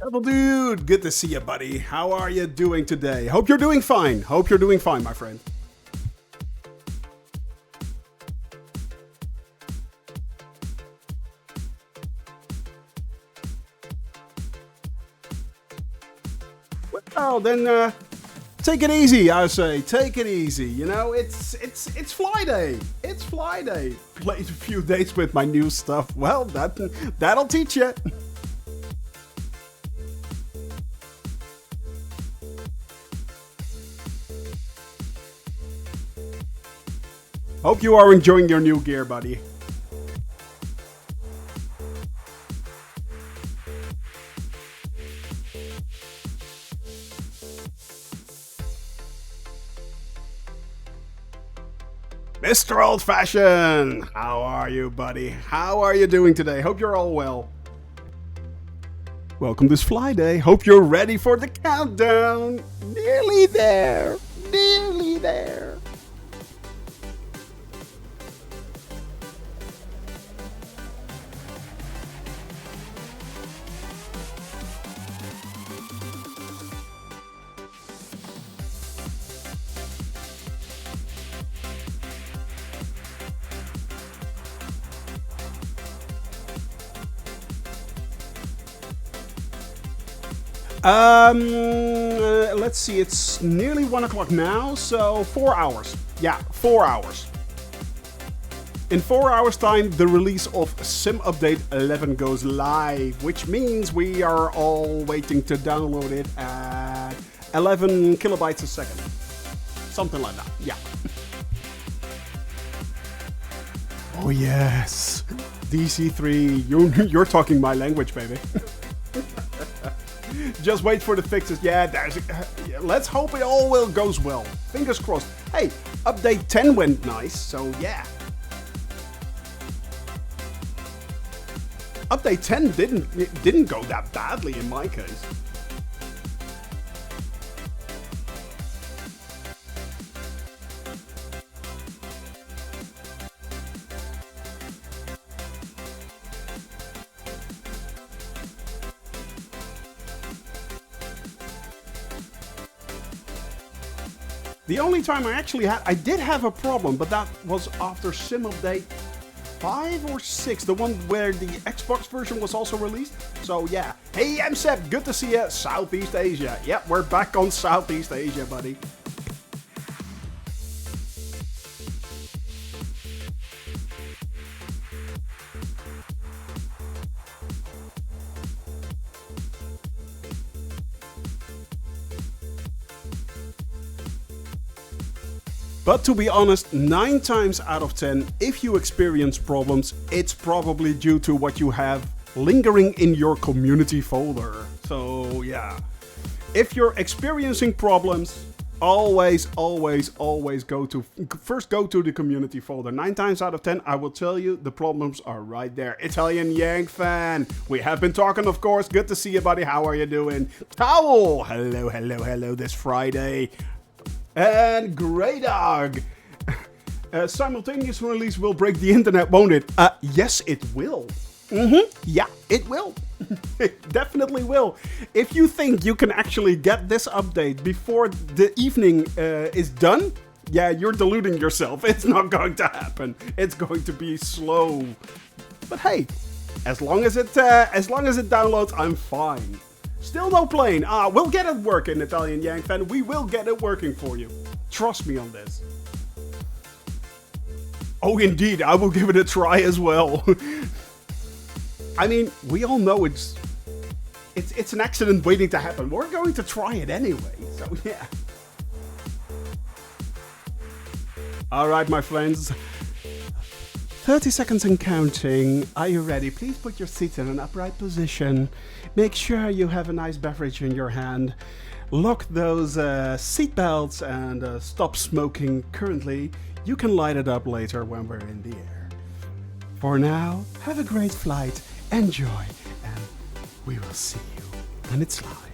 Double dude, good to see you, buddy. How are you doing today? Hope you're doing fine. Hope you're doing fine, my friend. Well, then take it easy. I say, take it easy. You know, it's fly day. It's fly day. Played a few days with my new stuff. Well, that'll teach you. Hope you are enjoying your new gear, buddy. Mr. Old Fashioned, how are you, buddy? How are you doing today? Hope you're all well. Welcome this fly day. Hope you're ready for the countdown. Nearly there. Nearly there. Let's see, it's nearly 1 o'clock now, so 4 hours. Yeah, 4 hours. In 4 hours time, the release of Sim Update 11 goes live, which means we are all waiting to download it at 11 kilobytes a second. Something like that, yeah. Oh yes, DC3, you're talking my language, baby. Just wait for the fixes. Yeah, let's hope it all goes well. Fingers crossed. Hey, update 10 went nice, so yeah. Update 10 didn't go that badly in my case. The only time I did have a problem, but that was after Sim Update 5 or 6, the one where the Xbox version was also released. So yeah. Hey MSEP, good to see you, Southeast Asia. Yep, we're back on Southeast Asia, buddy. But to be honest, 9 times out of 10, if you experience problems, it's probably due to what you have lingering in your community folder. So yeah, if you're experiencing problems, always go to the community folder. 9 times out of 10, I will tell you, the problems are right there. Italian Yank fan, we have been talking, of course. Good to see you, buddy. How are you doing? Towel, hello this Friday. And Grey Dog. Simultaneous release will break the internet, won't it? Yes, it will. Yeah, it will. It definitely will. If you think you can actually get this update before the evening is done, yeah, you're deluding yourself. It's not going to happen. It's going to be slow. But hey, as long as it downloads, I'm fine. Still no plane. We'll get it working, Italian Yank fan. We will get it working for you. Trust me on this. Oh, indeed. I will give it a try as well. I mean, we all know it's an accident waiting to happen. We're going to try it anyway. So, yeah. All right, my friends. 30 seconds and counting. Are you ready? Please put your seat in an upright position. Make sure you have a nice beverage in your hand. Lock those seat belts and stop smoking currently. You can light it up later when we're in the air. For now, have a great flight, enjoy, and we will see you when it's live.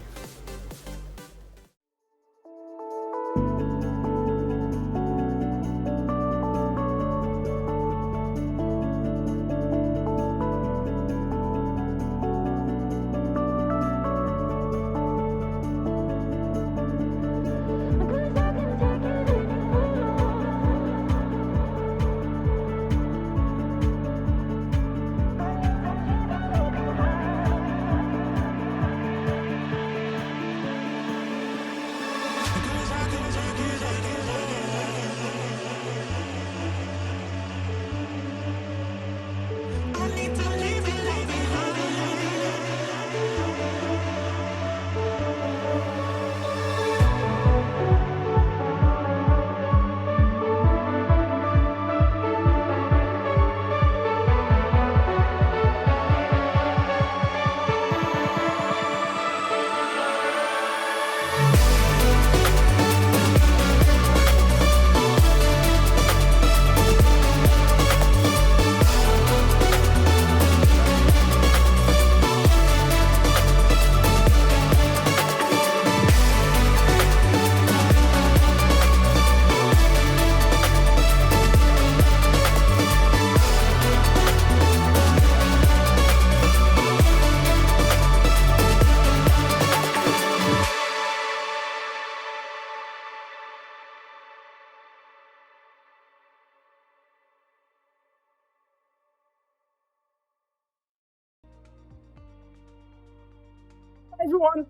everyone.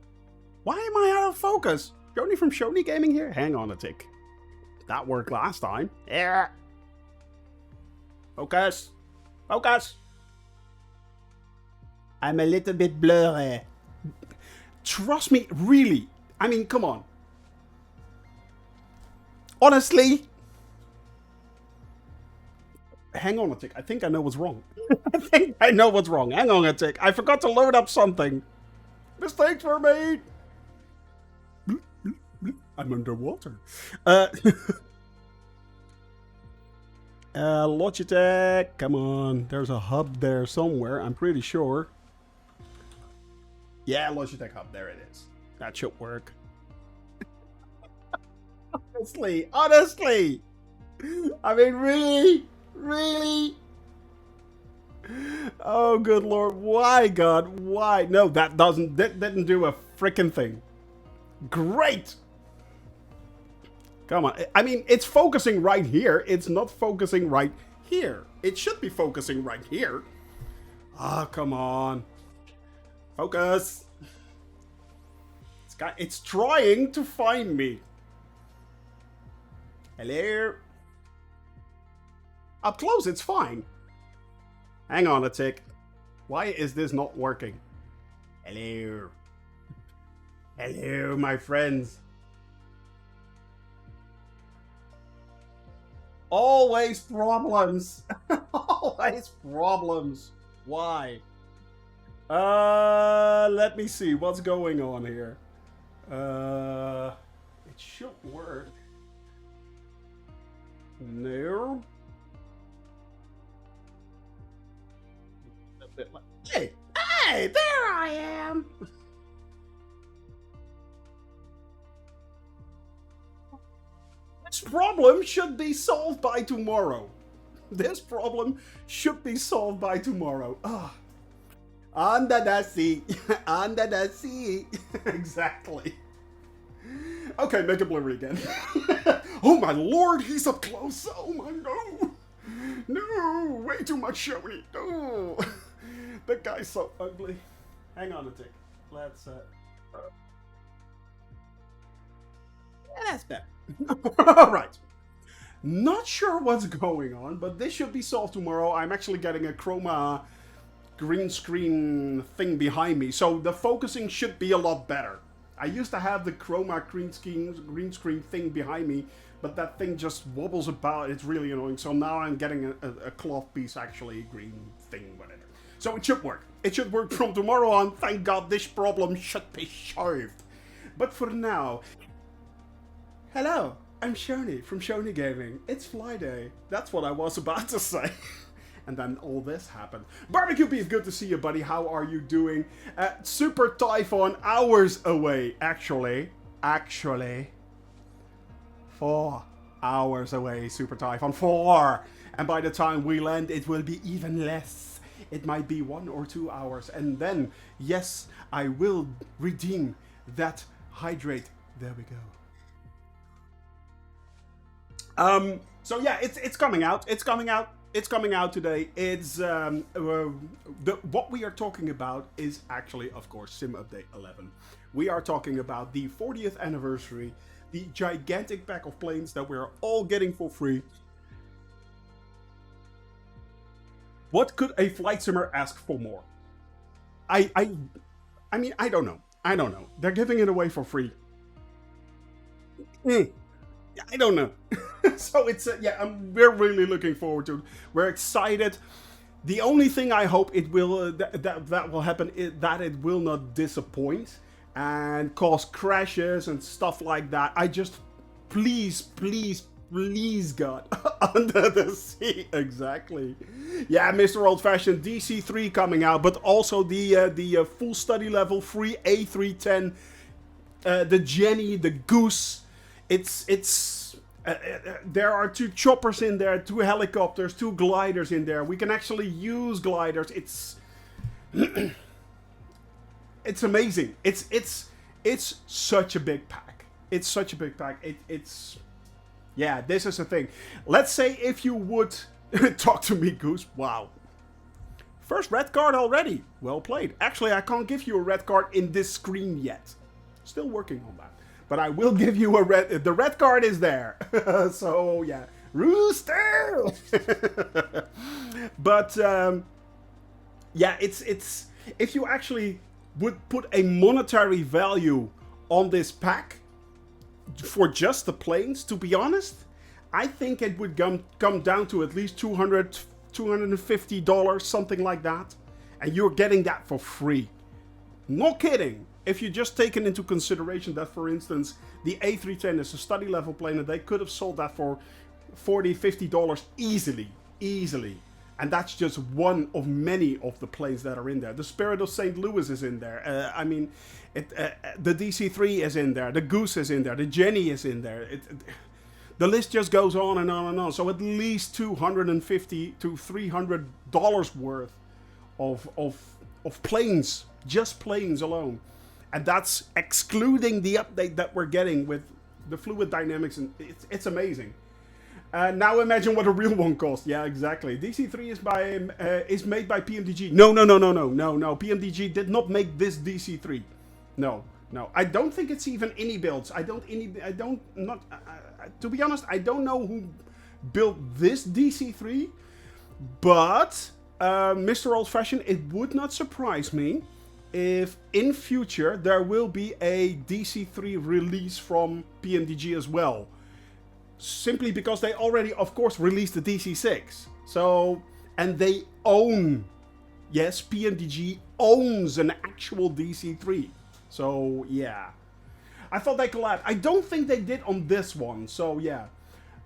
Why am I out of focus? Shoni from Shoni Gaming here. Hang on a tick. That worked last time. Yeah. Focus. Focus. I'm a little bit blurry. Trust me, really. I mean, come on. Honestly. Hang on a tick. I think I know what's wrong. I think I know what's wrong. Hang on a tick. I forgot to load up something. Mistakes were made. I'm underwater. Logitech. Come on. There's a hub there somewhere. I'm pretty sure. Yeah, Logitech hub. There it is. That should work. Honestly. I mean, really? Really? Oh, good Lord. Why, God? Why? No, that didn't do a freaking thing. Great. Come on. I mean, it's focusing right here. It's not focusing right here. It should be focusing right here. Ah, come on. Focus. It's trying to find me. Hello? Up close, it's fine. Hang on a tick. Why is this not working? Hello. Hello, my friends. Always problems. Always problems. Why? Let me see what's going on here. It should work. No. Hey, there I am. This problem should be solved by tomorrow. This problem should be solved by tomorrow. Ah, under the sea, under the sea. Exactly. Okay, make it blurry again. Oh my Lord, he's up close. Oh my no. No, way too much Shoni. No. That guy's so ugly. Hang on a tick. Let's yeah, that's better. Alright. Not sure what's going on, but this should be solved tomorrow. I'm actually getting a chroma green screen thing behind me, so the focusing should be a lot better. I used to have the chroma green screen thing behind me, but that thing just wobbles about. It's really annoying. So now I'm getting a cloth piece, actually, green thing, whatever. So it should work. It should work from tomorrow on. Thank God this problem should be solved. But for now, hello, I'm Shoni from Shoni Gaming. It's Fly Day. That's what I was about to say. And then all this happened. Barbecue Beef, good to see you, buddy. How are you doing? Super Typhoon, hours away, actually. 4 hours away, Super Typhoon. 4! And by the time we land, it will be even less. It might be 1 or 2 hours. And then, yes, I will redeem that hydrate. There we go. So yeah, it's coming out. It's coming out. It's coming out today. It's what we are talking about is actually, of course, Sim Update 11. We are talking about the 40th anniversary, the gigantic pack of planes that we're all getting for free. What could a flight simmer ask for more? I mean, I don't know. I don't know. They're giving it away for free. I don't know. So it's yeah, we're really looking forward to it. We're excited. The only thing I hope it will that will happen is that it will not disappoint and cause crashes and stuff like that. I just please God, under the sea. Exactly. Yeah, Mr. Old Fashioned, DC3 coming out, but also the full study level free A310, the Jenny, the Goose. It's there are 2 choppers in there, 2 helicopters, 2 gliders in there. We can actually use gliders. It's it's amazing. It's such a big pack. It's such a big pack. It's yeah, this is the thing. Let's say if you would talk to me, Goose. Wow. First red card already. Well played. Actually, I can't give you a red card in this screen yet. Still working on that. But I will give you a red... The red card is there. So, yeah. Rooster! But, yeah, it's... If you actually would put a monetary value on this pack for just the planes, to be honest, I think it would come down to at least $200, $250, something like that. And you're getting that for free. Not kidding. If you just taken into consideration that, for instance, the A310 is a study level plane and they could have sold that for $40, $50 easily. Easily. And that's just one of many of the planes that are in there. The Spirit of St. Louis is in there. I mean, the DC-3 is in there. The Goose is in there. The Jenny is in there. The list just goes on and on and on. So at least $250 to $300 worth of planes. Just planes alone. And that's excluding the update that we're getting with the fluid dynamics. And it's amazing. Now imagine what a real one costs. Yeah, exactly. DC-3 is made by PMDG. No. PMDG did not make this DC-3. No. I don't think it's even any builds. To be honest, I don't know who built this DC-3. But, Mr. Old Fashioned, it would not surprise me if in future there will be a DC-3 release from PMDG as well. Simply because they already, of course, released the DC-6. So, and they own, yes, PMDG owns an actual DC-3. So, yeah. I thought they collabed. I don't think they did on this one. So, yeah.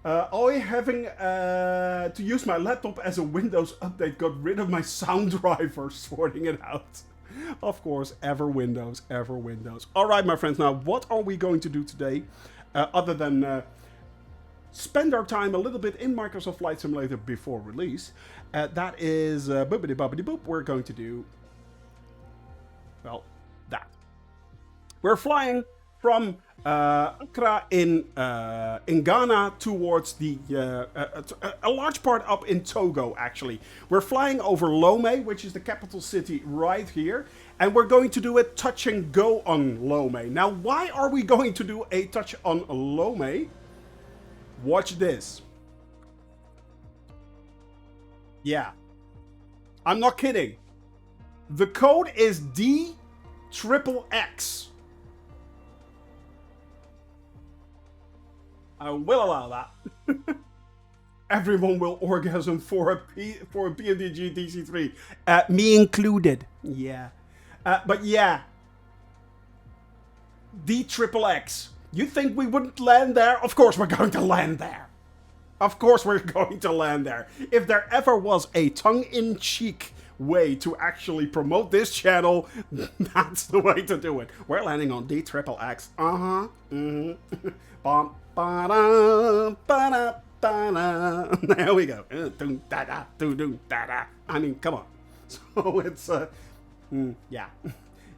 I having to use my laptop as a Windows update got rid of my sound driver, sorting it out. Of course, ever Windows. Alright, my friends, now what are we going to do today? Other than spend our time a little bit in Microsoft Flight Simulator before release. That is, boopity boppity boop, we're going to do, well, that. We're flying from Accra in Ghana towards the a large part up in Togo, actually. We're flying over Lomé, which is the capital city right here, and we're going to do a touch and go on Lomé. Now, why are we going to do a touch on Lomé? Watch this. Yeah. I'm not kidding. The code is DXSK. I will allow that. Everyone will orgasm for a PMDG DC-3. Me included. Yeah. But yeah. DXSK. You think we wouldn't land there? Of course we're going to land there. Of course we're going to land there. If there ever was a tongue-in-cheek way to actually promote this channel, that's the way to do it. We're landing on DXSK. Uh-huh. Mm-hmm. Bum, ba-da, ba-da, ba-da. There we go. I mean, come on. So it's, yeah.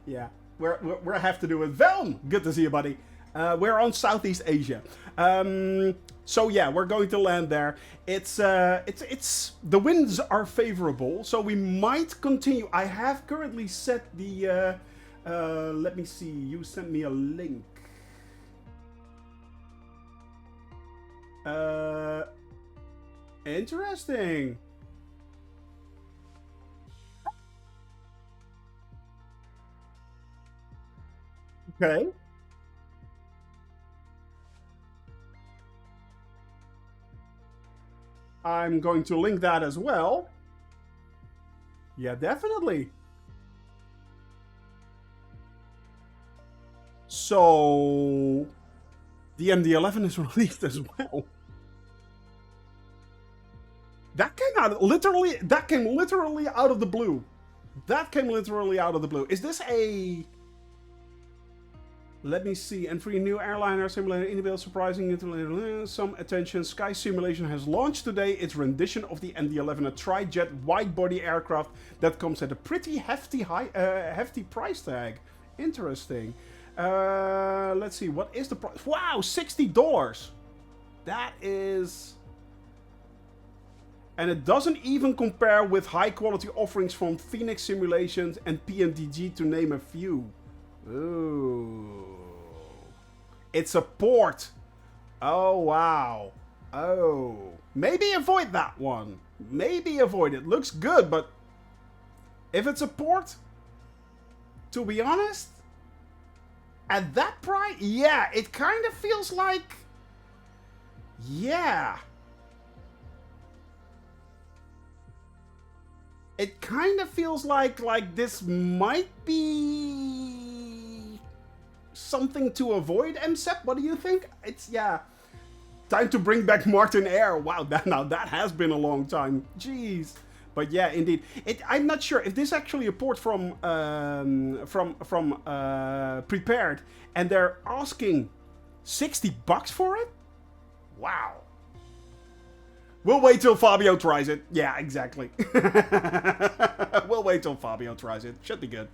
Yeah. We have to do it. Velm, good to see you, buddy. We're on Southeast Asia. So yeah, we're going to land there. It's the winds are favorable, so we might continue. I have currently set the let me see, you sent me a link. Interesting. Okay. I'm going to link that as well. Yeah, definitely. So the MD-11 is released as well. That came literally out of the blue. That came literally out of the blue. Is this a... Let me see. And for your new airliner simulator, Inbuilt surprising some attention. Sky Simulation has launched today its rendition of the MD-11, a tri-jet wide-body aircraft that comes at a pretty hefty price tag. Interesting. Let's see. What is the price? Wow, $60. That is And it doesn't even compare with high quality offerings from Phoenix Simulations and PMDG to name a few. Ooh. It's a port. Oh, wow. Oh. Maybe avoid that one. Maybe avoid it. Looks good, but if it's a port, to be honest, at that price, yeah, it kind of feels like, yeah. It kind of feels like this might be something to avoid, MSEP. What do you think? It's, yeah. Time to bring back Martin Air. Wow, that has been a long time. Jeez. But yeah, indeed. I'm not sure if this is actually a port from Prepared, and they're asking $60 for it? Wow. We'll wait till Fabio tries it. Yeah, exactly. We'll wait till Fabio tries it. Should be good.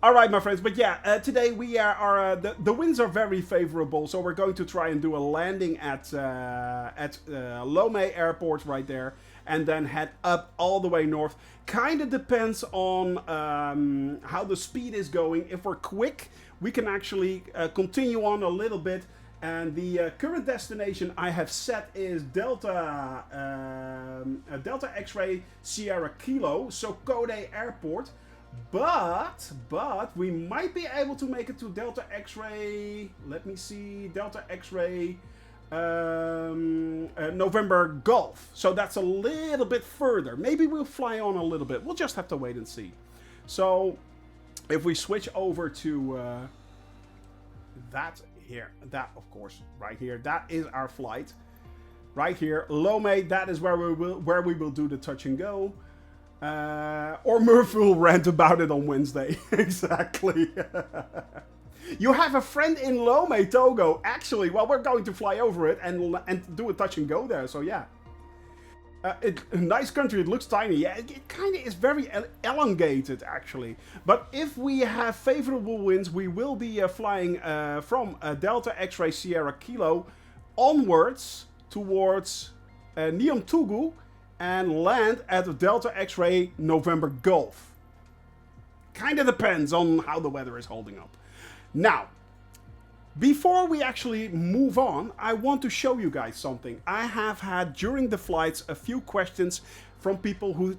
All right, my friends. But yeah, today we are the winds are very favorable, so we're going to try and do a landing at Lomé Airport right there, and then head up all the way north. Kind of depends on how the speed is going. If we're quick, we can actually continue on a little bit. And the current destination I have set is Delta X-Ray Sierra Kilo, so Code Airport. But we might be able to make it to Delta X-Ray. Let me see, Delta X-Ray November Golf. So that's a little bit further. Maybe we'll fly on a little bit. We'll just have to wait and see. So if we switch over to that. Here, that of course, right here. That is our flight, right here. Lomé, that is where we will do the touch and go. Or Murphy will rant about it on Wednesday. Exactly. You have a friend in Lomé, Togo. Actually, well, we're going to fly over it and do a touch and go there. So yeah. A nice country, it looks tiny. Yeah, it kind of is very elongated, actually. But if we have favorable winds, we will be flying from Delta X-Ray Sierra Kilo onwards towards Niamtougou and land at Delta X-Ray November Golf. Kind of depends on how the weather is holding up. Now, before we actually move on, I want to show you guys something. I have had during the flights a few questions from people who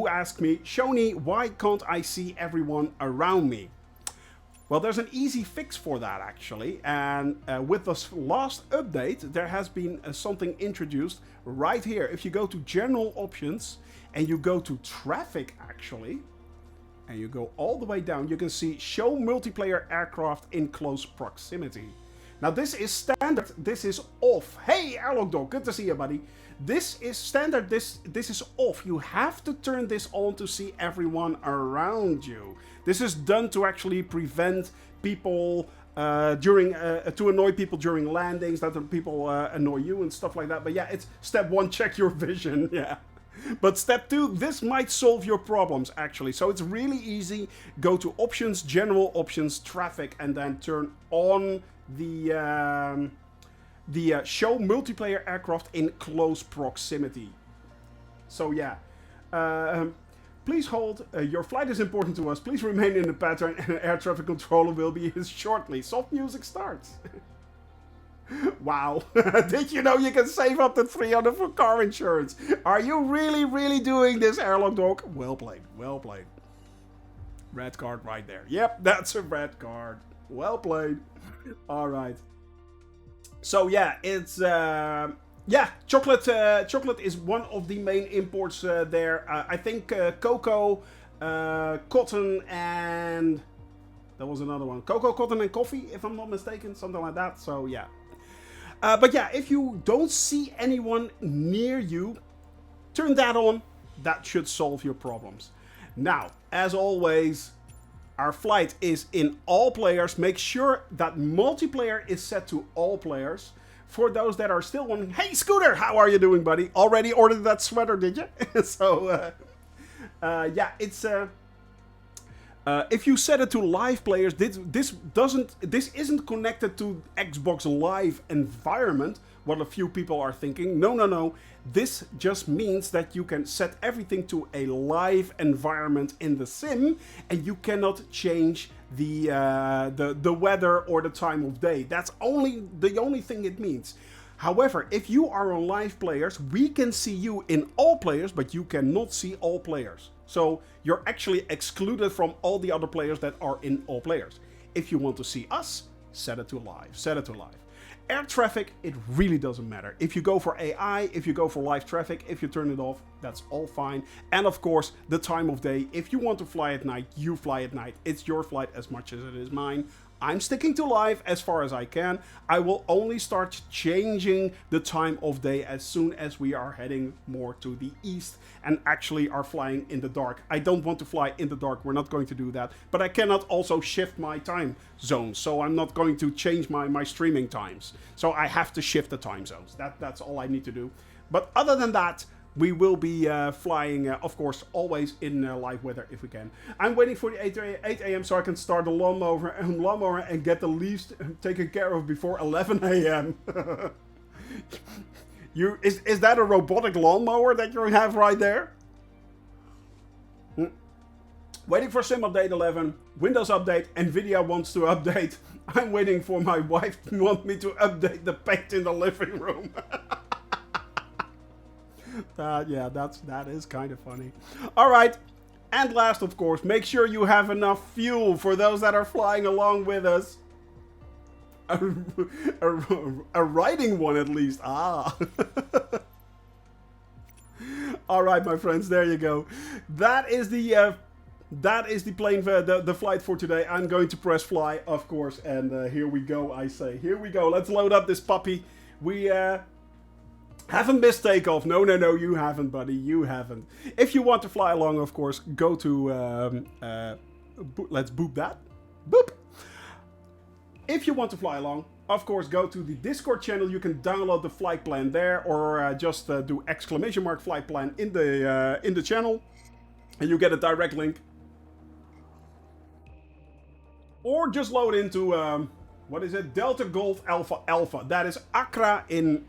ask me, Shoni, why can't I see everyone around me? Well, there's an easy fix for that actually, and with this last update, there has been something introduced right here. If you go to General Options and you go to Traffic actually, and you go all the way down, you can see Show Multiplayer Aircraft in Close Proximity. Now this is standard, this is off. Hey Airlock Dog, good to see you, buddy. This is standard, this is off. You have to turn this on to see everyone around you. This is done to actually prevent people to annoy people during landings, that people annoy you and stuff like that. But yeah, it's step 1, check your vision, yeah. But step 2, this might solve your problems actually. So it's really easy. Go to Options, General Options, Traffic, and then turn on the Show Multiplayer Aircraft in Close Proximity. So yeah, please hold. Your flight is important to us. Please remain in the pattern, and air traffic controller will be here shortly. Soft music starts. Wow. Did you know you can save up to $300 for car insurance? Are you really doing this, Airlock Dog? Well played. Well played. Red card right there. Yep, that's a red card. Well played. All right. So yeah, it's chocolate. Chocolate is one of the main imports there. I think cocoa, cotton, and there was another one. Cocoa, cotton, and coffee, if I'm not mistaken, something like that. So yeah. But yeah, if you don't see anyone near you, turn that on. That should solve your problems. Now, as always, our flight is in all players. Make sure that multiplayer is set to all players. For those that are still wondering, hey Scooter, how are you doing, buddy? Already ordered that sweater, did you? So, yeah, it's... if you set it to live players, this isn't connected to Xbox Live environment, what a few people are thinking. No, no, no. This just means that you can set everything to a live environment in the sim, and you cannot change the weather or the time of day. That's the only thing it means. However, if you are on live players, we can see you in all players, but you cannot see all players. So you're actually excluded from all the other players that are in all players. If you want to see us, set it to live. Set it to live. Air traffic, it really doesn't matter. If you go for AI, if you go for live traffic, if you turn it off, that's all fine. And of course, the time of day. If you want to fly at night, you fly at night. It's your flight as much as it is mine. I'm sticking to live as far as I can. I will only start changing the time of day as soon as we are heading more to the east and actually are flying in the dark. I don't want to fly in the dark. We're not going to do that. But I cannot also shift my time zones. So I'm not going to change my streaming times. So I have to shift the time zones. That's all I need to do. But other than that, we will be flying, of course, always in live weather if we can. I'm waiting for the 8 a.m. so I can start the lawnmower and get the leaves taken care of before 11 a.m. Is that a robotic lawnmower that you have right there? Waiting for Sim Update 11, Windows Update, Nvidia wants to update. I'm waiting for my wife to want me to update the paint in the living room. Yeah, that is kind of funny. All right, and last, of course, make sure you have enough fuel for those that are flying along with us. A riding one, at least. Ah. All right, my friends, there you go. That is the plane, the flight for today. I'm going to press fly, of course, and here we go. I say, here we go. Let's load up this puppy. We haven't missed takeoff. No, no, no, you haven't, buddy. You haven't. If you want to fly along, of course, go to... let's boop that. Boop. If you want to fly along, of course, go to the Discord channel. You can download the flight plan there, or just do ! flight plan in the channel, and you get a direct link. Or just load into... what is it? Delta Golf Alpha Alpha. That is Accra in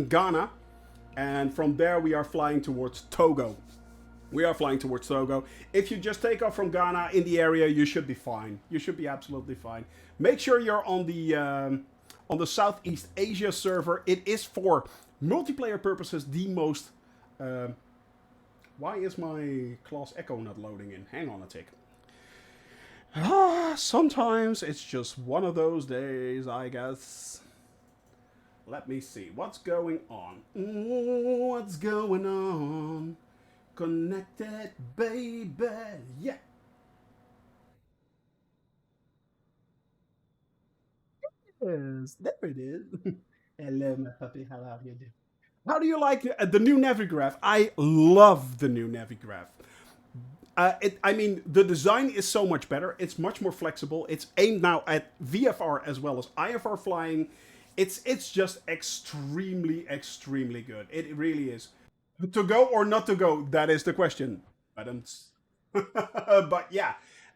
Ghana. And from there we are flying towards Togo. We are flying towards Togo. If you just take off from Ghana in the area, you should be fine. You should be absolutely fine. Make sure you're on the Southeast Asia server. It is for multiplayer purposes the most... why is my Class Echo not loading in? Hang on a tick. Sometimes it's just one of those days, I guess. Let me see. What's going on? What's going on? Connected, baby. Yeah. Yes, there it is. Hello, my puppy. How are you doing? How do you like the new Navigraph? I love the new Navigraph. I mean, the design is so much better. It's much more flexible. It's aimed now at VFR as well as IFR flying. It's just extremely, extremely good. It really is. To go or not to go, that is the question. But yeah,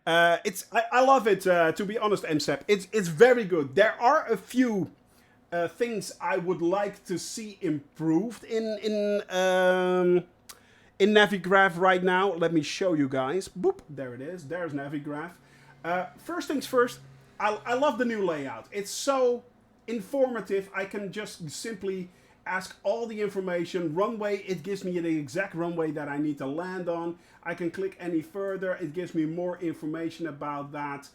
I love it. To be honest, MSEP, it's very good. There are a few things I would like to see improved in Navigraph right now. Let me show you guys. Boop, there it is. There's Navigraph. First things first, I love the new layout. It's so informative. I can just simply ask all the information. Runway, it gives me the exact runway that I need to land on. I can click any further. It gives me more information about that.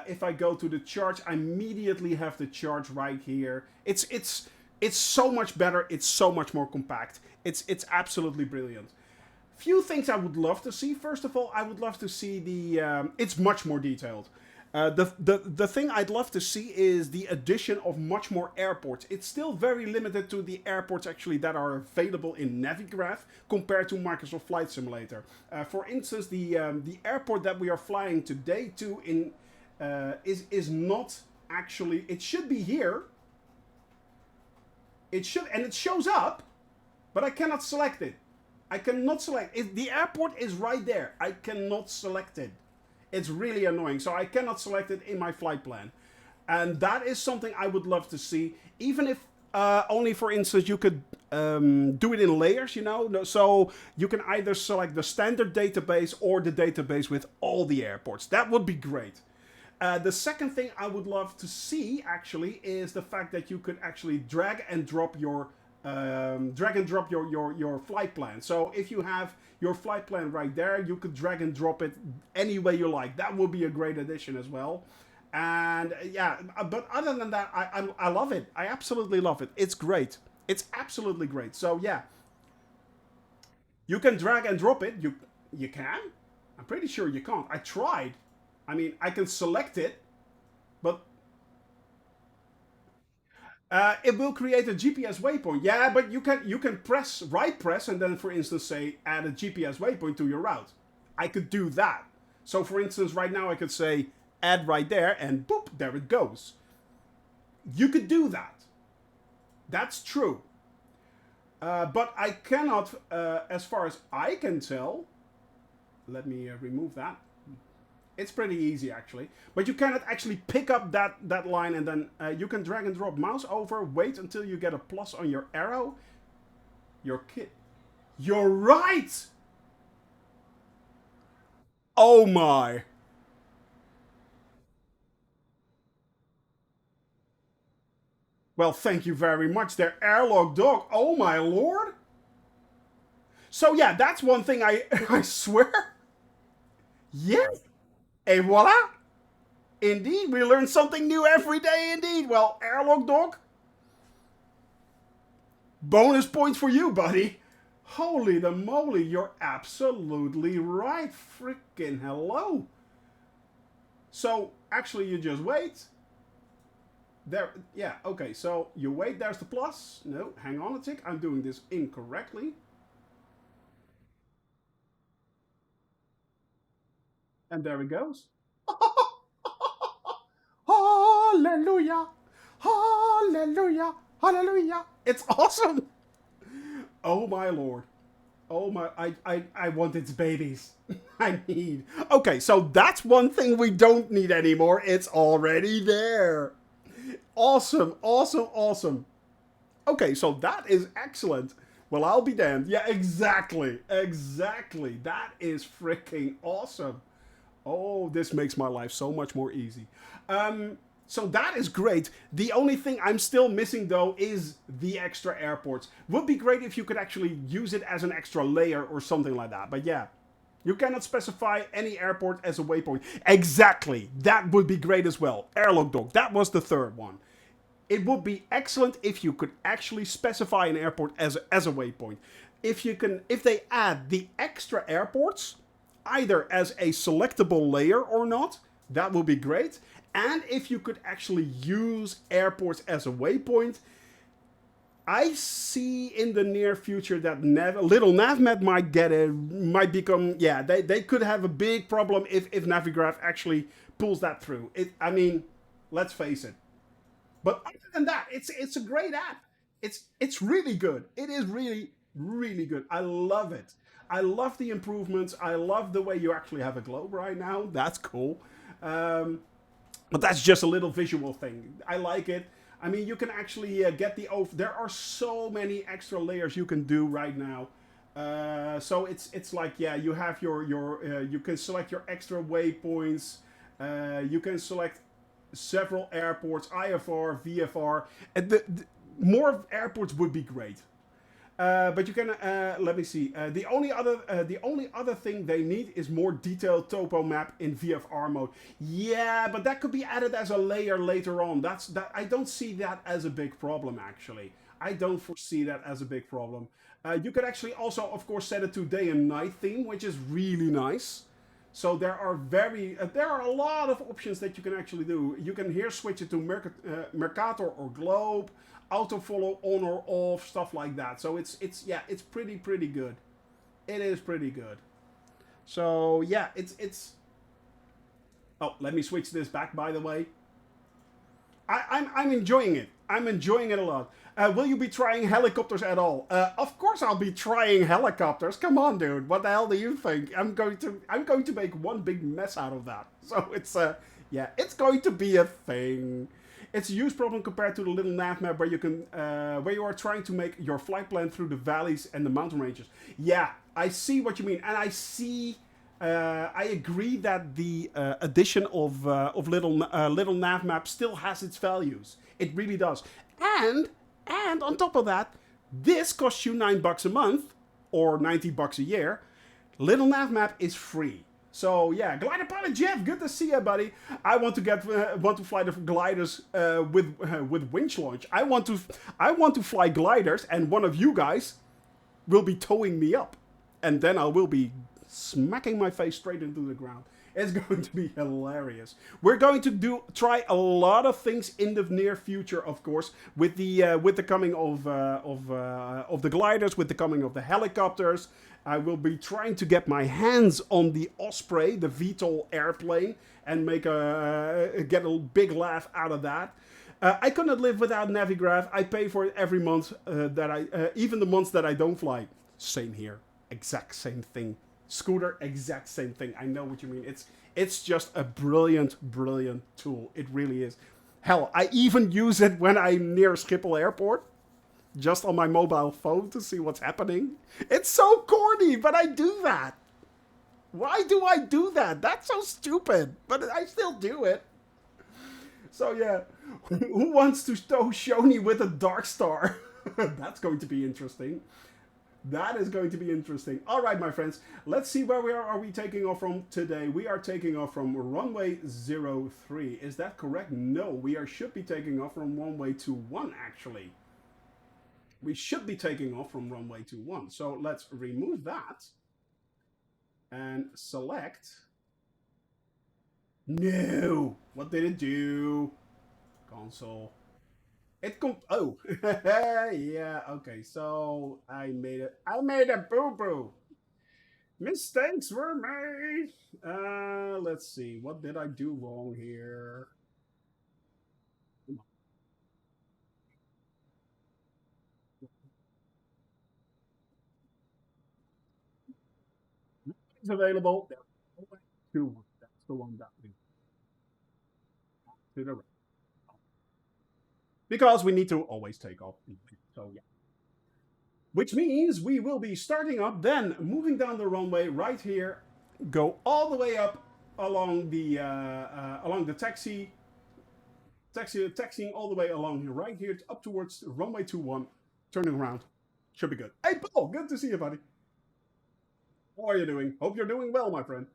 If I go to the charge, I immediately have the charge right here. It's so much better. It's so much more compact. It's absolutely brilliant. Few things I would love to see. First of all, I would love to see the... it's much more detailed. The thing I'd love to see is the addition of much more airports. It's still very limited to the airports actually that are available in Navigraph compared to Microsoft Flight Simulator. For instance, the airport that we are flying today to is not actually... It should be here. It should, and it shows up, but I cannot select it. I cannot select it. The airport is right there. I cannot select it. It's really annoying. So I cannot select it in my flight plan. And that is something I would love to see. Even if only for instance, you could do it in layers, you know. So you can either select the standard database or the database with all the airports. That would be great. The second thing I would love to see actually is the fact that you could actually drag and drop your your flight plan. So if you have your flight plan right there, you could drag and drop it any way you like. That would be a great addition as well. And yeah, but other than that, I love it. I absolutely love it. It's great. It's absolutely great. So yeah, you can drag and drop it. You can. I'm pretty sure you can't. I tried. I mean, I can select it, but it will create a GPS waypoint. Yeah, but you can press right press and then, for instance, say add a GPS waypoint to your route. I could do that. So, for instance, right now I could say add right there, and boop, there it goes. You could do that. That's true. But I cannot, as far as I can tell. Let me remove that. It's pretty easy actually, but you cannot actually pick up that line and then you can drag and drop mouse over, wait until you get a plus on your arrow. You're right. Oh my. Well, thank you very much there, airlock dog. Oh my lord. So yeah, that's one thing I I swear. Yes. Et voila. Indeed, we learn something new every day indeed. Well, airlock dog, bonus points for you, buddy. Holy the moly, you're absolutely right. Freaking hello. So, actually, you just wait. There, yeah, okay, so you wait, there's the plus. No, hang on a tick, I'm doing this incorrectly. And there it goes. Hallelujah! Hallelujah! Hallelujah! It's awesome! Oh my lord. Oh my, I want its babies. I need. Okay, so that's one thing we don't need anymore. It's already there. Awesome, awesome, awesome. Okay, so that is excellent. Well, I'll be damned. Yeah, exactly. Exactly. That is freaking awesome. Oh, this makes my life so much more easy. So that is great. The only thing I'm still missing though is the extra airports. Would be great if you could actually use it as an extra layer or something like that. But yeah, you cannot specify any airport as a waypoint. Exactly. That would be great as well. Airlock dog. That was the third one. It would be excellent if you could actually specify an airport as a waypoint. If they add the extra airports, either as a selectable layer or not, that would be great. And if you could actually use airports as a waypoint, I see in the near future that little navmet might become, yeah, they could have a big problem if Navigraph actually pulls that through. I mean, let's face it. But other than that, it's a great app. It's really good. It is really really good. I love it. I love the improvements. I love the way you actually have a globe right now. That's cool. Um, but that's just a little visual thing. I like it. I mean, you can actually get the over. There are so many extra layers you can do right now. So it's like, yeah, you have your you can select your extra waypoints. You can select several airports, IFR, VFR. And more airports would be great. But you can let me see. The only other thing they need is more detailed topo map in VFR mode. Yeah, but that could be added as a layer later on. I don't see that as a big problem actually. I don't foresee that as a big problem. You could actually also, of course, set it to day and night theme, which is really nice. So there are a lot of options that you can actually do. You can here switch it to Mercator or Globe, auto follow on or off, stuff like that. So it's pretty good. It is pretty good. So yeah, it's. Oh, let me switch this back. By the way, I'm enjoying it. I'm enjoying it a lot. Will you be trying helicopters at all? Of course I'll be trying helicopters. Come on, dude. What the hell do you think? I'm going to make one big mess out of that. So it's yeah, it's going to be a thing. It's a huge problem compared to the little nav map where you can where you are trying to make your flight plan through the valleys and the mountain ranges. Yeah, I see what you mean, and I see. I agree that the addition of little nav map still has its values. It really does, and and on top of that, this costs you $9 a month or $90 a year. Little nav map is free. So yeah, glider pilot Jeff, good to see you, buddy. I want to fly the gliders with winch launch. I want to fly gliders, and one of you guys will be towing me up, and then I will be smacking my face straight into the ground. It's going to be hilarious. We're going to try a lot of things in the near future, of course, with the coming of the gliders, with the coming of the helicopters. I will be trying to get my hands on the Osprey, the VTOL airplane, and get a big laugh out of that. I couldn't live without Navigraph. I pay for it every month even the months that I don't fly. Same here, exact same thing. Scooter, exact same thing. I know what you mean. It's just a brilliant tool. It really is. Hell, I even use it when I'm near Schiphol Airport, just on my mobile phone to see what's happening. It's so corny, but I do that. Why do I do that? That's so stupid, but I still do it. So yeah, who wants to tow Shoni with a Dark Star? That's going to be interesting. That is going to be interesting. All right, my friends, let's see where we are. Are we taking off from today? We are taking off from runway 03. Is that correct? No, should be taking off from runway 21, actually. We should be taking off from runway 21. So let's remove that and select. No! What did it do? Console. Oh, yeah, okay, so I made a boo-boo. Mistakes were made. Let's see, what did I do wrong here? It's available. Two. That's the one that we to the right. Because we need to always take off. So yeah. Which means we will be starting up, then moving down the runway right here, go all the way up along the taxiing all the way along here, right here, up towards runway 21, turning around. Should be good. Hey, Paul, good to see you, buddy. How are you doing? Hope you're doing well, my friend.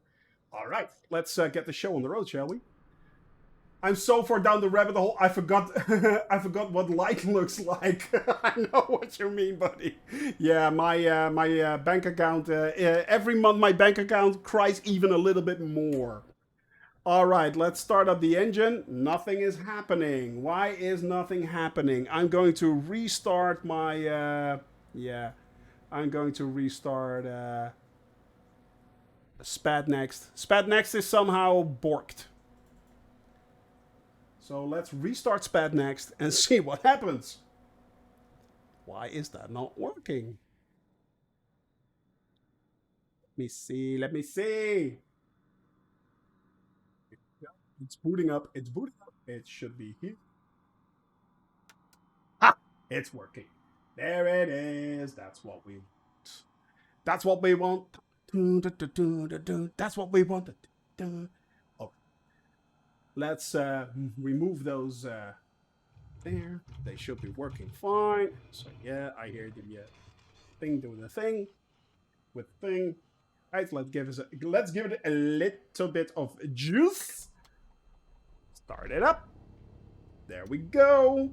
All right, let's get the show on the road, shall we? I'm so far down the rabbit hole. I forgot. I forgot what light looks like. I know what you mean, buddy. Yeah, my bank account. Every month, my bank account cries even a little bit more. All right, let's start up the engine. Nothing is happening. Why is nothing happening? I'm going to restart my. Yeah, I'm going to restart. Spad next. Spad next is somehow borked. So let's restart Spad next and see what happens. Why is that not working? Let me see. Let me see. It's booting up. It's booting up. It should be here. Ha! It's working. There it is. That's what we want. That's what we want. That's what we want. Oh. Let's remove those there. They should be working fine. So yeah, I hear the thing doing the thing with thing. Right, let's give it a little bit of juice. Start it up. There we go.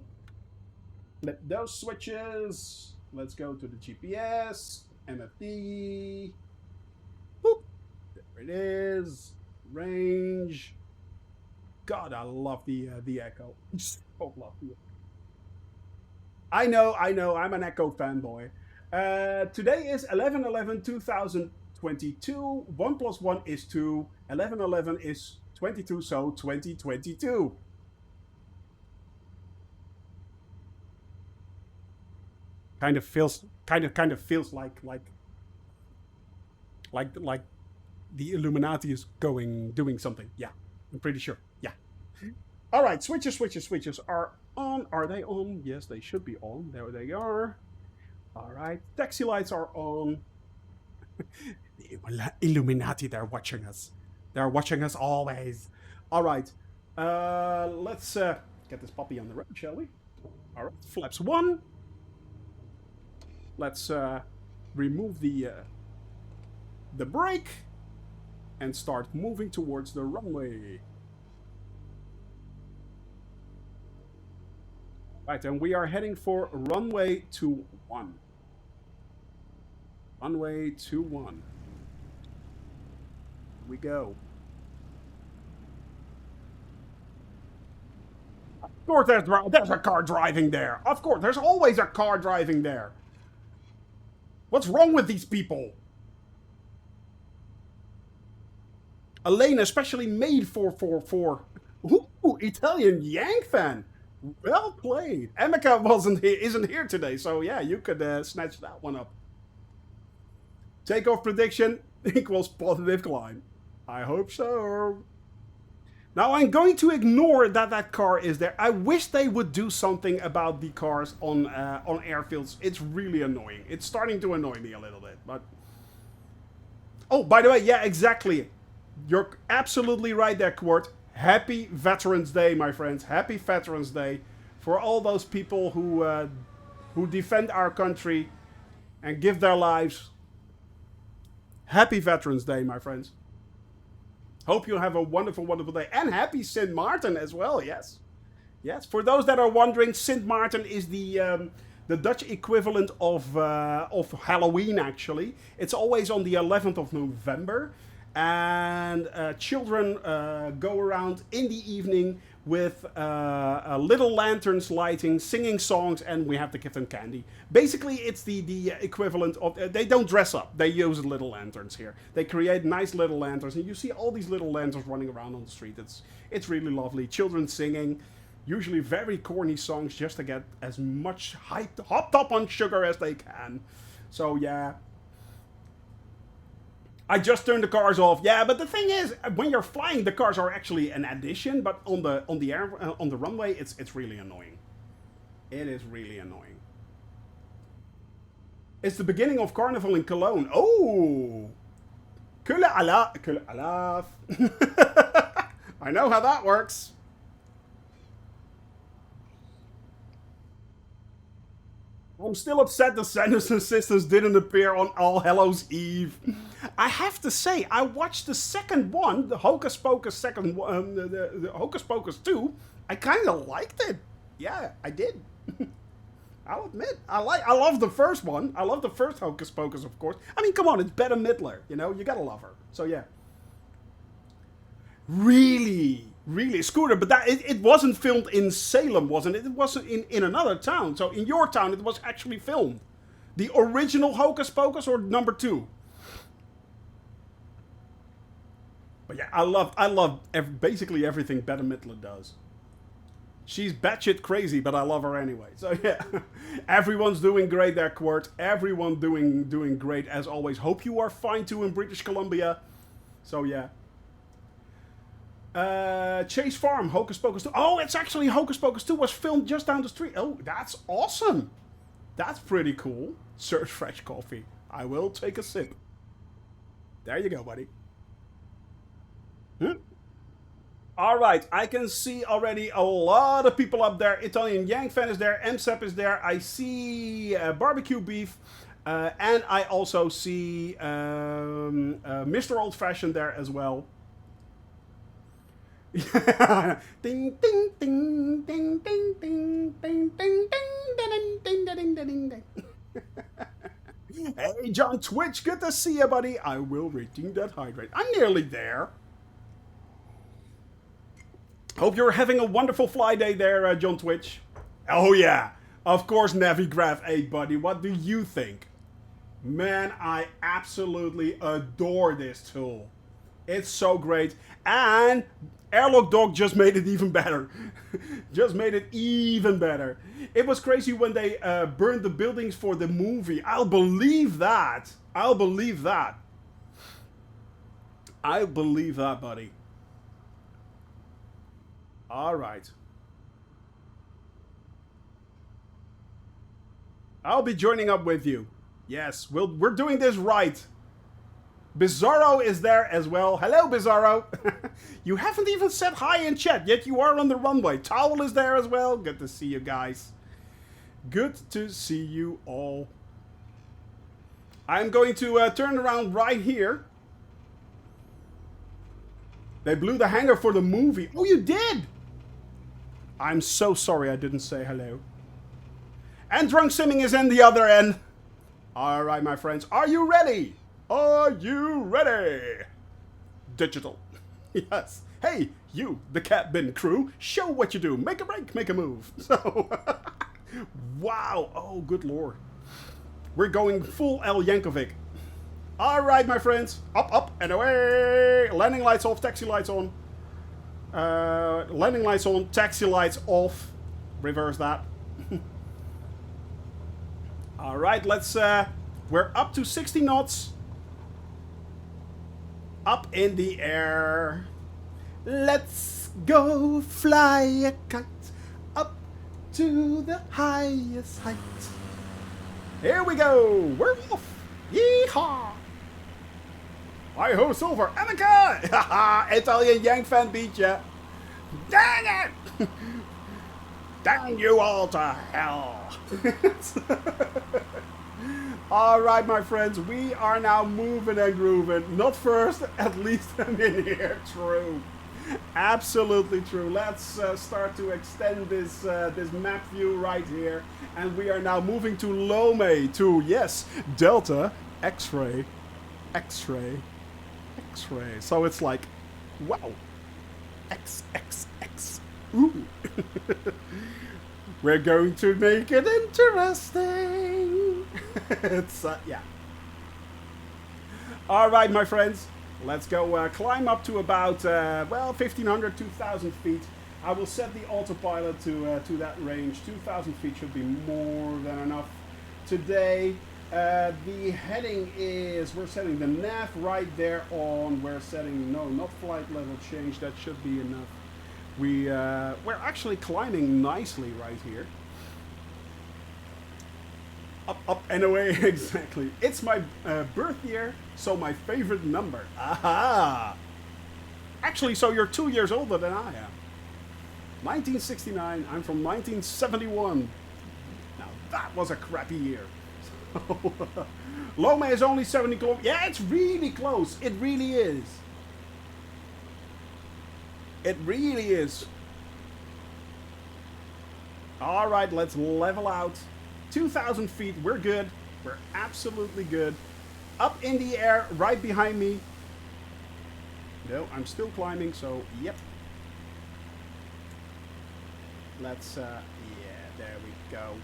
Flip those switches. Let's go to the GPS. MFD. Boop. There it is. Range. God, I love the Echo. So love the Echo. I know. I'm an Echo fanboy. Today is 11/11/2022. 1 plus 1 is 2. 11/11 is 22, so 2022. Kind of feels like the Illuminati is doing something. Yeah, I'm pretty sure. Yeah. All right, switches are on. Are they on? Yes, they should be on. There they are. All right, taxi lights are on. The Illuminati, they're watching us. They're watching us always. All right, let's get this puppy on the road, shall we? All right, flaps one. Let's remove the brake and start moving towards the runway. Right, and we are heading for runway 21. Runway 21. Here we go. Of course, there's a car driving there. Of course, there's always a car driving there. What's wrong with these people? A lane especially made for ooh, Italian Yank fan. Well played. Emeka isn't here today, so yeah, you could snatch that one up. Takeoff prediction equals positive climb. I hope so. Now I'm going to ignore that car is there. I wish they would do something about the cars on airfields. It's really annoying. It's starting to annoy me a little bit. But oh, by the way, yeah, exactly. You're absolutely right there, Quart. Happy Veterans Day, my friends. Happy Veterans Day for all those people who defend our country and give their lives. Happy Veterans Day, my friends. Hope you have a wonderful, wonderful day. And happy St. Martin as well, yes. Yes, for those that are wondering, St. Martin is the Dutch equivalent of Halloween, actually. It's always on the 11th of November. And children go around in the evening with little lanterns lighting, singing songs, and we have to give them candy. Basically, it's the equivalent of... they don't dress up. They use little lanterns here. They create nice little lanterns, and you see all these little lanterns running around on the street. It's really lovely. Children singing, usually very corny songs, just to get as much hopped up on sugar as they can. So, yeah... I just turned the cars off. Yeah, but the thing is, when you're flying, the cars are actually an addition. But on the runway, it's really annoying. It is really annoying. It's the beginning of Carnival in Cologne. Oh, Kule Alaf. I know how that works. I'm still upset the Sanderson sisters didn't appear on All Hallows Eve. I have to say, I watched the second one, the Hocus Pocus second one, the Hocus Pocus 2. I kind of liked it. Yeah, I did. I'll admit, I love the first one. I love the first Hocus Pocus, of course. I mean, come on, it's Bette Midler. You know, you gotta love her. So yeah. Really, Scooter, but it wasn't filmed in Salem, wasn't it? It wasn't in another town. So in your town, it was actually filmed. The original Hocus Pocus or number 2? But yeah, I love basically everything Bette Midler does. She's batshit crazy, but I love her anyway. So yeah, everyone's doing great there, Quart. Everyone doing great as always. Hope you are fine too in British Columbia. So yeah. Chase Farm, Hocus Pocus 2. Oh, it's actually Hocus Pocus 2 was filmed just down the street. Oh, that's awesome. That's pretty cool. Serves fresh coffee. I will take a sip. There you go, buddy. All right, I can see already a lot of people up there. Italian Yank fan is there. MSEP is there. I see barbecue beef. And I also see Mr. Old Fashioned there as well. Ding ding ding ding ding ding ding ding ding ding ding ding ding ding. Hey John Twitch, good to see you, buddy. I will redeem that hydrate. I'm nearly there. Hope you're having a wonderful fly day there, John Twitch. Oh yeah, of course, Navigraph 8, buddy. What do you think? Man, I absolutely adore this tool. It's so great. And Airlock Dog just made it even better. Just made it even better. It was crazy when they burned the buildings for the movie. I'll believe that. I'll believe that. I believe that, buddy. All right. I'll be joining up with you. Yes, we're doing this right. Bizarro is there as well. Hello, Bizarro. You haven't even said hi in chat, yet you are on the runway. Towel is there as well. Good to see you guys. Good to see you all. I'm going to turn around right here. They blew the hangar for the movie. Oh, you did? I'm so sorry I didn't say hello. And Drunk Simming is in the other end. All right, my friends. Are you ready? Are you ready? Digital. Yes. Hey, you, the cabin crew. Show what you do. Make a break, make a move. So, wow. Oh, good lord. We're going full L. Yankovic. All right, my friends. Up, up, and away. Landing lights off, taxi lights on. Landing lights on, taxi lights off. Reverse that. All right, let's, we're up to 60 knots. Up in the air. Let's go fly a kite up to the highest height. Here we go. We're off. Yeehaw. Hi-ho, Silver. Emeka. Haha, Italian Yank fan beat ya. Dang it. Dang you all to hell. All right, my friends, we are now moving and grooving. Not first, at least I'm in here. True. Absolutely true. Let's start to extend this this map view right here. And we are now moving to Lome, to, yes, Delta, X-ray, X-ray, X-ray. So it's like, wow, X, X, X. Ooh. We're going to make it interesting. It's, yeah. All right, my friends. Let's go climb up to about, well, 1,500, 2,000 feet. I will set the autopilot to that range. 2,000 feet should be more than enough. Today, the heading is, we're setting the nav right there on. We're setting, no, not flight level change. That should be enough. We're actually climbing nicely right here. Up, up, and away, exactly. It's my birth year, so my favorite number. Aha! Actually, so you're 2 years older than I am. 1969, I'm from 1971. Now, that was a crappy year. Lome is only 70 kilometers. Yeah, it's really close. It really is. It really is. All right, let's level out. 2,000 feet, we're good. We're absolutely good. Up in the air, right behind me. No, I'm still climbing, so yep. Let's, yeah, there we go.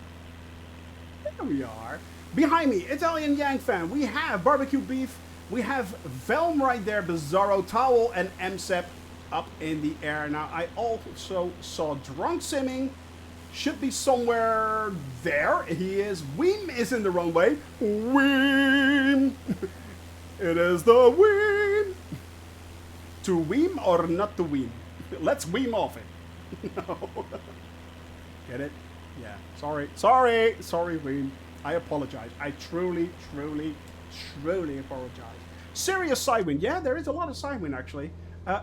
There we are. Behind me, Italian Yank fan. We have barbecue beef. We have Velm right there, Bizarro, Towel, and MSEP up in the air. Now, I also saw Drunk Simming. Should be somewhere there. He is. Weem is in the runway. Weem. It is the Weem. To Weem or not to Weem? Let's Weem off it. No. Get it? Yeah. Sorry. Sorry. Sorry, Weem. I apologize. I truly, truly, truly apologize. Serious side wind. Yeah, there is a lot of side wind actually.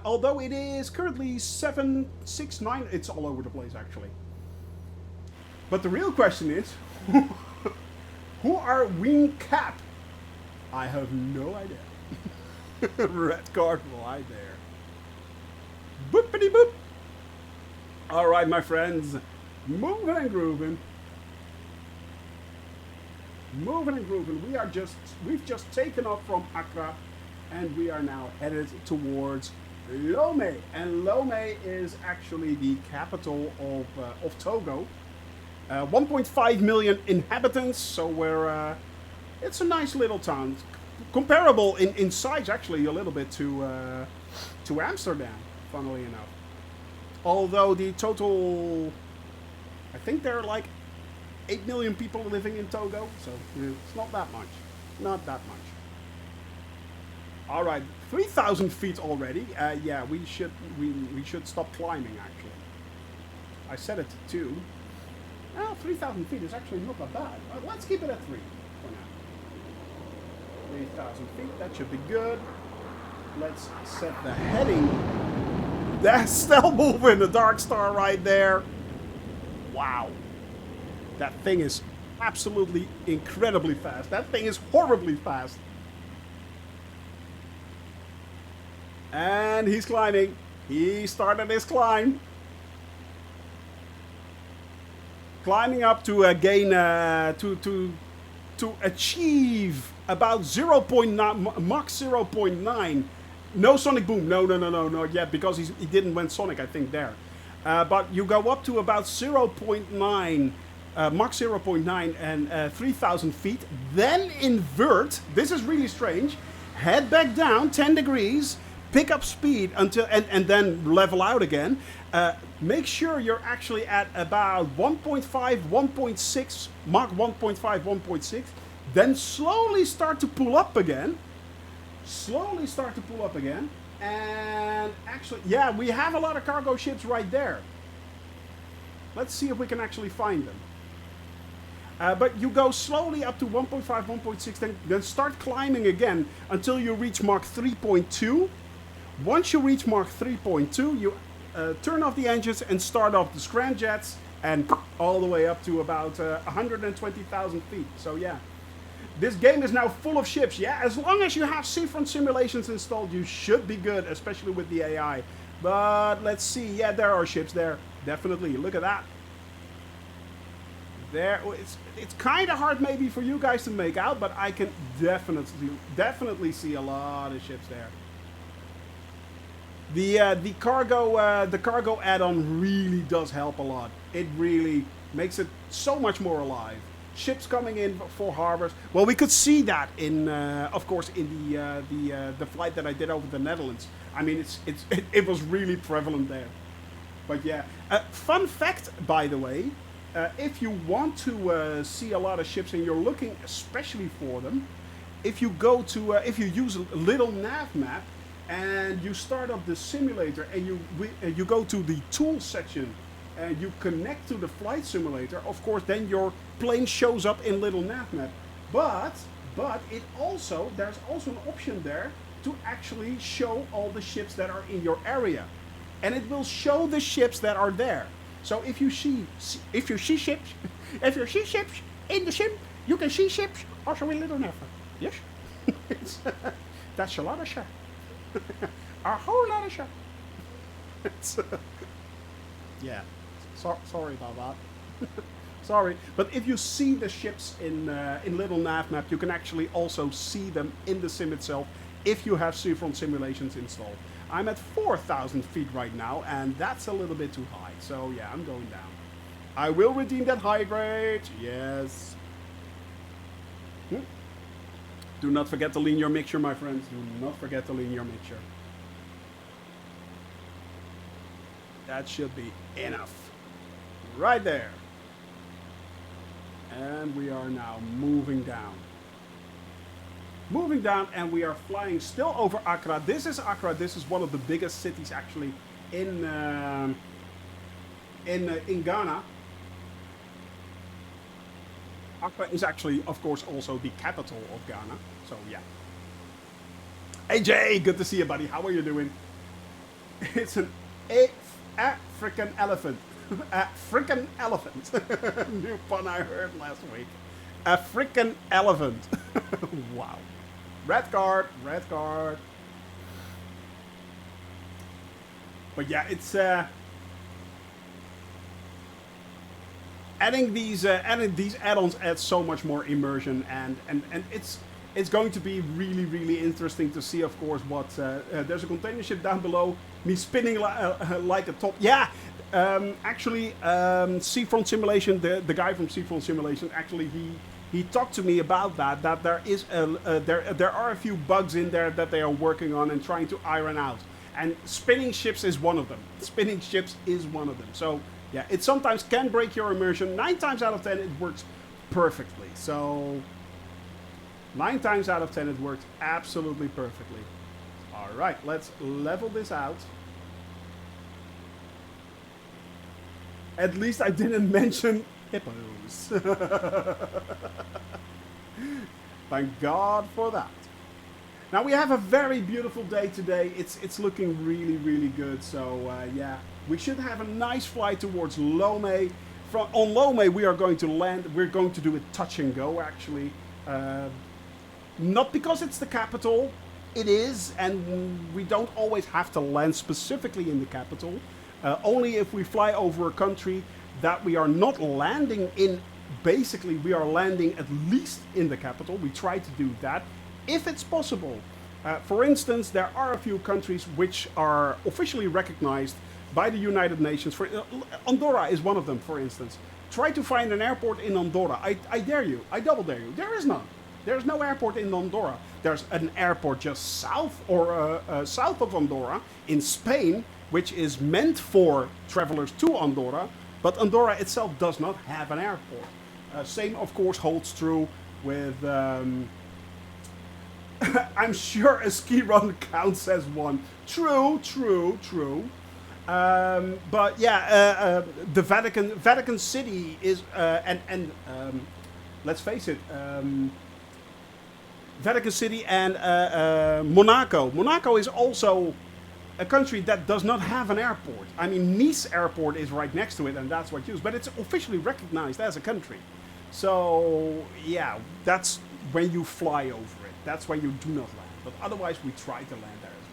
Although it is currently 7, 6, 9. It's all over the place actually. But the real question is, who are Wing Cap? I have no idea. Red Cardinal, hi there. Boopity boop. All right, my friends, moving and grooving. Moving and grooving. We've just taken off from Accra, and we are now headed towards Lome. And Lome is actually the capital of Togo. 1.5 million inhabitants, so it's a nice little town. Comparable in size, actually, a little bit to Amsterdam, funnily enough. Although the total, I think there are like 8 million people living in Togo, so it's not that much. Not that much. All right, 3,000 feet already. Yeah, we should stop climbing actually. I set it to 2. Well, 3,000 feet is actually not that bad. Let's keep it at 3 for now. 3,000 feet, that should be good. Let's set the heading. That's still moving, the Dark Star right there. Wow. That thing is absolutely incredibly fast. That thing is horribly fast. And he's climbing. He started his climb. Climbing up to gain, to achieve about 0.9, Mach 0.9. No sonic boom. No, not yet, because he didn't went sonic, I think, there. But you go up to about 0.9, Mach 0.9 and 3,000 feet. Then invert. This is really strange. Head back down 10 degrees. Pick up speed until and then level out again. Make sure you're actually at about 1.5, 1.6, Mach 1.5, 1.6. Then slowly start to pull up again. And actually, yeah, we have a lot of cargo ships right there. Let's see if we can actually find them. But you go slowly up to 1.5, 1.6, then start climbing again until you reach Mach 3.2. Once you reach Mach 3.2, you turn off the engines and start off the scramjets and all the way up to about 120,000 feet. So yeah, this game is now full of ships. Yeah, as long as you have seafront simulations installed, you should be good, especially with the AI. But let's see. Yeah, there are ships there. Definitely. Look at that. There, it's kind of hard maybe for you guys to make out, but I can definitely see a lot of ships there. The cargo add-on really does help a lot. It really makes it so much more alive. Ships coming in for harbors. Well, we could see that in, of course, in the flight that I did over the Netherlands. I mean, it was really prevalent there. But yeah, fun fact, by the way, if you want to see a lot of ships and you're looking especially for them, if you go to if you use a little nav map. And you start up the simulator and you go to the tools section and you connect to the flight simulator. Of course, then your plane shows up in little navmap. But there's also an option there to actually show all the ships that are in your area, and it will show the ships that are there. So if you see ships in the sim, you can see ships also in little navmap. Yes, that's a lot of ships. A whole lot of shit. Yeah. Sorry about that. Sorry, but if you see the ships in little nav map, you can actually also see them in the sim itself if you have seafront simulations installed. I'm at 4,000 feet right now, and that's a little bit too high. So yeah, I'm going down. I will redeem that high grade. Yes. Do not forget to lean your mixture, my friends. Do not forget to lean your mixture. That should be enough. Right there. And we are now moving down. Moving down, and we are flying still over Accra. This is Accra. This is one of the biggest cities actually in Ghana. Accra is actually, of course, also the capital of Ghana. So, yeah. Hey, Jay, good to see you, buddy. How are you doing? It's an African elephant. African elephant. New pun I heard last week. African elephant. Wow. Red card, red card. But yeah, it's adding these add-ons adds so much more immersion, and it's going to be really interesting to see, of course, what there's a container ship down below me spinning like a top. Yeah, actually, Seafront Simulation, the guy from Seafront Simulation, actually he talked to me about that there is there are a few bugs in there that they are working on and trying to iron out, and spinning ships is one of them. Spinning ships is one of them. So yeah, it sometimes can break your immersion. 9 times out of 10 it works perfectly. So 9 times out of 10 it works absolutely perfectly. All right, let's level this out. At least I didn't mention hippos. Thank God for that. Now we have a very beautiful day today. It's looking really, really good. So yeah, we should have a nice flight towards Lomé. On Lomé we are going to land. We're going to do it touch and go actually. Not because it's the capital. It is, and we don't always have to land specifically in the capital. Only if we fly over a country that we are not landing in. Basically, we are landing at least in the capital. We try to do that if it's possible. For instance, there are a few countries which are officially recognized by the United Nations. Andorra is one of them, for instance. Try to find an airport in Andorra. I dare you. I double dare you. There is none. There's no airport in Andorra. There's an airport just south south of Andorra in Spain, which is meant for travelers to Andorra, but Andorra itself does not have an airport. Same, of course, holds true with. I'm sure a ski run counts as one. True. But yeah, the Vatican City is, let's face it. Vatican City and Monaco. Monaco is also a country that does not have an airport. I mean, Nice Airport is right next to it, and that's what's used. But it's officially recognized as a country. So yeah, that's when you fly over it. That's when you do not land. But otherwise, we try to land there as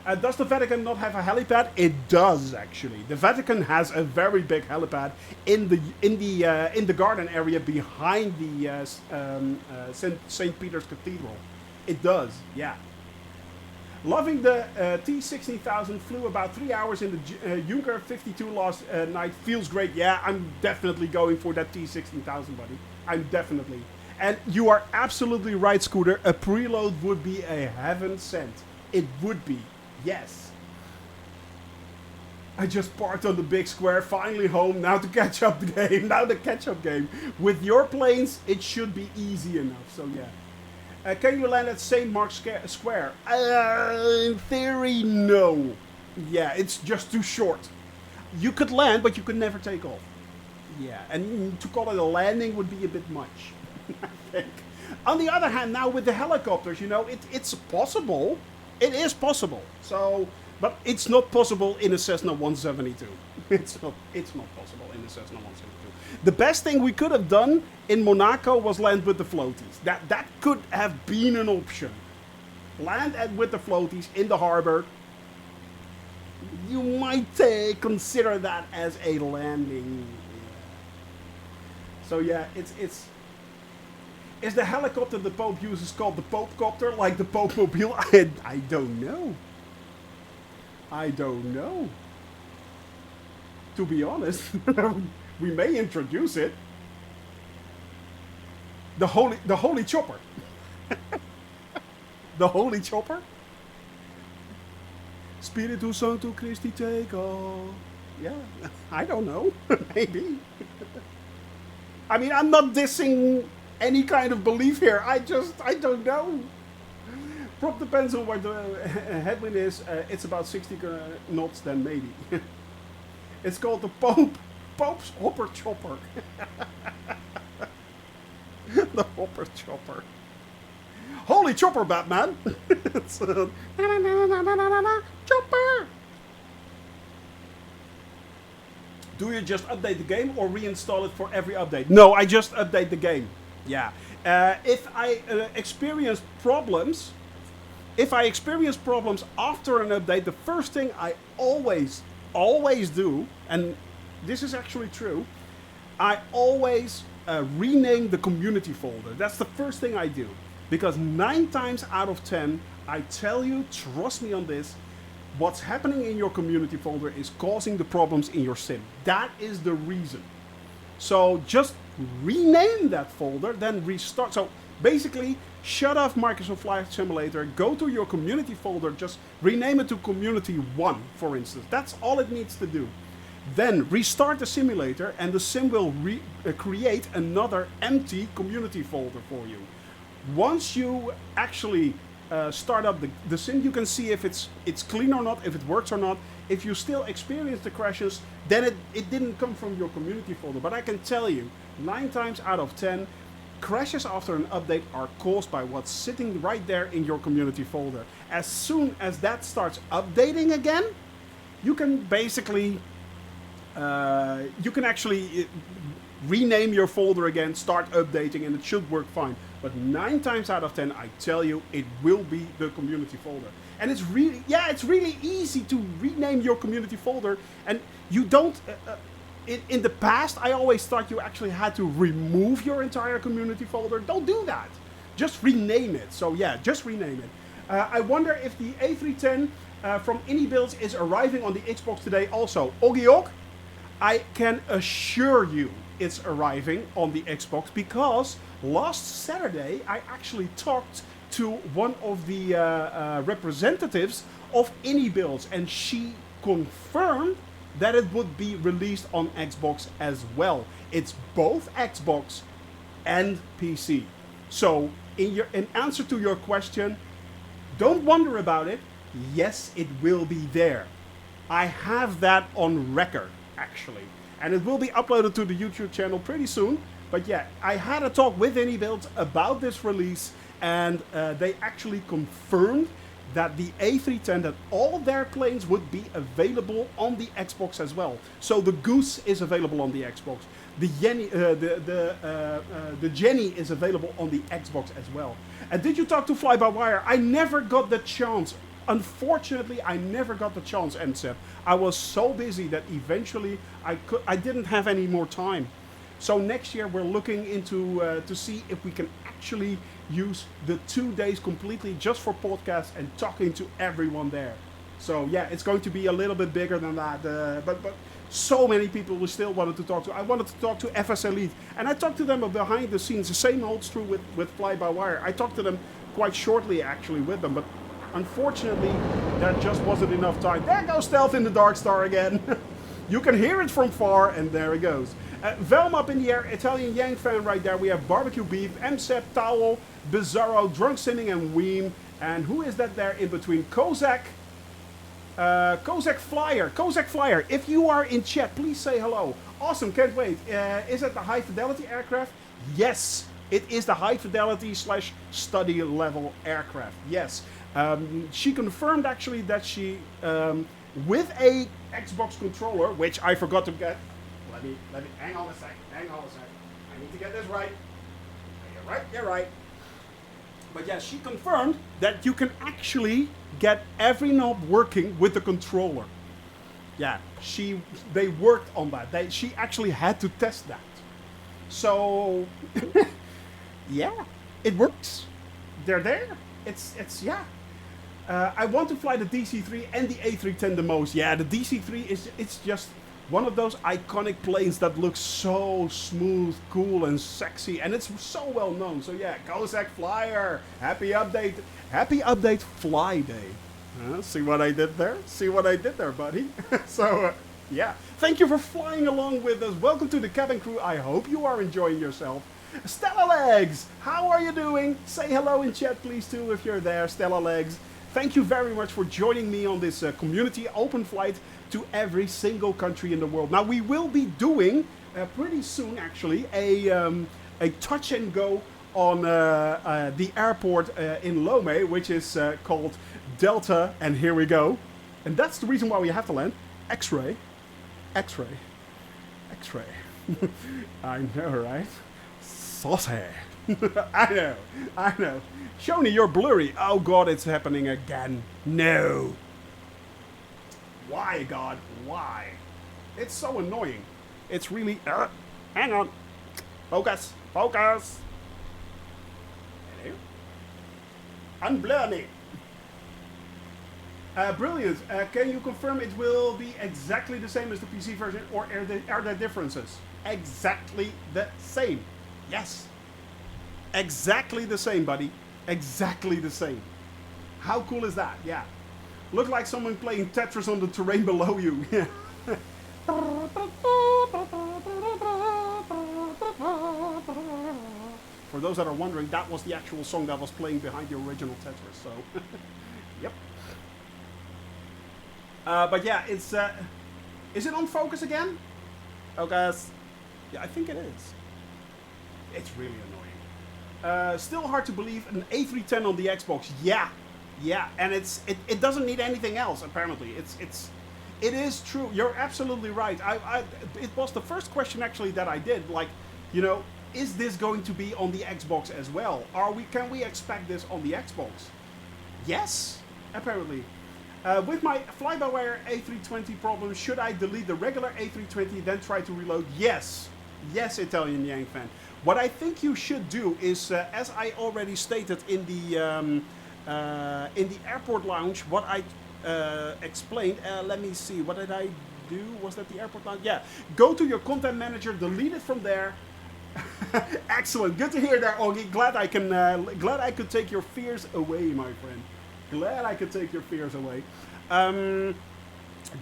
well. Does the Vatican not have a helipad? It does actually. The Vatican has a very big helipad in the garden area behind the St. Peter's Cathedral. It does, yeah. Loving the T-16,000. Flew about 3 hours in the Junker 52 last night. Feels great. Yeah, I'm definitely going for that T-16,000, buddy. I'm definitely. And you are absolutely right, Scooter. A preload would be a heaven sent. It would be. Yes. I just parked on the big square. Finally home. Now to catch up the game. Now the catch-up game. With your planes, it should be easy enough. So yeah. Can you land at St. Mark's Square? In theory, no. Yeah, it's just too short. You could land, but you could never take off. Yeah, and to call it a landing would be a bit much, I think. On the other hand, now with the helicopters, you know, it's possible. It is possible. So, but it's not possible in a Cessna 172. It's not possible in a Cessna 172. The best thing we could have done in Monaco was land with the floaties. That could have been an option. Land with the floaties in the harbor. You might consider that as a landing. So yeah, it's is the helicopter the Pope uses called the Pope Copter, like the Pope Mobile? I don't know. I don't know. To be honest. We may introduce it. The holy chopper. The holy chopper. Spiritu Sancto Christi take all. Yeah, I don't know. Maybe. I mean, I'm not dissing any kind of belief here. I don't know. Prop depends on what the headwind is. It's about 60 knots, then maybe. It's called the Pope's Hopper Chopper. The Hopper Chopper. Holy chopper, Batman! It's, chopper! Do you just update the game or reinstall it for every update? No, I just update the game. Yeah. If I experience problems after an update, the first thing I always do, and this is actually true, I always rename the community folder. That's the first thing I do. Because 9 times out of 10, I tell you, trust me on this, what's happening in your community folder is causing the problems in your sim. That is the reason. So just rename that folder, then restart. So basically, shut off Microsoft Flight Simulator, go to your community folder, just rename it to Community 1, for instance. That's all it needs to do. Then restart the simulator and the sim will create another empty community folder for you. Once you actually start up the sim, you can see if it's clean or not, if it works or not. If you still experience the crashes, then it didn't come from your community folder. But I can tell you, 9 times out of 10, crashes after an update are caused by what's sitting right there in your community folder. As soon as that starts updating again, you can basically, you can actually rename your folder again, start updating, and it should work fine. But 9 times out of 10, I tell you, it will be the community folder. And it's really, it's really easy to rename your community folder. And you don't, in the past, I always thought you actually had to remove your entire community folder. Don't do that. Just rename it. So yeah, just rename it. I wonder if the A310 from AnyBuilds is arriving on the Xbox today also. Ogiok, I can assure you it's arriving on the Xbox, because last Saturday I actually talked to one of the representatives of AnyBuilds, and she confirmed that it would be released on Xbox as well. It's both Xbox and PC. So in answer to your question, don't wonder about it. Yes, it will be there. I have that on record, actually. And it will be uploaded to the YouTube channel pretty soon. But yeah, I had a talk with AnyBuilds about this release, and they actually confirmed that the A310, that all their planes would be available on the Xbox as well. So the Goose is available on the Xbox. The Jenny is available on the Xbox as well. And did you talk to Fly-by-Wire? I never got the chance. Unfortunately, I never got the chance, MSEP. I was so busy that eventually I didn't have any more time. So next year we're looking into to see if we can actually use the 2 days completely just for podcasts and talking to everyone there. So yeah, it's going to be a little bit bigger than that. But so many people we still wanted to talk to. I wanted to talk to FS Elite, and I talked to them behind the scenes. The same holds true with Fly-by-Wire. I talked to them quite shortly actually with them, but unfortunately, there just wasn't enough time. There goes Stealth in the Dark Star again. You can hear it from far, and there it goes. Velma up in the air, Italian Yang fan right there. We have Barbecue Beef, MSEP, Towel, Bizarro, Drunk Simming, and Weem. And who is that there in between? Kozak Flyer. Kozak Flyer, if you are in chat, please say hello. Awesome, can't wait. Is it the high fidelity aircraft? Yes, it is the high fidelity / study level aircraft. Yes. She confirmed actually that she, with a Xbox controller, which I forgot to get. Let me, hang on a sec. I need to get this right. You're right. But yeah, she confirmed that you can actually get every knob working with the controller. Yeah, they worked on that. She actually had to test that. So, yeah, it works. They're there. It's yeah. I want to fly the DC-3 and the A310 the most. Yeah, the DC-3 it's just one of those iconic planes that looks so smooth, cool, and sexy, and it's so well known. So yeah, Kozak Flyer, happy update Fly Day. See what I did there? See what I did there, buddy? So yeah, thank you for flying along with us. Welcome to the cabin crew. I hope you are enjoying yourself. Stella Legs, how are you doing? Say hello in chat, please, too, if you're there, Stella Legs. Thank you very much for joining me on this community open flight to every single country in the world. Now, we will be doing pretty soon, actually, a touch and go on the airport in Lomé, which is called Delta, and here we go. And that's the reason why we have to land. X-ray. X-ray. X-ray. I know, right? Saucy. I know. Shoni, you're blurry. Oh God, it's happening again. No. Why, God? Why? It's so annoying. It's really... hang on. Focus. Focus. Hello? Unblur me. Brilliant. Can you confirm it will be exactly the same as the PC version, or are there differences? Exactly the same. Yes. Exactly the same, buddy. Exactly the same. How cool is that? Yeah. Look like someone playing Tetris on the terrain below you. Yeah. For those that are wondering, that was the actual song that was playing behind the original Tetris. So, yep. But yeah, it's is it on focus again? Oh guys, yeah, I think it is. It's really annoying. Still hard to believe an A310 on the Xbox. Yeah, and it doesn't need anything else apparently. It is true. You're absolutely right. It was the first question actually that I did. Like, you know, is this going to be on the Xbox as well? Can we expect this on the Xbox? Yes, apparently. With my fly-by-wire A320 problem, should I delete the regular A320 then try to reload? Yes, Italian Yang fan. What I think you should do is, as I already stated in the airport lounge, what I explained. Let me see. What did I do? Was that the airport lounge? Yeah. Go to your content manager, delete it from there. Excellent. Good to hear that, Augie. Glad I could take your fears away, my friend. Glad I could take your fears away.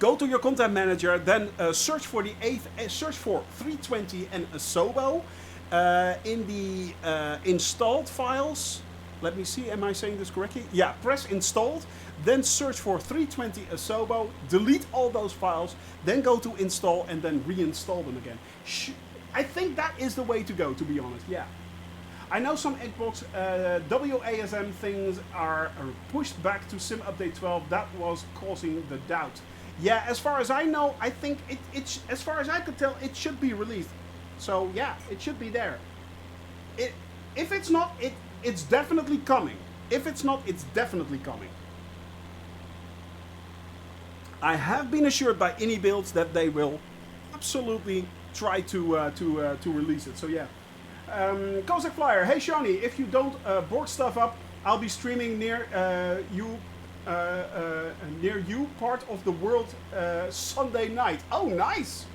Go to your content manager, then search for 320 and Asobo in the installed files. Let me see, am I saying this correctly? Yeah, press installed, then search for 320 Asobo, delete all those files, then go to install and then reinstall them again. I think that is the way to go, to be honest, yeah. I know some Xbox WASM things are pushed back to Sim Update 12. That was causing the doubt. Yeah, as far as I know, I think it as far as I could tell, it should be released. So yeah, it should be there. If it's not, it's definitely coming. If it's not, it's definitely coming. I have been assured by AnyBuilds that they will absolutely try to release it. So yeah. Kozak Flyer, hey Shawnee, if you don't bork stuff up, I'll be streaming near you part of the world Sunday night. Oh, nice!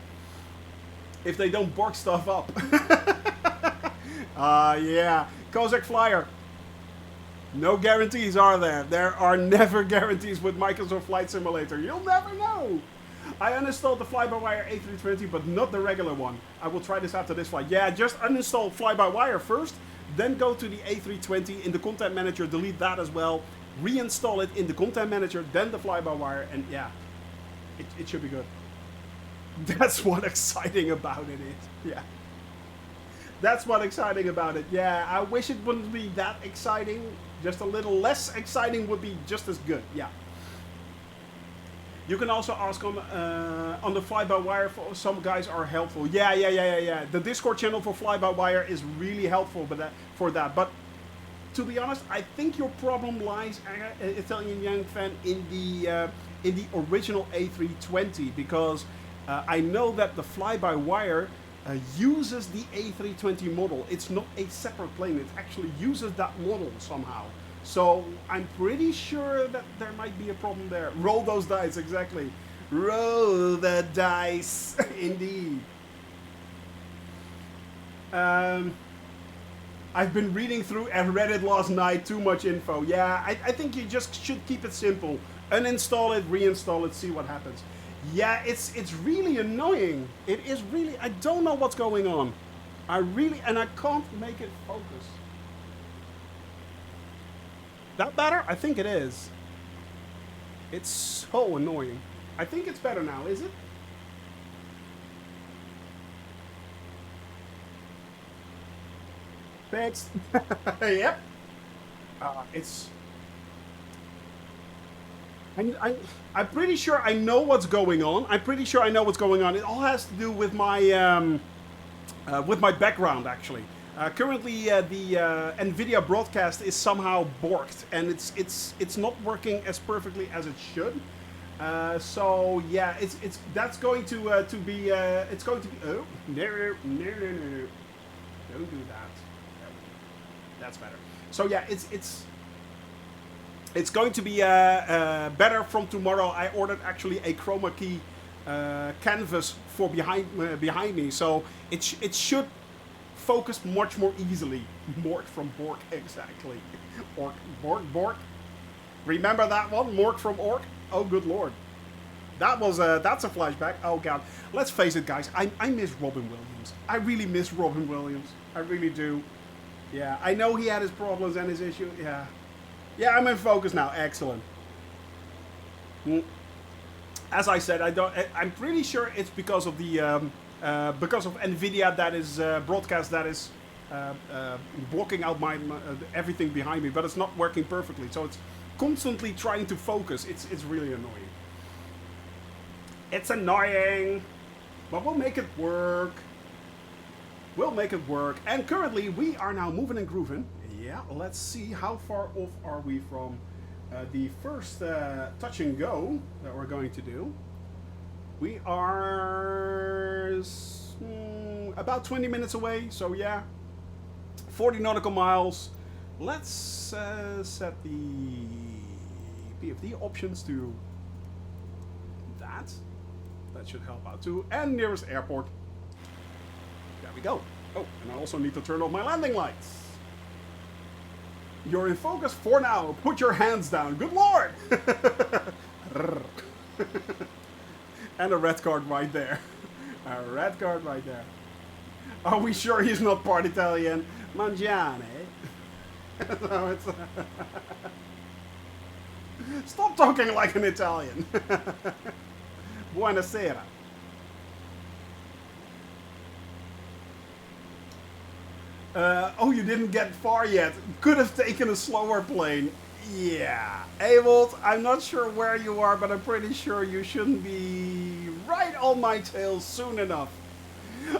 If they don't bork stuff up. Yeah. Kozak Flyer, no guarantees, are there? There are never guarantees with Microsoft Flight Simulator. You'll never know. I uninstalled the fly-by-wire A320, but not the regular one. I will try this after this flight. Yeah, just uninstall fly-by-wire first, then go to the A320 in the content manager, delete that as well, reinstall it in the content manager, then the fly-by-wire, and yeah, it should be good. That's what exciting about it is. Yeah. That's what exciting about it. Yeah, I wish it wouldn't be that exciting. Just a little less exciting would be just as good. Yeah. You can also ask on the fly-by-wire. Some guys are helpful. Yeah. The Discord channel for fly-by-wire is really helpful for that. But to be honest, I think your problem lies, Italian Young fan, in the original A320, because I know that the fly-by-wire uses the A320 model. It's not a separate plane. It actually uses that model somehow. So I'm pretty sure that there might be a problem there. Roll those dice, exactly. Roll the dice, indeed. I've been reading through and read it last night. Too much info. Yeah, I think you just should keep it simple. Uninstall it, reinstall it, see what happens. Yeah, it's really annoying. It is really. I don't know what's going on. And I can't make it focus. That better? I think it is. It's so annoying. I think it's better now, is it? Thanks. Yep. It's... I'm pretty sure I know what's going on. It all has to do with my background, actually. Currently, the NVIDIA broadcast is somehow borked, and it's not working as perfectly as it should. So yeah, that's going to be it's going to be. Oh no, don't do that. That's better. So yeah, it's going to be better from tomorrow. I ordered actually a chroma key canvas for behind me, so it should focus much more easily. Mork from Bork, exactly. Ork, Bork. Remember that one? Mork from Ork? Oh, good lord. That's a flashback. Oh god. Let's face it, guys. I miss Robin Williams. I really miss Robin Williams. I really do. Yeah, I know he had his problems and his issues. Yeah. Yeah, I'm in focus now. Excellent. As I said, I'm pretty sure it's because of the because of Nvidia that is broadcast that is blocking out my everything behind me, but it's not working perfectly. So it's constantly trying to focus. It's really annoying. It's annoying, but we'll make it work. We'll make it work. And currently we are now moving and grooving. Yeah, let's see how far off are we from the first touch and go that we're going to do. We are about 20 minutes away, so yeah, 40 nautical miles. Let's set the PFD options to that. That should help out too. And nearest airport. There we go. Oh, and I also need to turn off my landing lights. You're in focus for now. Put your hands down. Good lord! And a red card right there. A red card right there. Are we sure he's not part Italian? Mangiane. No, it's stop talking like an Italian. Buonasera. Oh, you didn't get far yet. Could have taken a slower plane. Yeah. Avold, I'm not sure where you are, but I'm pretty sure you shouldn't be right on my tail soon enough.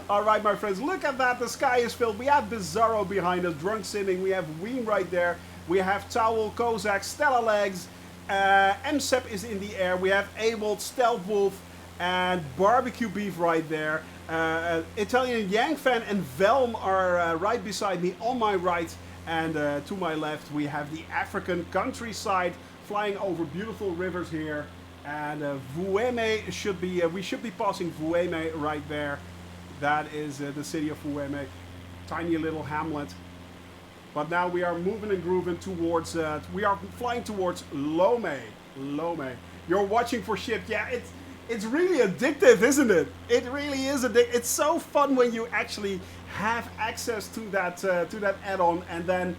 Alright, my friends, look at that. The sky is filled. We have Bizarro behind us, Drunk Simming. We have Ween right there. We have Towel, Kozak, Stella Legs. MSEP is in the air. We have Avold, Stealth Wolf, and Barbecue Beef right there. Italian Yang-Fan and Velm are right beside me on my right, and to my left we have the African countryside flying over beautiful rivers here, and Vueme should be, we should be passing Vueme right there. That is the city of Vueme, tiny little hamlet. But now we are moving and grooving towards, we are flying towards Lome. Lome. You're watching for ship, yeah, it's really addictive, isn't it? It really is addictive. It's so fun when you actually have access to that add-on and then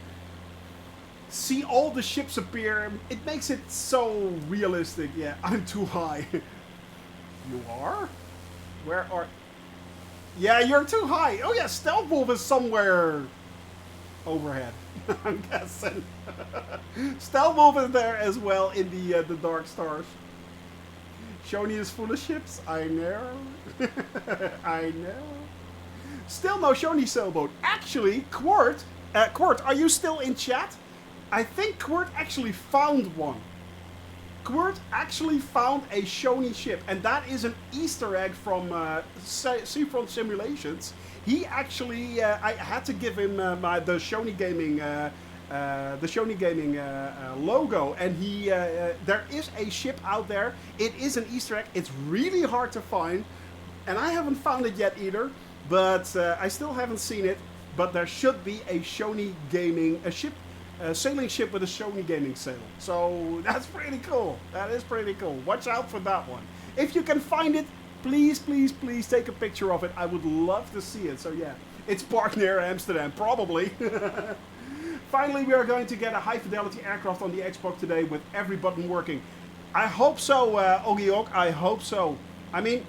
see all the ships appear. It makes it so realistic. Yeah, I'm too high. You are? Where are... Yeah, you're too high. Oh yeah, Stealth Wolf is somewhere overhead. I'm guessing. Stealth Wolf is there as well in the Dark Stars. Shoni is full of ships. I know. I know. Still no Shoni sailboat. Actually, Quart, are you still in chat? I think Quart actually found one. Quart actually found a Shoni ship, and that is an Easter egg from Seafront Simulations. He actually, I had to give him the Shoni Gaming logo, and he there is a ship out there. It is an Easter egg. It's really hard to find, and I haven't found it yet either. But I still haven't seen it. But there should be a Shoni Gaming sailing ship with a Shoni Gaming sail. So that's pretty cool. That is pretty cool. Watch out for that one. If you can find it, please, please, please take a picture of it. I would love to see it. So yeah, it's parked near Amsterdam, probably. Finally, we are going to get a high-fidelity aircraft on the Xbox today with every button working. I hope so, Ogiok. I hope so. I mean,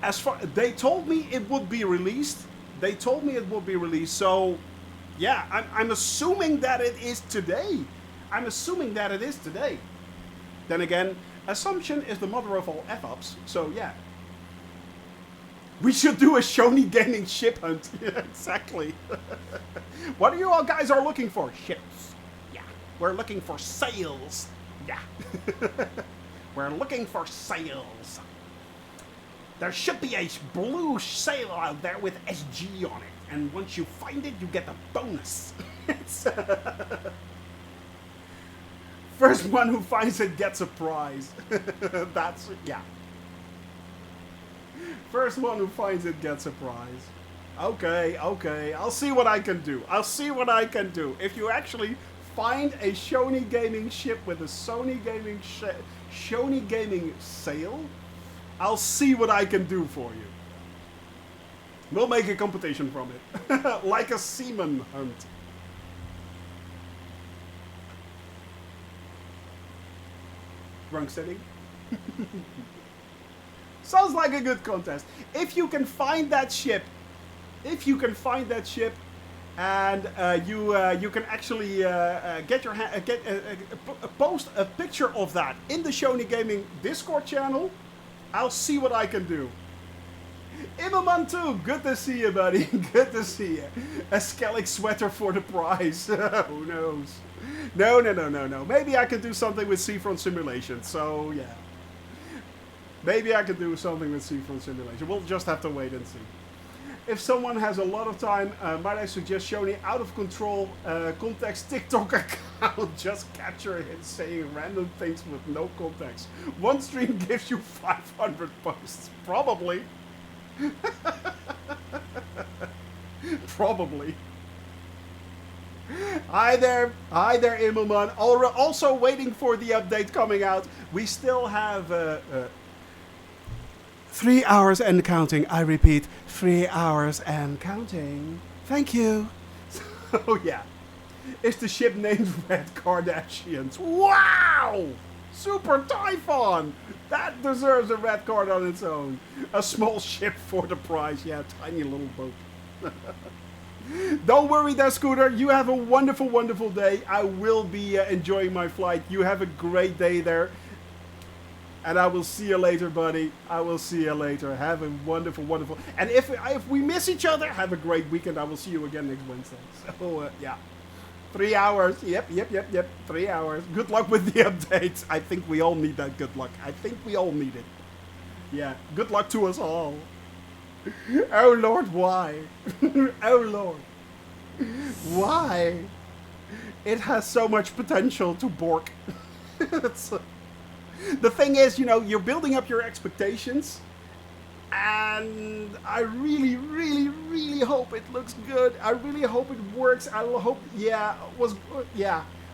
as far they told me it would be released. They told me it would be released. So, yeah, I'm assuming that it is today. I'm assuming that it is today. Then again, assumption is the mother of all F-ups. So, yeah. We should do a Shoni Gaming ship hunt. Yeah, exactly. What you all guys are looking for? Ships. Yeah. We're looking for sails. Yeah. We're looking for sails. There should be a blue sail out there with SG on it. And once you find it, you get a bonus. First one who finds it gets a prize. That's, yeah. First one who finds it gets a prize. Okay, okay. I'll see what I can do. I'll see what I can do. If you actually find a Shoni Gaming ship with a Shoni Gaming sail, I'll see what I can do for you. We'll make a competition from it. Like a seaman hunt. Wrong setting. Sounds like a good contest. If you can find that ship, and you can actually get your post a picture of that in the Shoney Gaming Discord channel, I'll see what I can do. Immelman too, good to see you, buddy. Good to see you. A Skellig sweater for the prize. Who knows? No. Maybe I can do something with Seafront Simulation. So yeah, maybe I can do something with Seafront Simulation. We'll just have to wait and see. If someone has a lot of time, might I suggest Shoney out of control context TikTok account? Just capture him saying random things with no context. One stream gives you 500 posts. Probably. Probably. Hi there, Immelman. Also waiting for the update coming out. We still have 3 hours and counting. I repeat, 3 hours and counting. Thank you. So yeah, it's the ship named Red Kardashians. Wow! Super Typhon! That deserves a red card on its own. A small ship for the prize. Yeah, tiny little boat. Don't worry there, Scooter. You have a wonderful, wonderful day. I will be enjoying my flight. You have a great day there. And I will see you later, buddy. I will see you later. Have a wonderful, wonderful... And if we miss each other, have a great weekend. I will see you again next Wednesday. So, yeah. 3 hours. Yep. 3 hours. Good luck with the updates. I think we all need that good luck. I think we all need it. Yeah. Good luck to us all. Oh, Lord, why? Oh, Lord. Why? It has so much potential to bork. The thing is, you know, you're building up your expectations. And I really, really, really hope it looks good. I really hope it works. I hope,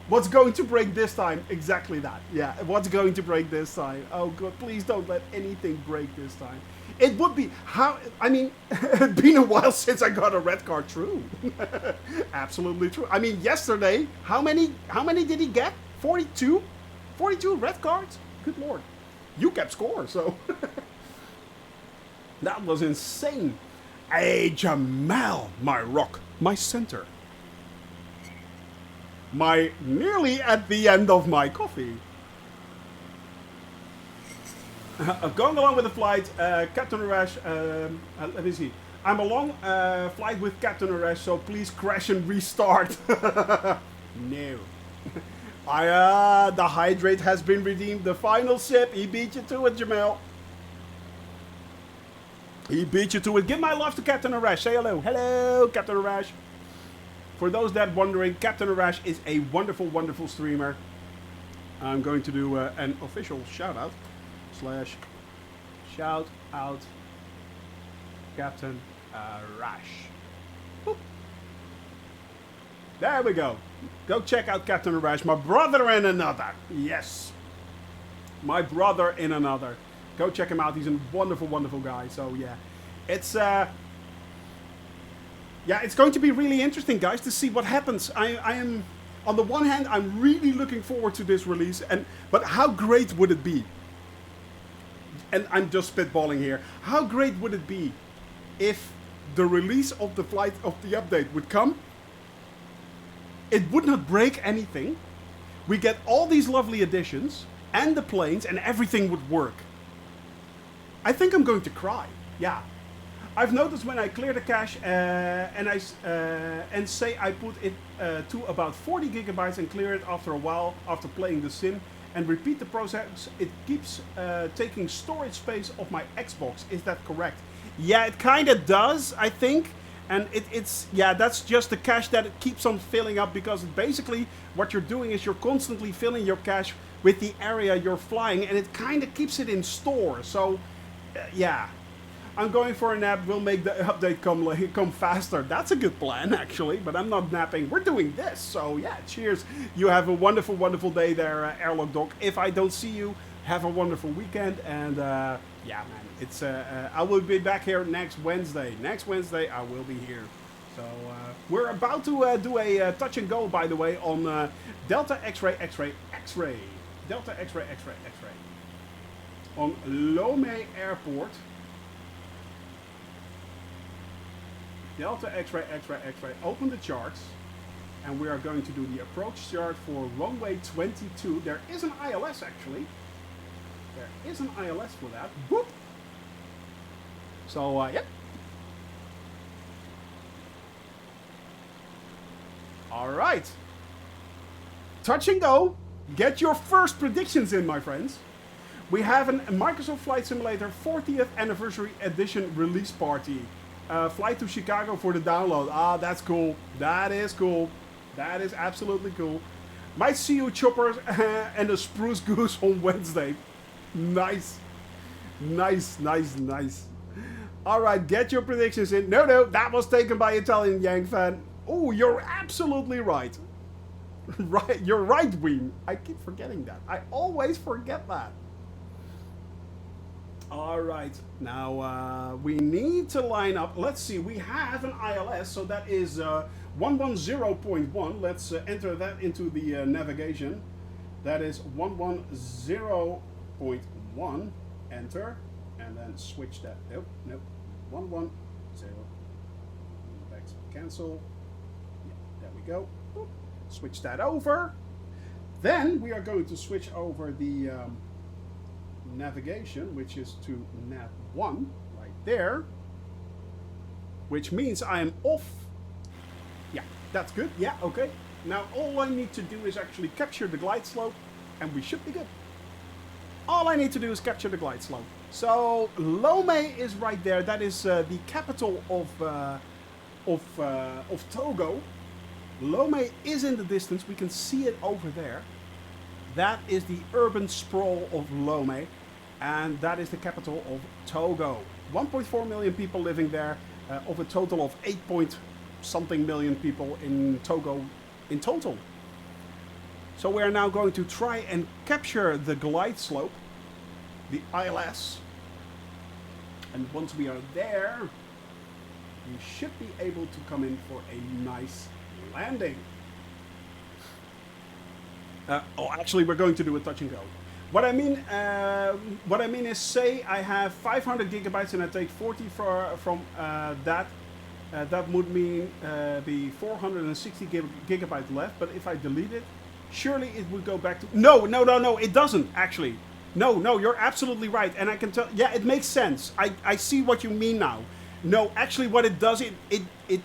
what's going to break this time? Exactly that. Yeah, what's going to break this time? Oh, God, please don't let anything break this time. It would be, it's been a while since I got a red card. True. Absolutely true. I mean, yesterday, how many did he get? 42? 42 red cards? Good Lord. You kept score, so... That was insane. Hey, Jamal, my rock, my center. Nearly at the end of my coffee. Going along with the flight, Captain Arash, let me see. I'm along flight with Captain Arash, so please crash and restart. No. The hydrate has been redeemed. The final sip, he beat you to it, Jamal. He beat you to it. Give my love to Captain Arash. Say hello. Hello, Captain Arash. For those that wondering, Captain Arash is a wonderful, wonderful streamer. I'm going to do an official shout out. Shout out Captain Arash. Boop. There we go. Go check out Captain Arash. My brother in another. Yes. My brother in another. Go check him out. He's a wonderful, wonderful guy. So yeah, it's going to be really interesting, guys, to see what happens. I am, on the one hand, I'm really looking forward to this release, but how great would it be? And I'm just spitballing here. How great would it be if the release of the flight of the update would come? It would not break anything. We get all these lovely additions and the planes, and everything would work. I think I'm going to cry. Yeah, I've noticed when I clear the cache and say I put it to about 40 gigabytes and clear it after a while after playing the sim and repeat the process, it keeps taking storage space off my Xbox. Is that correct? Yeah, it kind of does, I think. And it's that's just the cache that it keeps on filling up, because basically what you're doing is you're constantly filling your cache with the area you're flying, and it kind of keeps it in store. So yeah, I'm going for a nap. We'll make the update come faster. That's a good plan, actually, but I'm not napping. We're doing this. So yeah, cheers. You have a wonderful, wonderful day there, Airlock Doc. If I don't see you, Have a wonderful weekend, and yeah, man, it's I will be back here next Wednesday. Next Wednesday, I will be here. So we're about to do a touch and go, by the way, on Delta X-ray, X-ray, X-ray, Delta X-ray, X-ray, X-ray, on Lomé Airport. Delta X-ray, X-ray, X-ray. Open the charts. And we are going to do the approach chart for runway 22. There is an ILS actually. There is an ILS for that. Whoop. So, yep. Alright. Touch and go. Get your first predictions in, my friends. We have a Microsoft Flight Simulator 40th Anniversary Edition release party. Fly to Chicago for the download. Ah, that's cool. That is cool. That is absolutely cool. Might see you choppers and a spruce goose on Wednesday. Nice. Nice, nice, nice. Alright, get your predictions in. No, that was taken by Italian Yang fan. Oh, you're absolutely right. Right, you're right, Ween. I keep forgetting that. I always forget that. Alright, now we need to line up. Let's see, we have an ILS, so that is 110.1. Let's enter that into the navigation. That is 110.1. Enter, and then switch that. Nope, 110. Back to cancel. Yeah, there we go. Boop. Switch that over. Then we are going to switch over the navigation, which is to nav 1 right there, which means I am off. Yeah, that's good. Yeah, okay. Now all I need to do is actually capture the glide slope, and we should be good. All I need to do is capture the glide slope. So Lomé is right there. That is the capital of Togo. Lomé is in the distance. We can see it over there. That is the urban sprawl of Lomé, and that is the capital of Togo. 1.4 million people living there, of a total of 8-point-something million people in Togo in total. So we are now going to try and capture the glide slope, the ILS. And once we are there, we should be able to come in for a nice landing. Actually, we're going to do a touch and go. What I mean is, say I have 500 gigabytes and I take 40 from that. That would mean be 460 gigabytes left. But if I delete it, surely it would go back to... No, it doesn't, actually. No, you're absolutely right. And I can tell... Yeah, it makes sense. I see what you mean now. No, actually what it does, it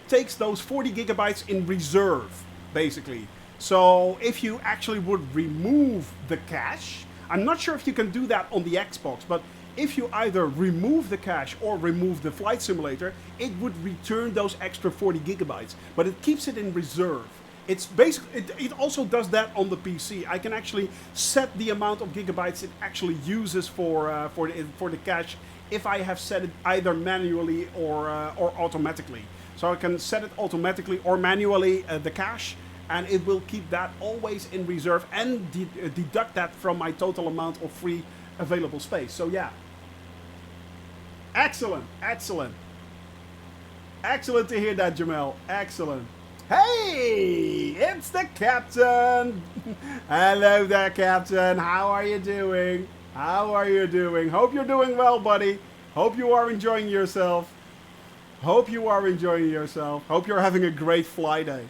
takes those 40 gigabytes in reserve, basically. So if you actually would remove the cache... I'm not sure if you can do that on the Xbox, but if you either remove the cache or remove the flight simulator, it would return those extra 40 gigabytes. But it keeps it in reserve. It's basically, it also does that on the PC. I can actually set the amount of gigabytes it actually uses for the cache if I have set it either manually or automatically. So I can set it automatically or manually, the cache, and it will keep that always in reserve and deduct that from my total amount of free available space. So yeah. Excellent. Excellent to hear that, Jamel. Excellent. Hey, it's the captain. Hello there, captain. How are you doing? Hope you're doing well, buddy. Hope you are enjoying yourself. Hope you're having a great fly day.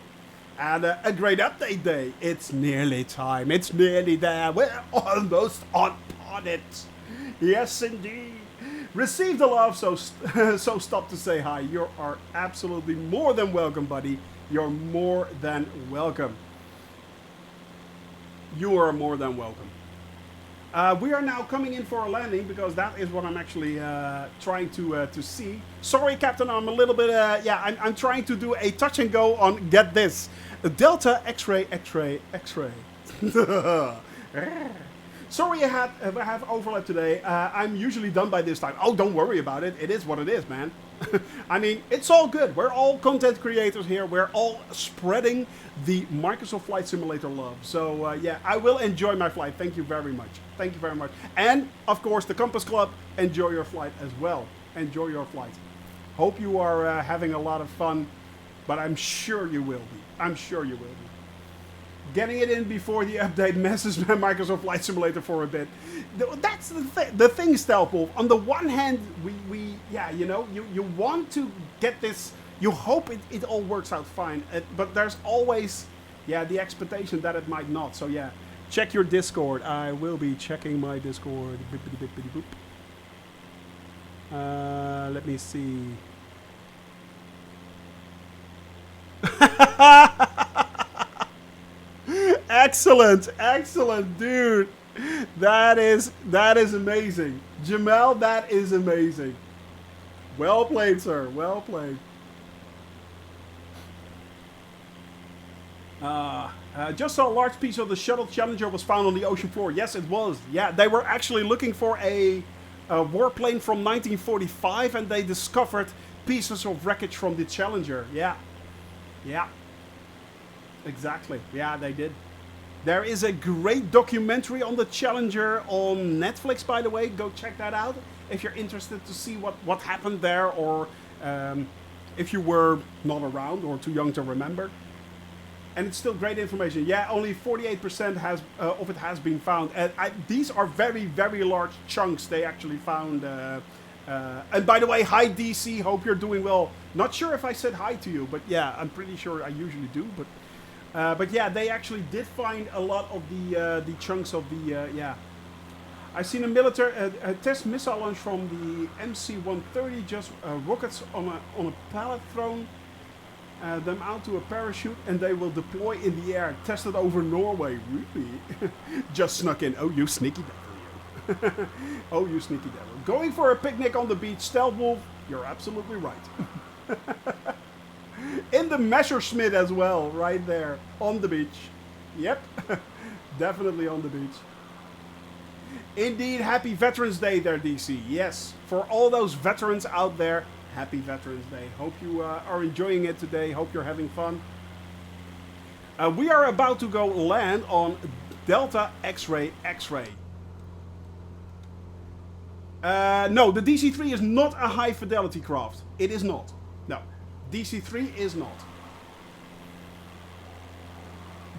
And a great update day. It's nearly time. It's nearly there. We're almost on it. Yes, indeed. Receive the love, so stop to say hi. You are absolutely more than welcome, buddy. You're more than welcome. You are more than welcome. We are now coming in for a landing because that is what I'm actually trying to see. Sorry, Captain, I'm a little bit... I'm trying to do a touch and go on, get this, Delta X-ray, X-ray, X-ray. Sorry I have overlap today. I'm usually done by this time. Oh, don't worry about it. It is what it is, man. I mean, it's all good. We're all content creators here. We're all spreading the Microsoft Flight Simulator love. So, yeah, I will enjoy my flight. Thank you very much. Thank you very much. And, of course, the Compass Club, enjoy your flight as well. Enjoy your flight. Hope you are having a lot of fun, but I'm sure you will be. I'm sure you will be. Getting it in before the update messes my Microsoft Flight Simulator for a bit. That's the thing, Stelpolf. On the one hand, we yeah, you know, you want to get this, you hope it all works out fine. But there's always, yeah, the expectation that it might not. So yeah, check your Discord. I will be checking my Discord. Let me see. Excellent, excellent, dude. That is amazing. Jamel, that is amazing. Well played, sir. Well played. Just saw a large piece of the shuttle Challenger was found on the ocean floor. Yes, it was. Yeah, they were actually looking for a warplane from 1945, and they discovered pieces of wreckage from the Challenger. Yeah. Yeah. Exactly. Yeah, they did. There is a great documentary on the Challenger on Netflix, by the way. Go check that out if you're interested to see what happened there, or if you were not around or too young to remember. And it's still great information. Yeah, only 48% of it has been found. These are very, very large chunks they actually found. And by the way, hi DC, hope you're doing well. Not sure if I said hi to you, but yeah, I'm pretty sure I usually do. But yeah, they actually did find a lot of the chunks of the, yeah. I've seen a military test missile launch from the MC-130, just rockets on a pallet thrown them out to a parachute, and they will deploy in the air. Tested over Norway, really? Just snuck in. Oh, you sneaky devil, you. Oh, you sneaky devil. Going for a picnic on the beach, Stealth Wolf, you're absolutely right. In the Messerschmitt as well, right there, on the beach. Yep, definitely on the beach. Indeed, happy Veterans Day there, DC. Yes, for all those veterans out there, happy Veterans Day. Hope you are enjoying it today. Hope you're having fun. We are about to go land on Delta X-Ray X-Ray. No, the DC-3 is not a high fidelity craft. It is not. No, DC-3 is not.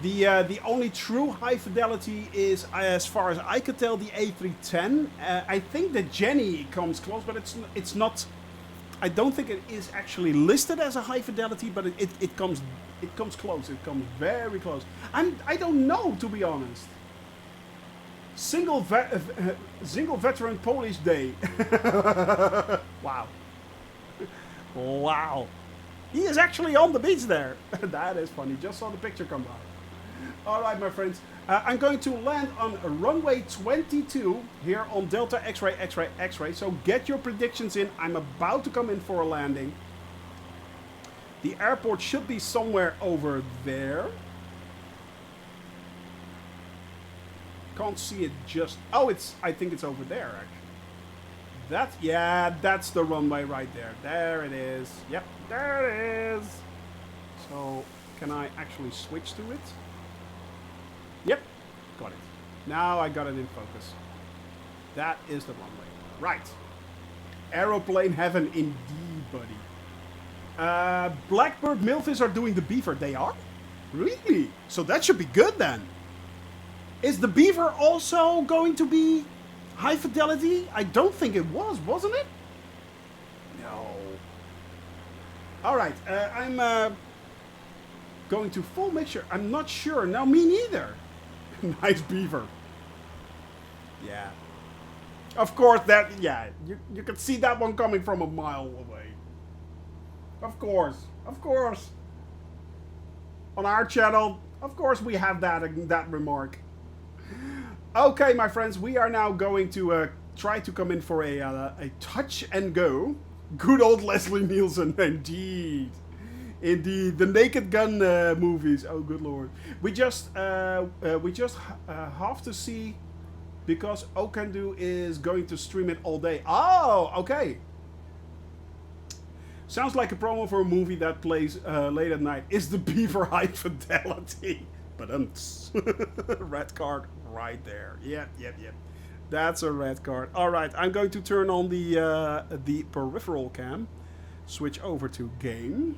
The only true high fidelity is, as far as I could tell, the A310. I think that Jenny comes close, but it's not. I don't think it is actually listed as a high fidelity, but it comes close. It comes very close. I don't know, to be honest. Single veteran Polish day. Wow. Wow. He is actually on the beach there. That is funny. Just saw the picture come by. Alright, my friends. I'm going to land on runway 22 here on Delta X-Ray, X-Ray, X-Ray. So get your predictions in. I'm about to come in for a landing. The airport should be somewhere over there. Can't see it just... Oh, I think it's over there, actually. Yeah, that's the runway right there. There it is. Yep, there it is. So, can I actually switch to it? Yep, got it. Now I got it in focus. That is the runway. Right. Aeroplane heaven indeed, buddy. Blackbird Milfish are doing the Beaver. They are? Really? So that should be good then. Is the Beaver also going to be high fidelity? I don't think it was, wasn't it? No. Alright, I'm going to full mixture. I'm not sure. No, me neither. Nice Beaver. Yeah. Of course, yeah, you can see that one coming from a mile away. Of course. Of course. On our channel, of course we have that remark. Okay, my friends, we are now going to try to come in for a touch and go. Good old Leslie Nielsen, indeed. Indeed, the Naked Gun movies. Oh, good lord. We just have to see because Okandu is going to stream it all day. Oh, okay. Sounds like a promo for a movie that plays late at night. Is the beaver high fidelity? But red card right there. Yep. That's a red card. All right, I'm going to turn on the peripheral cam. Switch over to game.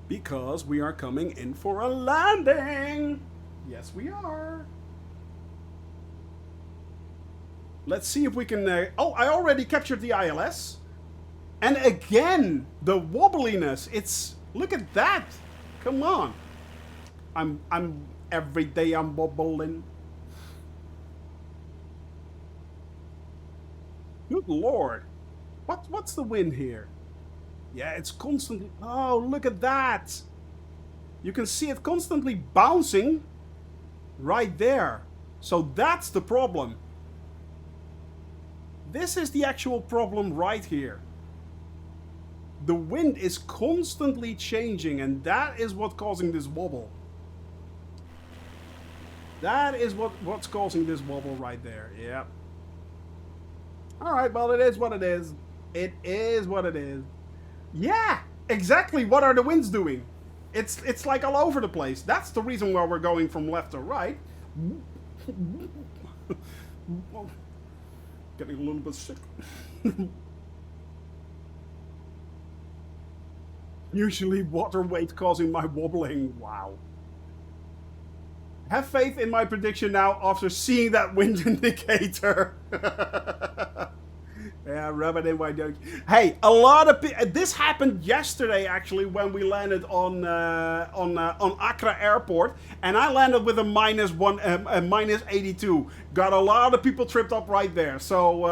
Because we are coming in for a landing. Yes, we are. Let's see if we can... oh, I already captured the ILS. And again, the wobbliness. It's... Look at that. Come on. I'm every day I'm wobbling. Good Lord. What's the wind here? Yeah, it's constantly... Oh, look at that. You can see it constantly bouncing right there. So that's the problem. This is the actual problem right here. The wind is constantly changing, and that is what's causing this wobble. That is what's causing this wobble right there. Yep. Alright, well, it is what it is. It is what it is. Yeah, exactly. What are the winds doing? It's like all over the place. That's the reason why we're going from left to right. Getting a little bit sick. Usually water weight causing my wobbling. Wow. Have faith in my prediction now after seeing that wind indicator. Yeah, rub it in, why don't you? Hey, a lot of this happened yesterday actually when we landed on Accra Airport, and I landed with a minus 82. Got a lot of people tripped up right there. So,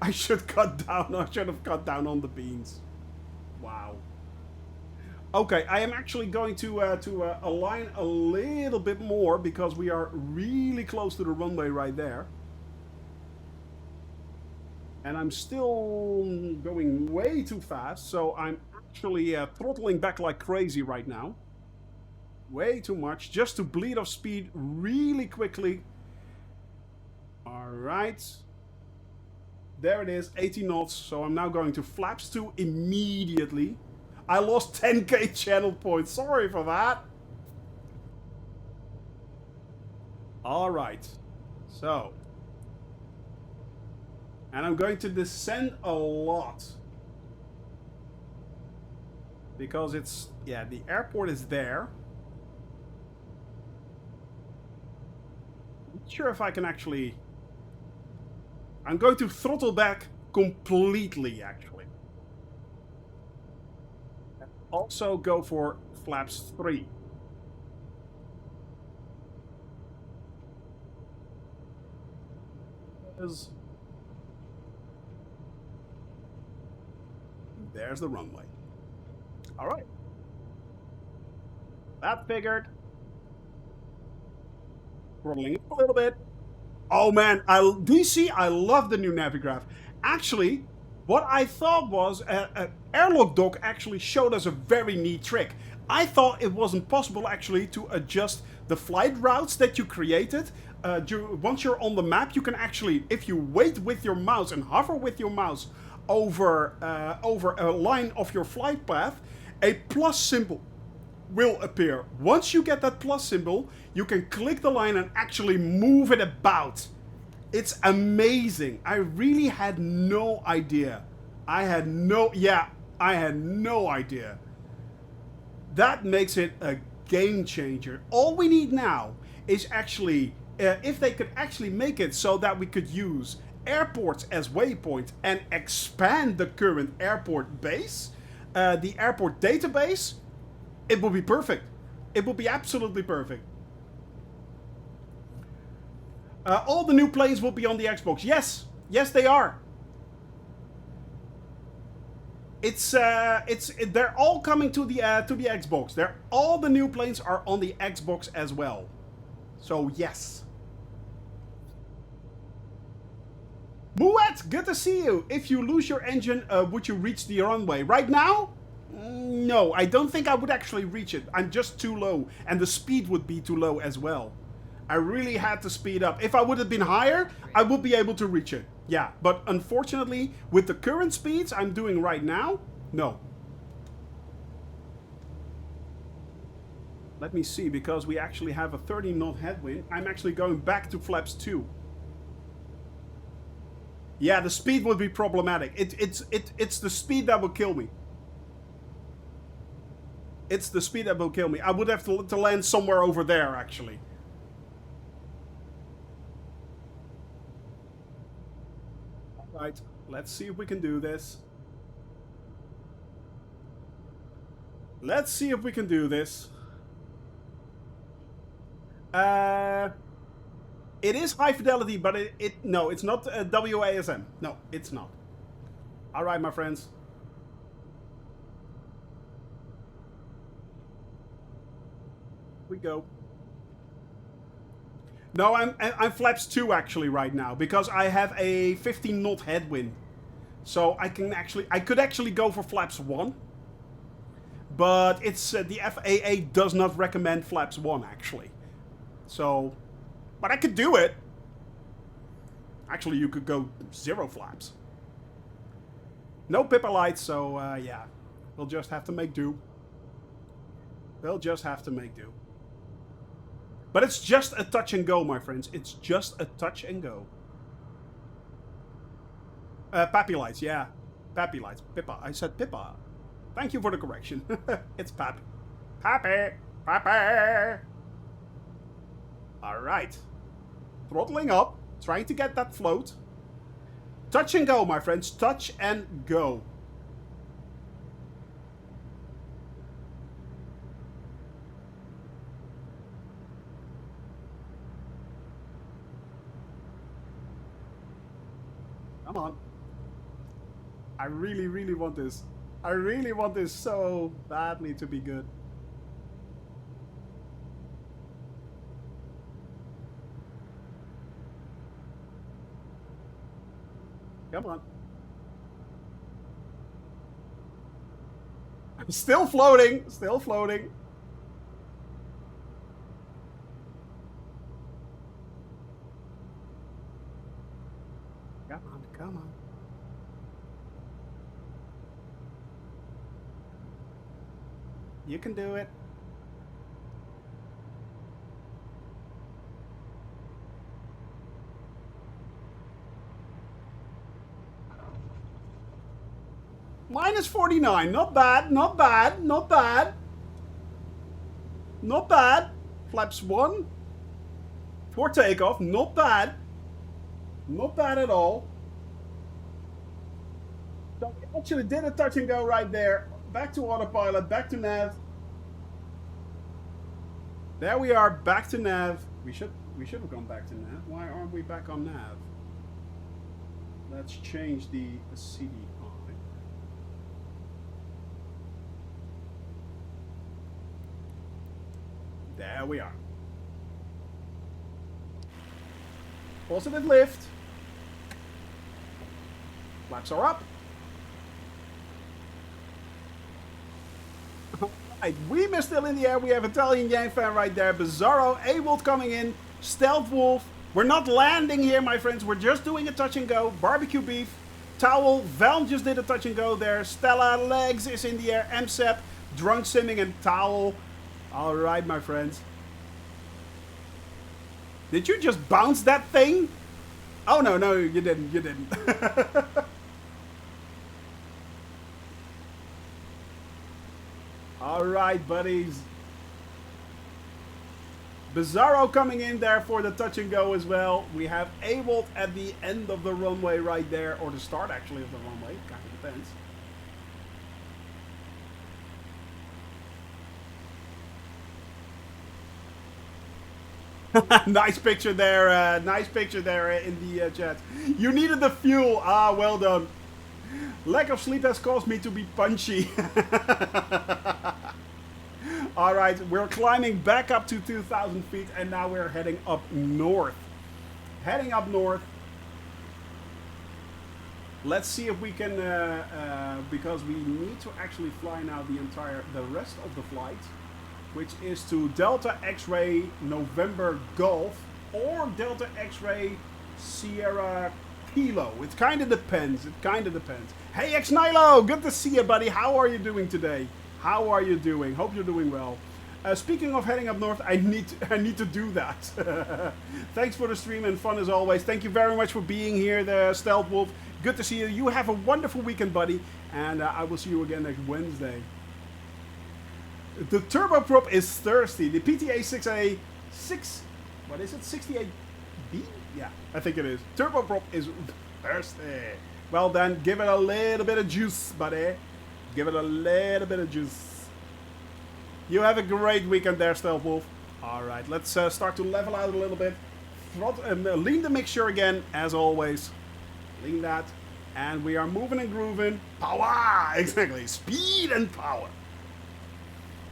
I should cut down. I should have cut down on the beans. Wow. Okay, I am actually going to align a little bit more because we are really close to the runway right there. And I'm still going way too fast, so I'm actually throttling back like crazy right now. Way too much, just to bleed off speed really quickly. Alright. There it is, 80 knots, so I'm now going to flaps 2 immediately. I lost 10k channel points, sorry for that. Alright, so... And I'm going to descend a lot. Because it's... Yeah, the airport is there. Not sure if I can actually... I'm going to throttle back completely, actually. Also go for flaps 3. There's the runway. All right. That figured. Throttling a little bit. Oh man, do you see? I love the new Navigraph. Actually, what I thought was Airlock Dock actually showed us a very neat trick. I thought it wasn't possible actually to adjust the flight routes that you created. Once you're on the map, you can actually, if you wait with your mouse and hover with your mouse over a line of your flight path, a plus symbol will appear. Once you get that plus symbol, you can click the line and actually move it about. It's amazing. I really had no idea. I had no idea. That makes it a game changer. All we need now is actually, if they could actually make it so that we could use airports as waypoints and expand the current airport base, the airport database, it will be perfect. It will be absolutely perfect. All the new planes will be on the Xbox. Yes, yes, they are. They're all coming to the Xbox. All the new planes are on the Xbox as well. So yes. Muet, good to see you. If you lose your engine, would you reach the runway? Right now? No, I don't think I would actually reach it. I'm just too low, and the speed would be too low as well. I really had to speed up. If I would have been higher, I would be able to reach it. Yeah, but unfortunately, with the current speeds I'm doing right now, no. Let me see, because we actually have a 30 knot headwind. I'm actually going back to flaps 2. Yeah, the speed would be problematic. It's the speed that will kill me. It's the speed that will kill me. I would have to land somewhere over there, actually. Right, let's see if we can do this. Let's see if we can do this. It is high fidelity, but no, it's not WASM. No, it's not. All right, my friends. We go. No, I'm flaps 2 actually right now, because I have a 15 knot headwind. So I could actually go for flaps 1. But it's the FAA does not recommend flaps 1 actually. So, but I could do it. Actually, you could go 0 flaps. No Pippa lights, so yeah. We'll just have to make do. We'll just have to make do. But it's just a touch and go, my friends. It's just a touch and go. Pappy lights, yeah. Pappy lights. Pippa. I said Pippa. Thank you for the correction. It's Pappy. Pappy! Pappy! Alright. Throttling up. Trying to get that float. Touch and go, my friends. Touch and go. Come on. I really, really want this. I really want this so badly to be good. Come on. I'm still floating. Still floating. Come on, come on. You can do it. Minus 49. Not bad, not bad, not bad. Not bad. Flaps 1. For takeoff. Not bad. Not bad at all. So we actually did a touch and go right there. Back to autopilot, back to nav. There we are, back to nav. We should have gone back to nav. Why aren't we back on nav? Let's change the CDI. There we are. Positive lift. Flaps are up. Alright, we are still in the air. We have Italian Yang fan right there. Bizarro, A-Wolt coming in. Stealth Wolf. We're not landing here, my friends. We're just doing a touch and go. Barbecue beef. Towel. Velm just did a touch and go there. Stella Legs is in the air. MSEP. Drunk Simming and Towel. Alright, my friends. Did you just bounce that thing? Oh, no, no, you didn't. You didn't. Alright, buddies. Bizarro coming in there for the touch and go as well. We have A-Wolt at the end of the runway right there. Or the start, actually, of the runway. Kind of depends. Nice picture there. Nice picture there in the chat. You needed the fuel. Ah, well done. Lack of sleep has caused me to be punchy. Alright, we're climbing back up to 2,000 feet and now we're heading up north. Heading up north. Let's see if we can, because we need to actually fly now the rest of the flight. which is to Delta X-Ray November Golf or Delta X-Ray Sierra Kilo. It kind of depends. It kind of depends. Hey, X-Nilo, good to see you, buddy. How are you doing today? How are you doing? Hope you're doing well. Speaking of heading up north, I need to do that. Thanks for the stream and fun as always. Thank you very much for being here, the Stealth Wolf. Good to see you. You have a wonderful weekend, buddy. And I will see you again next Wednesday. The turboprop is thirsty. The PTA 6A 6. What is it? 68B? Yeah, I think it is. Turboprop is thirsty. Well then, give it a little bit of juice, buddy. Give it a little bit of juice. You have a great weekend there, Stealth Wolf. Alright, let's start to level out a little bit. Lean the mixture again, as always. Lean that. And we are moving and grooving. Power! Exactly. Speed and power.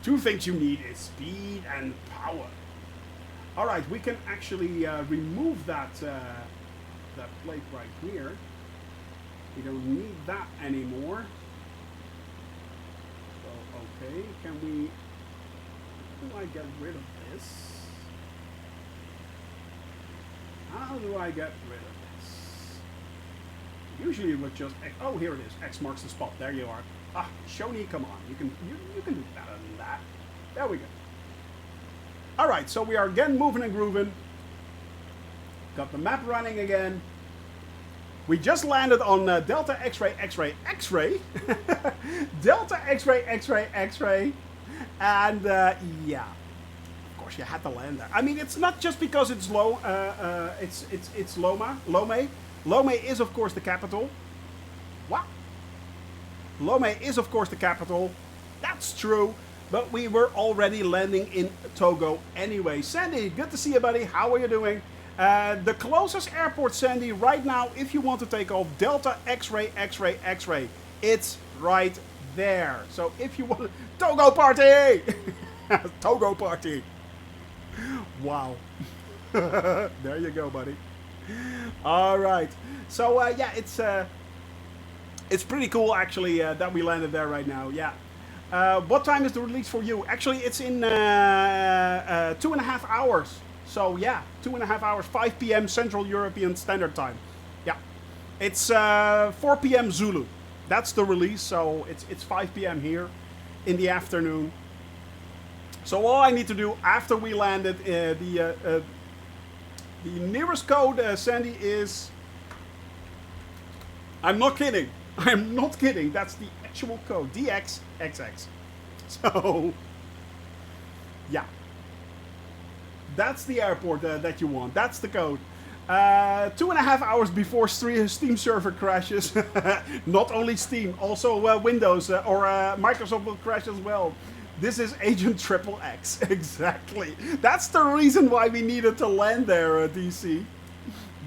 Two things you need is speed and power. Alright, we can actually remove that, that plate right here. We don't need that anymore. So, okay, can we... How do I get rid of this? How do I get rid of this? Usually it would just... Oh, here it is. X marks the spot. There you are. Ah, Shoni, come on. You can do better than that. There we go. Alright, so we are again moving and grooving. Got the map running again. We just landed on Delta X-Ray, X-Ray, X-Ray. Delta X-Ray, X-Ray, X-Ray. And yeah, of course you had to land there. I mean, it's not just because it's low. It's Lome. Lome is of course the capital. What? Lome is of course the capital. That's true. But we were already landing in Togo anyway. Sandy, good to see you, buddy. How are you doing? The closest airport, Sandy, right now, if you want to take off, Delta X-Ray, X-Ray, X-Ray. It's right there. So if you want... Togo party! Togo party. Wow. There you go, buddy. All right. So, yeah, it's pretty cool, actually, that we landed there right now. Yeah. What time is the release for you? Actually, it's in 2.5 hours. So, yeah, 2.5 hours, 5 p.m. Central European Standard Time. Yeah. It's 4 p.m. Zulu. That's the release, so it's 5 p.m. here in the afternoon. So all I need to do after we landed, the nearest code, Sandy, is... I'm not kidding. I'm not kidding. That's the actual code, DXXX. So, yeah. That's the airport that you want. That's the code. 2.5 hours before Steam server crashes. Not only Steam, also Windows or Microsoft will crash as well. This is Agent XXX. Exactly. That's the reason why we needed to land there, DC.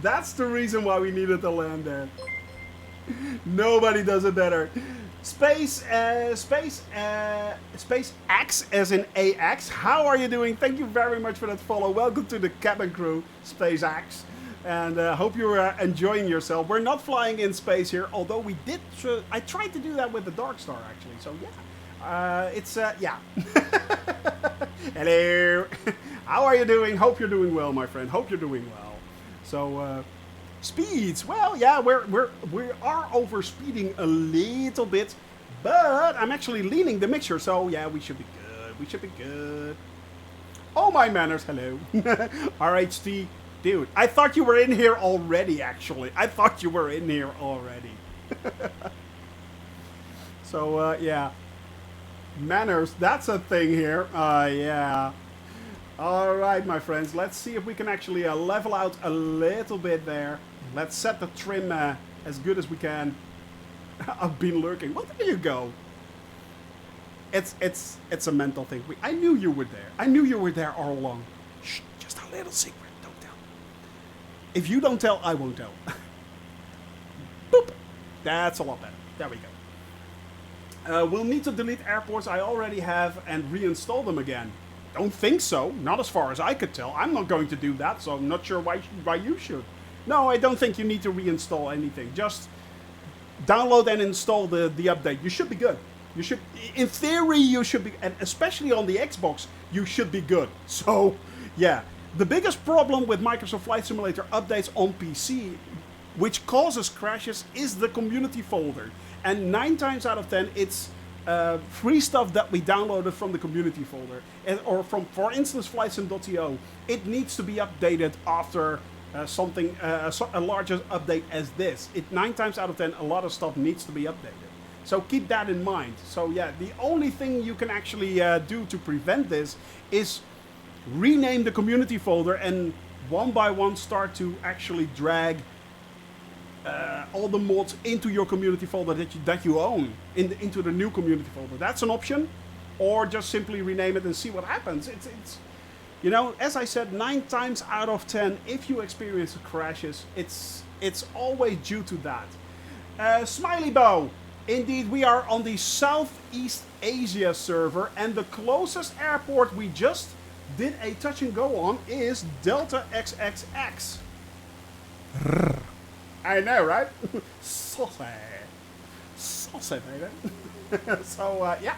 That's the reason why we needed to land there. Nobody does it better. Space X as in AX. How are you doing? Thank you very much for that follow. Welcome to the cabin crew, Space X. And hope you're enjoying yourself. We're not flying in space here, although we did. I tried to do that with the Dark Star, actually. So yeah, yeah. Hello. How are you doing? Hope you're doing well, my friend. Hope you're doing well. So speeds. Well, yeah, we are over speeding a little bit, but I'm actually leaning the mixture. So yeah, we should be good. We should be good. Oh my manners. Hello. RHT. Dude, I thought you were in here already, actually. I thought you were in here already. So, yeah. Manners, that's a thing here. Yeah. Alright, my friends. Let's see if we can actually level out a little bit there. Let's set the trim as good as we can. I've been lurking. Well, there you go. It's a mental thing. I knew you were there. I knew you were there all along. Shh, just a little secret. If you don't tell, I won't tell. Boop. That's a lot better. There we go. We'll need to delete airports I already have and reinstall them again. Don't think so. Not as far as I could tell. I'm not going to do that, so I'm not sure why you should. No, I don't think you need to reinstall anything. Just download and install the update. You should be good. You should, in theory, you should be, and especially on the Xbox, you should be good. So, yeah. The biggest problem with Microsoft Flight Simulator updates on PC, which causes crashes, is the community folder. And 9 times out of 10, it's free stuff that we downloaded from the community folder. Or from, for instance, flightsim.to. It needs to be updated after something, a larger update as this. 9 times out of 10, a lot of stuff needs to be updated. So keep that in mind. So yeah, the only thing you can actually do to prevent this is rename the community folder and one by one start to actually drag all the mods into your community folder that you own into the new community folder. That's an option, or just simply rename it and see what happens. It's you know, as I said, 9 times out of 10, if you experience crashes, it's always due to that. Smiley Bow. Indeed, we are on the Southeast Asia server, and the closest airport we just did a touch and go on is Delta XXX. I know, right? Saucy. Saucy, baby. So, yeah.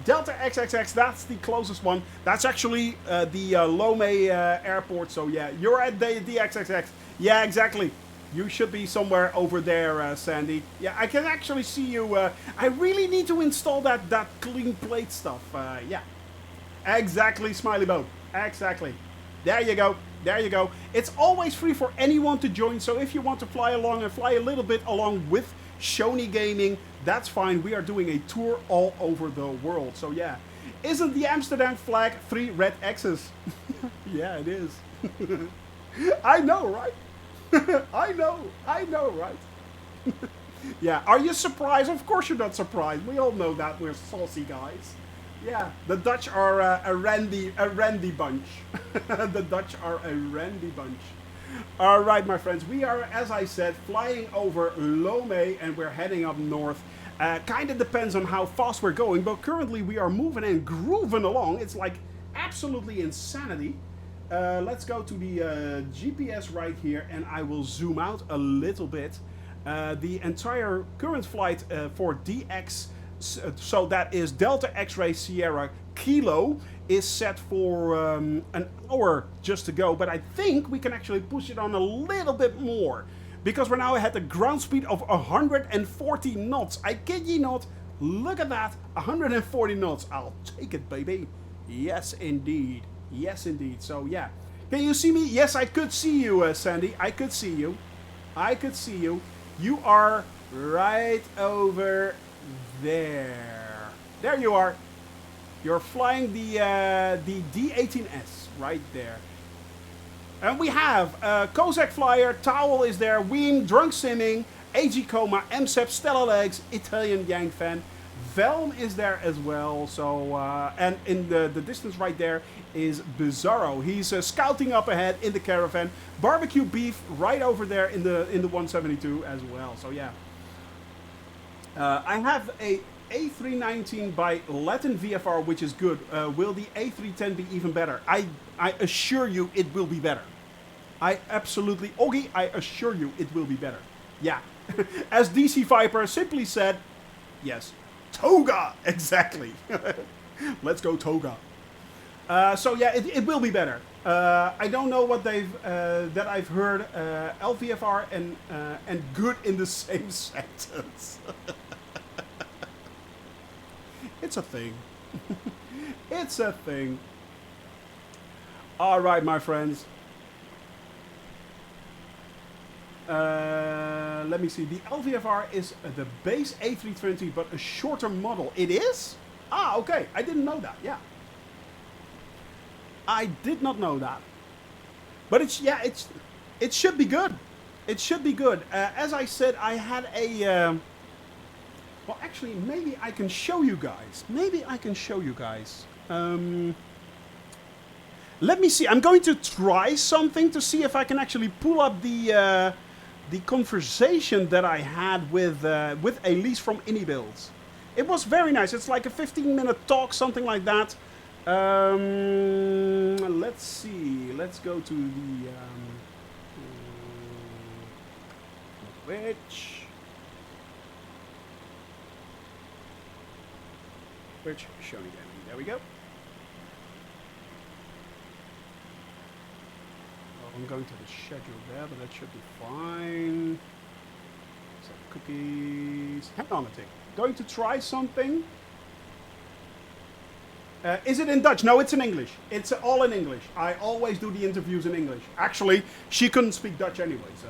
Delta XXX, that's the closest one. That's actually the Lome airport. So, yeah, you're at the DXXX. Yeah, exactly. You should be somewhere over there, Sandy. Yeah, I can actually see you. I really need to install that clean plate stuff. Yeah. Exactly, Smiley Boat. Exactly. There you go. There you go. It's always free for anyone to join. So if you want to fly along and fly a little bit along with Shoney Gaming, that's fine. We are doing a tour all over the world. So yeah. Isn't the Amsterdam flag 3 red X's? Yeah, it is. I know, right? I know, right? Yeah, are you surprised? Of course you're not surprised. We all know that we're saucy guys. Yeah, the Dutch are a randy bunch. The Dutch are a randy bunch. All right, my friends, we are, as I said, flying over Lome, and we're heading up north. Kind of depends on how fast we're going, but currently we are moving and grooving along. It's like absolutely insanity. Let's go to the GPS right here, and I will zoom out a little bit. The entire current flight for DX, so that is Delta X-Ray Sierra Kilo, is set for an hour just to go, but I think we can actually push it on a little bit more, because we're now at a ground speed of 140 knots. I kid you not. Look at that, 140 knots. I'll take it, baby. Yes, indeed. Yes, indeed. So, yeah. Can you see me? Yes, I could see you, Sandy. I could see you. I could see you. You are right over there. There you are. You're flying the D18S right there. And we have Kozak Flyer, Towel is there, Ween, Drunk Simming, AG Coma, MSEP, Stella Legs, Italian Yang Fan. Velm is there as well, so and in the distance right there is Bizarro. He's scouting up ahead in the caravan. Barbecue Beef right over there in the 172 as well. So yeah, I have a A319 by Latin VFR, which is good. Will the A310 be even better? I assure you it will be better. I absolutely, Oggy, I assure you it will be better. Yeah, as DC Viper simply said, yes. Toga! Exactly. Let's go Toga. So yeah, it will be better. I don't know what they've that I've heard LVFR and good in the same sentence. It's a thing. It's a thing. All right, my friends. Let me see. The LVFR is the base A320, but a shorter model. It is? Ah, okay. I didn't know that. Yeah. I did not know that. But it should be good. It should be good. As I said, I had a... well, actually, maybe I can show you guys. Maybe I can show you guys. Let me see. I'm going to try something to see if I can actually pull up the conversation that I had with Elise from Inibuilds. It was very nice. It's like a 15-minute talk, something like that. Let's see. Let's go to the which. Which shown again. There we go. I'm going to the schedule there, but that should be fine. So cookies. Hang on a tick. Going to try something. Is it in Dutch? No, it's in English. It's all in English. I always do the interviews in English. Actually, she couldn't speak Dutch anyway, so.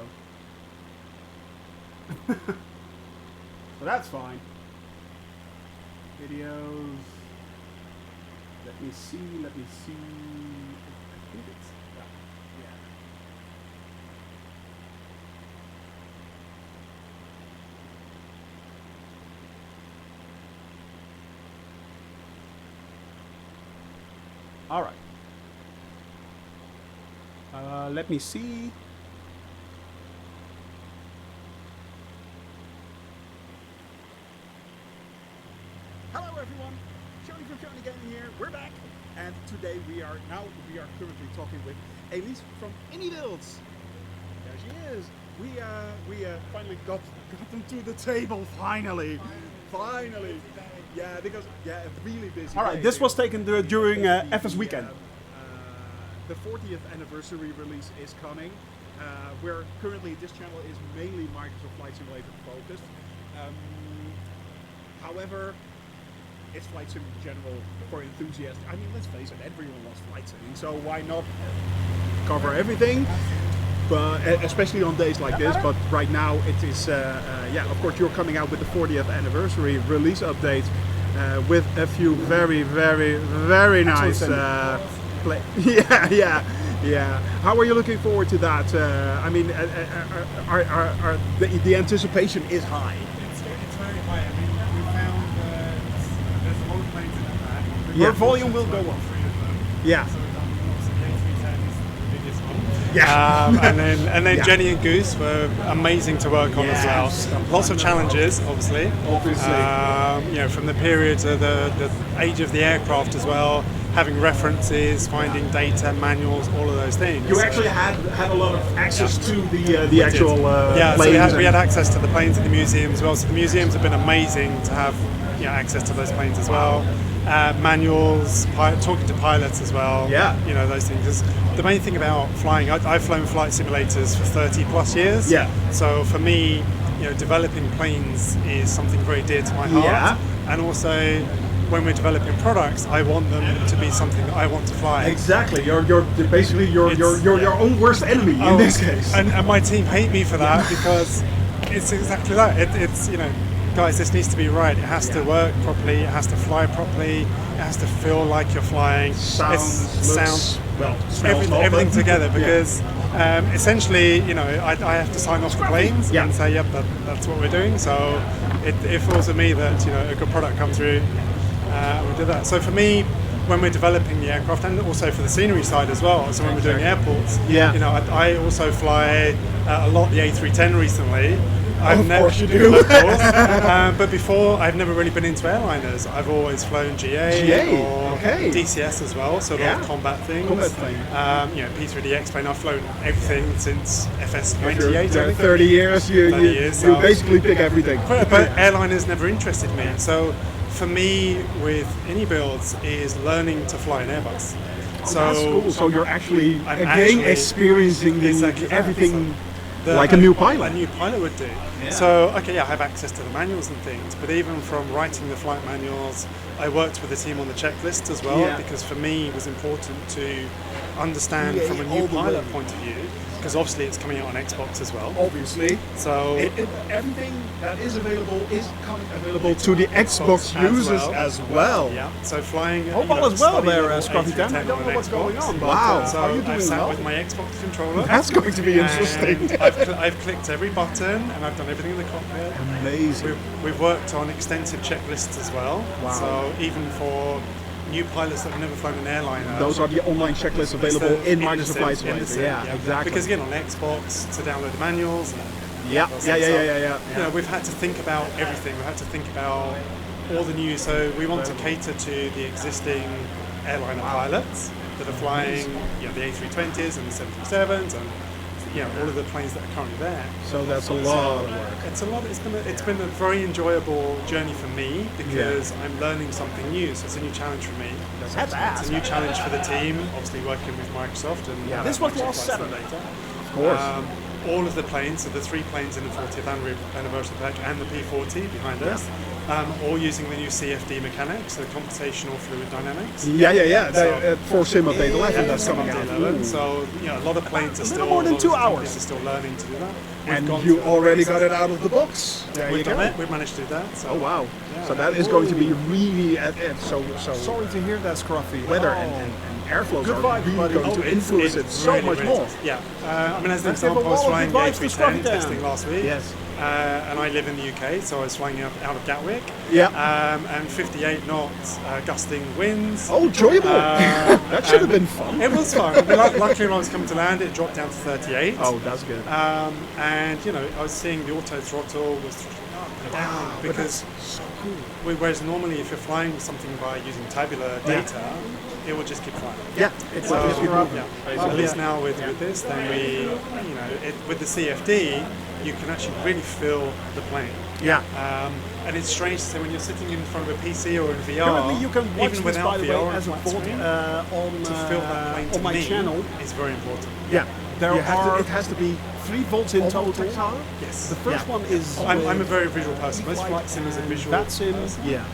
So that's fine. Videos. Let me see. I think it's that. Yeah. All right. Let me see. Hello everyone, Shoni from Shoni Gaming here. We're back, and today we are currently talking with Elise from Builds. There she is. We finally got them to the table. Finally. Yeah, because a really busy. All right, this was taken during FS weekend. The 40th anniversary release is coming. Where currently this channel is mainly Microsoft Flight Simulator focused. However, it's flight sim in general for enthusiasts. I mean, let's face it, everyone loves flight simming, so why not cover everything? But especially on days like this. But right now it is, of course, you're coming out with the 40th anniversary release update with a few very nice play. Yeah. How are you looking forward to that? I mean, the anticipation is high. It's very high. I mean, we found there's a lot of planes in that bag. Your volume will go up. Yeah. So the A310 is the biggest one. Yeah. and then Jenny and Goose were amazing to work on as well. Lots of challenges, obviously. From the period to the age of the aircraft as well. Having references, finding data, manuals, all of those things. You actually had a lot of access to the actual so planes. we had access to the planes in the museum as well. So the museums have been amazing to have access to those planes as well. Manuals, talking to pilots as well. Yeah. Those things. 'Cause the main thing about flying, I've flown flight simulators for 30 plus years. Yeah. So for me, developing planes is something very dear to my heart. Yeah. And also, when we're developing products, I want them to be something that I want to fly. Exactly. You're basically your own worst enemy in this case. And my team hate me for that because it's exactly that. It's guys, this needs to be right. It has to work properly. It has to fly properly. It has to feel like you're flying. Smells everything together. Because essentially, I have to sign off the planes and say, yep, that's what we're doing. So it falls on me that a good product comes through. We do that. So for me, when we're developing the aircraft, and also for the scenery side as well, so when we're doing airports, I also fly a lot the A310 recently. Of course you do. Of course. But before, I've never really been into airliners. I've always flown GA or DCS as well, so a lot of combat things. P3DX plane. I've flown everything since FS28. 30 years. You basically pick everything. But airliners never interested me. So for me, with any builds, is learning to fly an Airbus. So that's cool. So you're actually experiencing everything like a new pilot. A new pilot would do. Yeah. So I have access to the manuals and things, but even from writing the flight manuals, I worked with the team on the checklist as well, because for me it was important to understand from a new pilot point of view, because obviously it's coming out on Xbox as well. Obviously. So everything that is available is coming available to the Xbox users as well. Yeah. So flying. All as well there, Scruffy Dan. I don't know what's going on. Wow. So are you doing I've sat with my Xbox controller. That's going to be interesting. I've clicked every button and I've done everything in the cockpit. Amazing. We've worked on extensive checklists as well. Wow. So even for new pilots that have never flown an airliner. Those are the online checklists available in Microsoft Flight Simulator. Yeah, exactly. Because again, on Xbox, to download the manuals. Yeah. We've had to think about everything. We've had to think about all the new. So we want to cater to the existing airliner pilots that are flying, the A320s and the 737s and all of the planes that are currently there. So that's a lot of work. It's a lot. It's been a very enjoyable journey for me because I'm learning something new. So it's a new challenge for me. That's It's a new challenge for the team. Obviously working with Microsoft and This was Microsoft last Flight Saturday. Simulator. Of course. All of the planes, so the 3 planes in the 40th anniversary patch and the P40 behind us, all using the new CFD mechanics, the computational fluid dynamics. For Sim Update 11, that's coming out. 11. So a lot of planes are still more than 2 hours. Are still learning to do that. And you already got it out of the box. We've done it. We've managed to do that. So. Oh wow! So that is going to be really so. Sorry to hear that, Scruffy. Weather and airflows Good are vibes, really buddy. going to influence it so really, much really more. does. Yeah. I mean, as an Let's give a example, I was wall of flying the advice to Scruffy A310 Dan. testing last week. Yes. And I live in the UK, so I was flying out of Gatwick. Yeah. And 58 knots, gusting winds. Oh, enjoyable! That should have been fun. It was fun. I mean, luckily, when I was coming to land, it dropped down to 38. Oh, that's good. And I was seeing the auto throttle was throttling up and down because So cool. whereas normally if you're flying something by using tabular data, it will just keep flying. Yeah, So, basically. at least now with this, then we, with the CFD, you can actually really feel the plane. Yeah. And it's strange to say when you're sitting in front of a PC or in VR, Currently, you can watch even this, without by the VR way, on as a flat VOD screen, on, to feel that plane to on my me channel. is very important. Yeah. There are it has to be 3 volts in total. tactile. Yes. The first one is. I'm a very visual person. Most Flight flight sim is a and visual Vatsim. person. Yeah.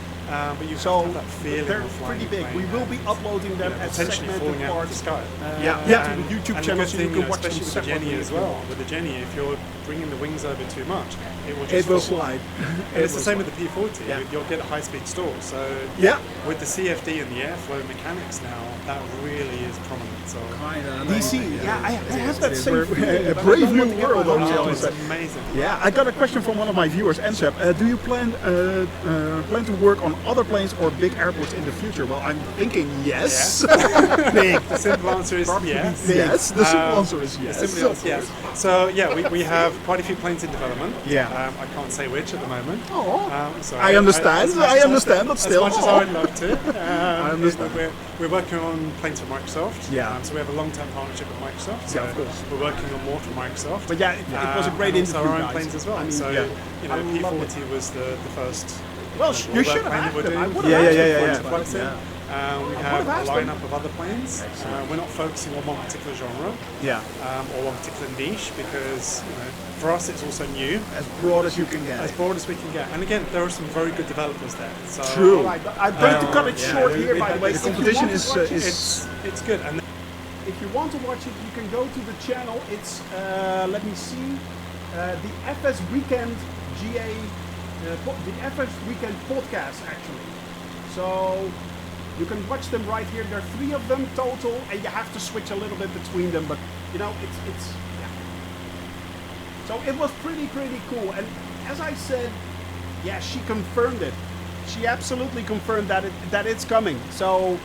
But you So have that feeling they're of flying pretty a big. plane We will be and, uploading them as potentially segmented falling out of the parts sky. to the YouTube and channel, the so good you thing, can watch them especially with the Jenny separately. as well. With the Jenny, if you're bringing the wings over too much, it will just It will fall. slide. And it's the same with the P40. Yeah. You'll get a high-speed stall. So Yeah. with the CFD and the airflow mechanics now, that really is prominent. So DC, I have that same We're feeling. a but I brave don't new want to get world my on hopes the up. other it's side. amazing. Yeah, I got a question from one of my viewers, Ensep. Do you plan to work on other planes or big airports in the future? Well, I'm thinking yes. Big. The simple answer is yes. Yes, the simple answer is yes. The simple answer, yes. So yeah, we have quite a few planes in development. Yeah. I can't say which at the moment. Oh. So I understand. I understand, but still. As much as I would love to. I understand. We're working on planes for Microsoft. Yeah. So we have a long-term partnership with Microsoft. So Yeah, of course. we're working on more for Microsoft. But yeah, it was a great and interview, also our own guys. planes as well. I mean, so I love it. P40 was the first. Well, you should have plane that asked we're them. I doing. would have asked them yeah. for it. Flight sim. We have a asked them. lineup of other planes. We're not focusing on one particular genre Yeah. or one particular niche because for us it's also new, As broad as you can get. as broad as we can get. And again, there are some very good developers there. So True. All right, I'm going to cut it short here, by the way. The If you competition want to watch it, It's good. And if you want to watch it, you can go to the channel. It's let me see, the FS Weekend GA, the FS Weekend podcast actually. So you can watch them right here. There are 3 of them total, and you have to switch a little bit between them. But it's yeah. So it was pretty cool. And as I said, yeah, she confirmed it. She absolutely confirmed that it's coming. So.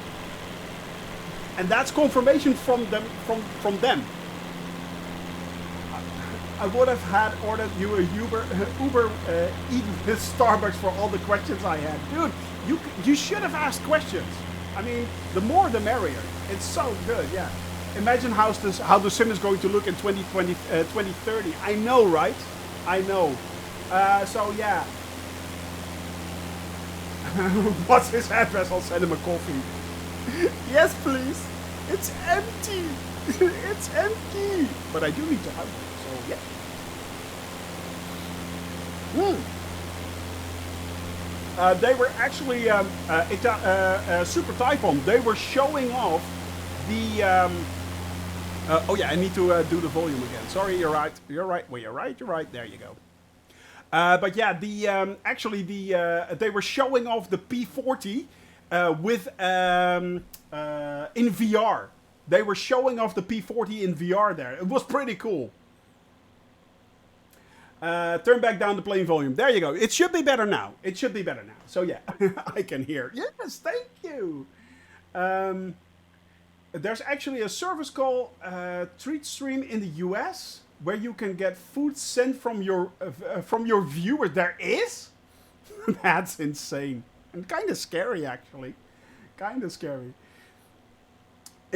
And that's confirmation from them. I would have had ordered you a Uber eaten this Starbucks for all the questions I had. Dude, you should have asked questions. I mean, the more the merrier. It's so good, yeah. Imagine how the sim is going to look in 2020, 2030. I know, right? I know. So yeah. What's his address? I'll send him a coffee. Yes, please. It's empty. It's empty. But I do need to have it, so yeah. They were actually Super Typhoon. They were showing off the. Oh yeah, I need to do the volume again. Sorry, you're right. You're right. Well, you're right. You're right. There you go. But yeah, they were showing off the P40 with in VR. They were showing off the P40 in VR there. It was pretty cool. Turn back down the plane volume. There you go. It should be better now. It should be better now. So yeah, I can hear. Yes, thank you. There's actually a service called TreatStream in the US where you can get food sent from your viewer. There is? That's insane. And kind of scary, actually. Kind of scary.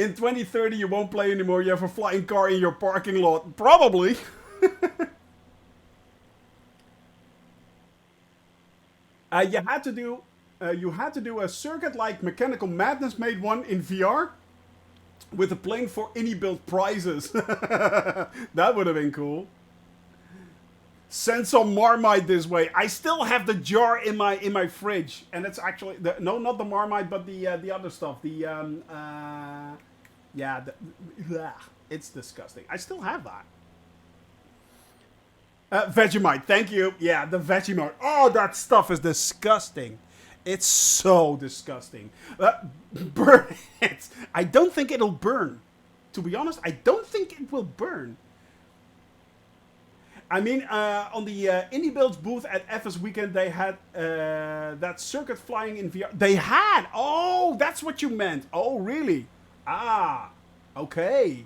In 2030, you won't play anymore. You have a flying car in your parking lot. Probably. You had to do a circuit like Mechanical Madness made one in VR with a plane for any build prizes. That would have been cool. Send some Marmite this way. I still have the jar in my fridge, and it's actually no, not the Marmite, but the other stuff. It's disgusting. I still have that. Vegemite, thank you. Yeah, the Vegemite. Oh, that stuff is disgusting. It's so disgusting. Burn it. I don't think it'll burn. To be honest, I don't think it will burn. I mean, on the Indie Builds booth at FS Weekend, they had that circuit flying in VR. They had! Oh, that's what you meant. Oh, really? Ah, okay.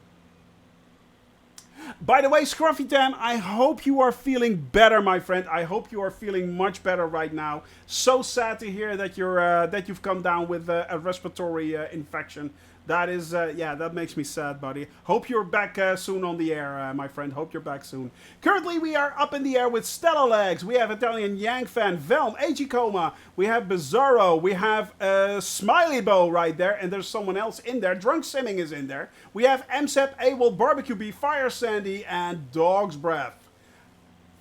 By the way, Scruffy Tan, I hope you are feeling better, my friend. I hope you are feeling much better right now. So sad to hear that you've come down with a respiratory infection. That is, that makes me sad, buddy. Hope you're back soon on the air, my friend. Hope you're back soon. Currently, we are up in the air with Stella Legs. We have Italian Yang Fan, Velm, AG Coma. We have Bizarro. We have Smiley Bow right there. And there's someone else in there. Drunk Simming is in there. We have MSEP, AWOL, Barbecue Bee, Fire Sandy, and Dog's Breath.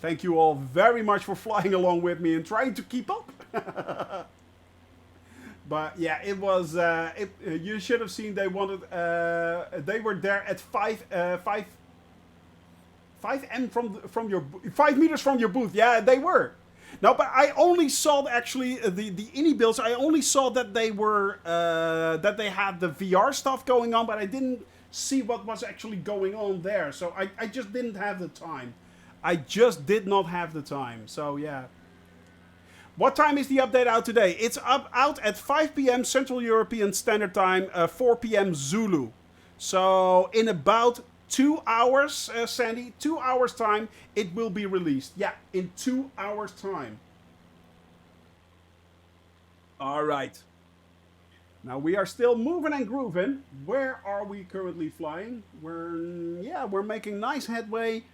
Thank you all very much for flying along with me and trying to keep up. But yeah, it was. You should have seen. They wanted. They were there at 5 meters from your booth. Yeah, they were. No, but I only saw actually the Indie Builds. I only saw that they were that they had the VR stuff going on, but I didn't see what was actually going on there. So I just didn't have the time. I just did not have the time. So yeah. What time is the update out today? It's out at 5 p.m. Central European Standard Time, 4 p.m. Zulu. So in about 2 hours, Sandy, 2 hours time, it will be released. Yeah, in 2 hours time. All right. Now we are still moving and grooving. Where are we currently flying? We're making nice headway.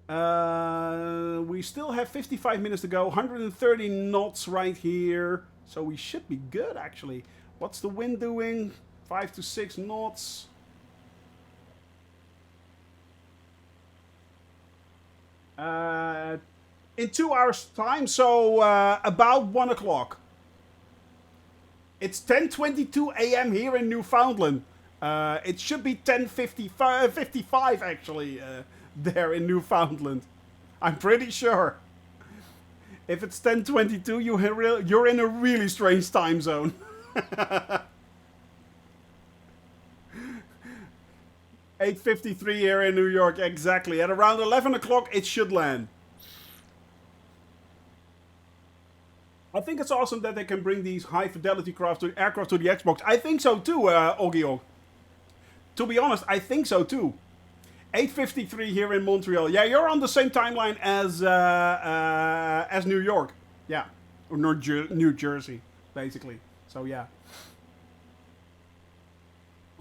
We still have 55 minutes to go, 130 knots right here, so we should be good actually. What's the wind doing? 5 to 6 knots. In 2 hours time, so about 1 o'clock. It's 10:22 a.m. here in Newfoundland. It should be 10:55 actually. There in Newfoundland. I'm pretty sure. If it's 10:22, you're in a really strange time zone. 8:53 here in New York, exactly. At around 11 o'clock, it should land. I think it's awesome that they can bring these high-fidelity aircraft to the Xbox. I think so too, Ogio. To be honest, I think so too. 8:53 here in Montreal. Yeah, you're on the same timeline as New York. Yeah, or New Jersey, basically. So yeah,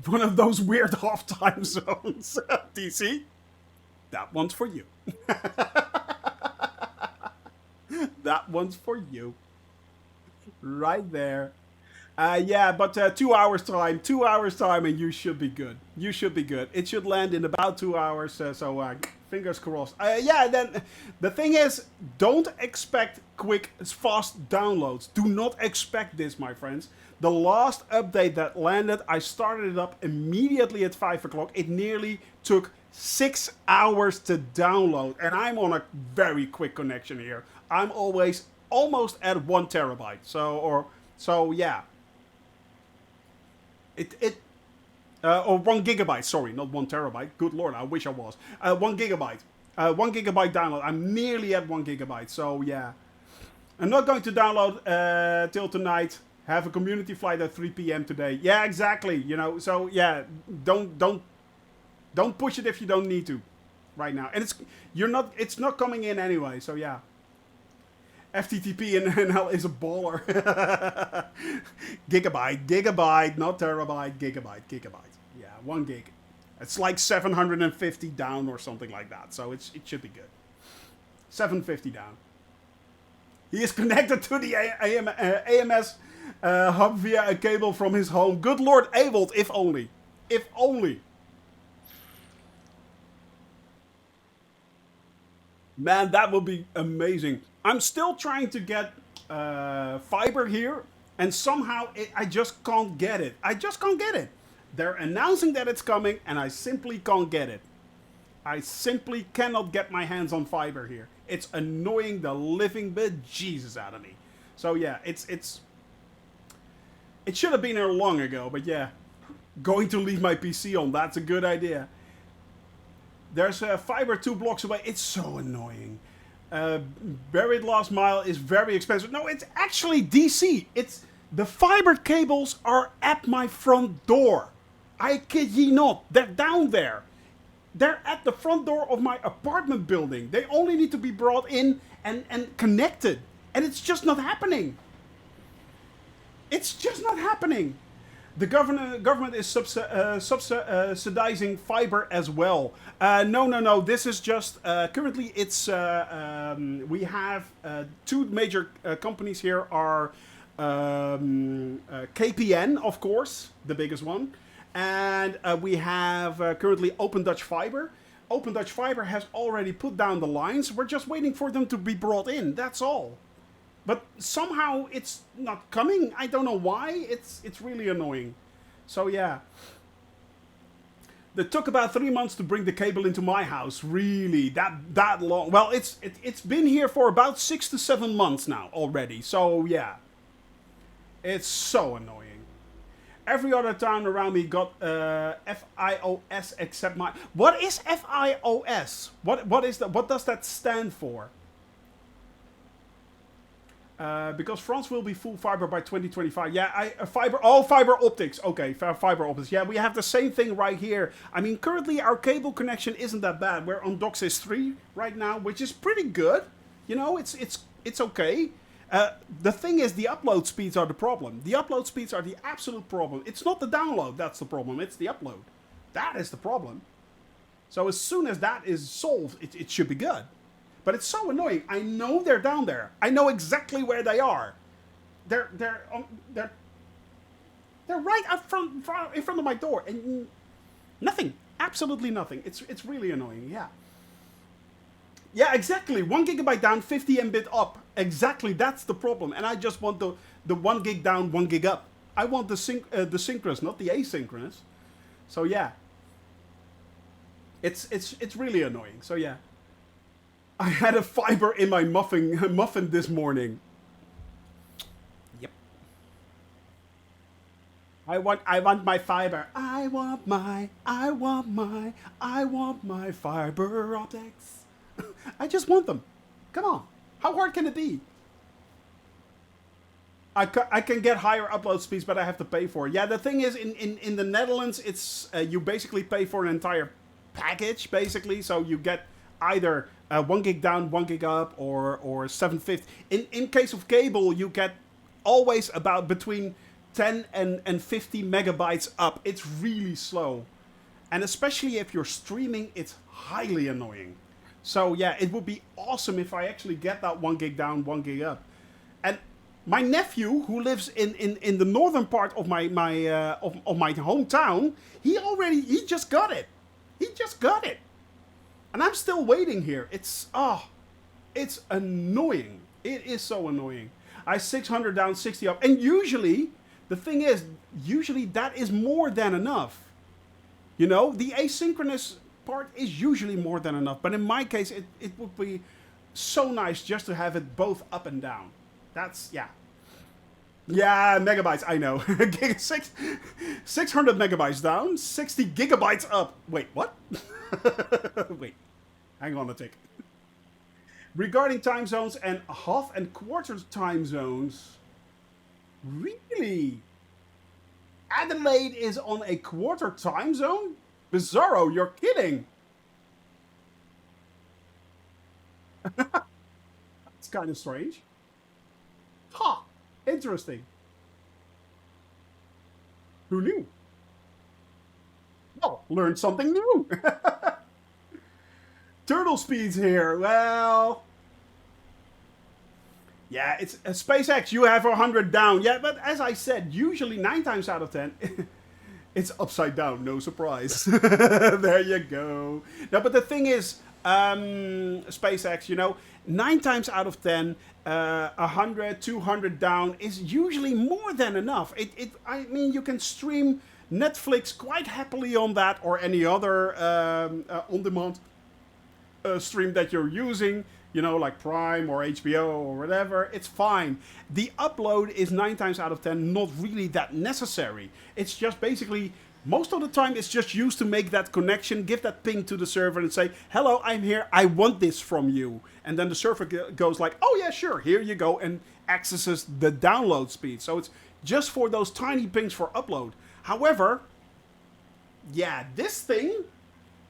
one of those weird off time zones. DC, that one's for you. That one's for you. Right there. Yeah, but 2 hours time, 2 hours time, and you should be good. You should be good. It should land in about 2 hours, so fingers crossed. Yeah, then the thing is, don't expect quick, fast downloads. Do not expect this, my friends. The last update that landed, I started it up immediately at 5 o'clock. It nearly took 6 hours to download, and I'm on a very quick connection here. I'm always almost at 1 terabyte. So yeah. Or 1 gigabyte, sorry, not 1 terabyte. Good lord, I wish I was. 1 gigabyte. 1 gigabyte download. I'm nearly at 1 gigabyte, so yeah. I'm not going to download till tonight. Have a community flight at 3 p.m. today. Yeah, exactly. You know, so yeah, don't push it if you don't need to right now. And it's not coming in anyway, so yeah. FTTP in NL is a baller. Gigabyte, not terabyte, gigabyte. Yeah, 1 gig. It's like 750 down or something like that. So it should be good. 750 down. He is connected to the AMS hub via a cable from his home. Good Lord, Avold, if only. If only. Man, that would be amazing. I'm still trying to get fiber here, and somehow I just can't get it. I just can't get it. They're announcing that it's coming, and I simply can't get it. I simply cannot get my hands on fiber here. It's annoying the living bejesus out of me. So yeah, it should have been here long ago, but yeah. Going to leave my PC on, that's a good idea. There's a fiber 2 blocks away. It's so annoying. Buried last mile is very expensive. No, it's actually DC. The fiber cables are at my front door. I kid ye not. They're down there. They're at the front door of my apartment building. They only need to be brought in and connected. And it's just not happening. It's just not happening. The government is subsidizing fiber as well. No. This is just currently it's we have 2 major companies here are KPN, of course, the biggest one, and we have currently Open Dutch Fiber. Open Dutch Fiber has already put down the lines. We're just waiting for them to be brought in. That's all. But somehow it's not coming. I don't know why. It's really annoying. So yeah. It took about 3 months to bring the cable into my house. Really, that long? Well, it's been here for about 6 to 7 months now already. So yeah. It's so annoying. Every other town around me got FIOS except my. What is FIOS? What is that? What does that stand for? Because France will be full fiber by 2025. Yeah, fiber optics. Okay, fiber optics. Yeah, we have the same thing right here. I mean, currently our cable connection isn't that bad. We're on DOCSIS 3 right now, which is pretty good. You know, it's okay. The thing is, the upload speeds are the problem. The upload speeds are the absolute problem. It's not the download that's the problem. It's the upload. That is the problem. So as soon as that is solved, it should be good. But it's so annoying. I know they're down there. I know exactly where they are. They're right up front in front of my door, and nothing. Absolutely nothing. It's really annoying. Yeah. Yeah, exactly. 1 gigabyte down, 50 Mbit up. Exactly. That's the problem. And I just want the 1 gig down, 1 gig up. I want the synchronous, not the asynchronous. So yeah. It's really annoying. So yeah. I had a fiber in my muffin this morning. Yep. I want my fiber. I want my fiber optics. I just want them. Come on. How hard can it be? I can get higher upload speeds, but I have to pay for it. Yeah, the thing is, in the Netherlands, it's you basically pay for an entire package, basically. So you get either 1 gig down, 1 gig up, or 750. In case of cable, you get always about between 10 and 50 megabytes up. It's really slow. And especially if you're streaming, it's highly annoying. So yeah, it would be awesome if I actually get that 1 gig down, 1 gig up. And my nephew, who lives in the northern part of my hometown, he just got it. He just got it. And I'm still waiting here. It's annoying. It is so annoying. I 600 down, 60 up. And usually, the thing is, that is more than enough. You know, the asynchronous part is usually more than enough. But in my case, it would be so nice just to have it both up and down. That's, yeah. Yeah, megabytes, I know. 600 megabytes down, 60 gigabytes up. Wait, what? Wait, hang on a tick. Regarding time zones and half and quarter time zones, really? Adelaide is on a quarter time zone? Bizarro, you're kidding. It's kind of strange. Ha! Interesting. Who knew? Oh, learned something new. Turtle speeds here. Well, yeah, it's SpaceX. You have 100 down. Yeah, but as I said, usually 9 times out of 10, it's upside down. No surprise. There you go. No, but the thing is, SpaceX, 9 times out of 10, 100, 200 down is usually more than enough. I mean, you can stream Netflix quite happily on that, or any other on-demand stream that you're using, like Prime or HBO or whatever. It's fine. The upload is 9 times out of 10 not really that necessary. It's just basically, most of the time, it's just used to make that connection, give that ping to the server and say, hello, I'm here, I want this from you. And then the server goes like, oh yeah, sure, here you go, and accesses the download speed. So it's just for those tiny pings for upload. However, yeah, this thing,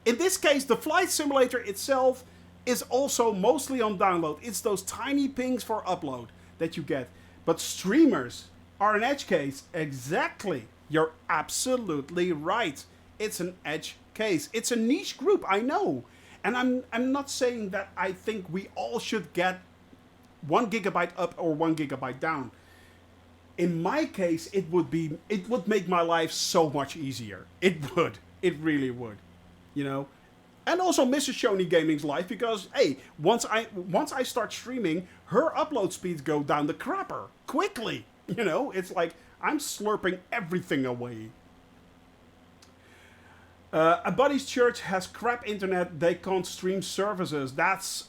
in this case, the flight simulator itself is also mostly on download. It's those tiny pings for upload that you get. But streamers are an edge case. Exactly. You're absolutely right. It's an edge case. It's a niche group, I know. And I'm not saying that I think we all should get 1 gigabyte up or 1 gigabyte down. In my case, it would make my life so much easier. It would. It really would. And also Mrs. Shoney Gaming's life, because hey, once I start streaming, her upload speeds go down the crapper quickly. It's like I'm slurping everything away. A buddy's church has crap internet. They can't stream services.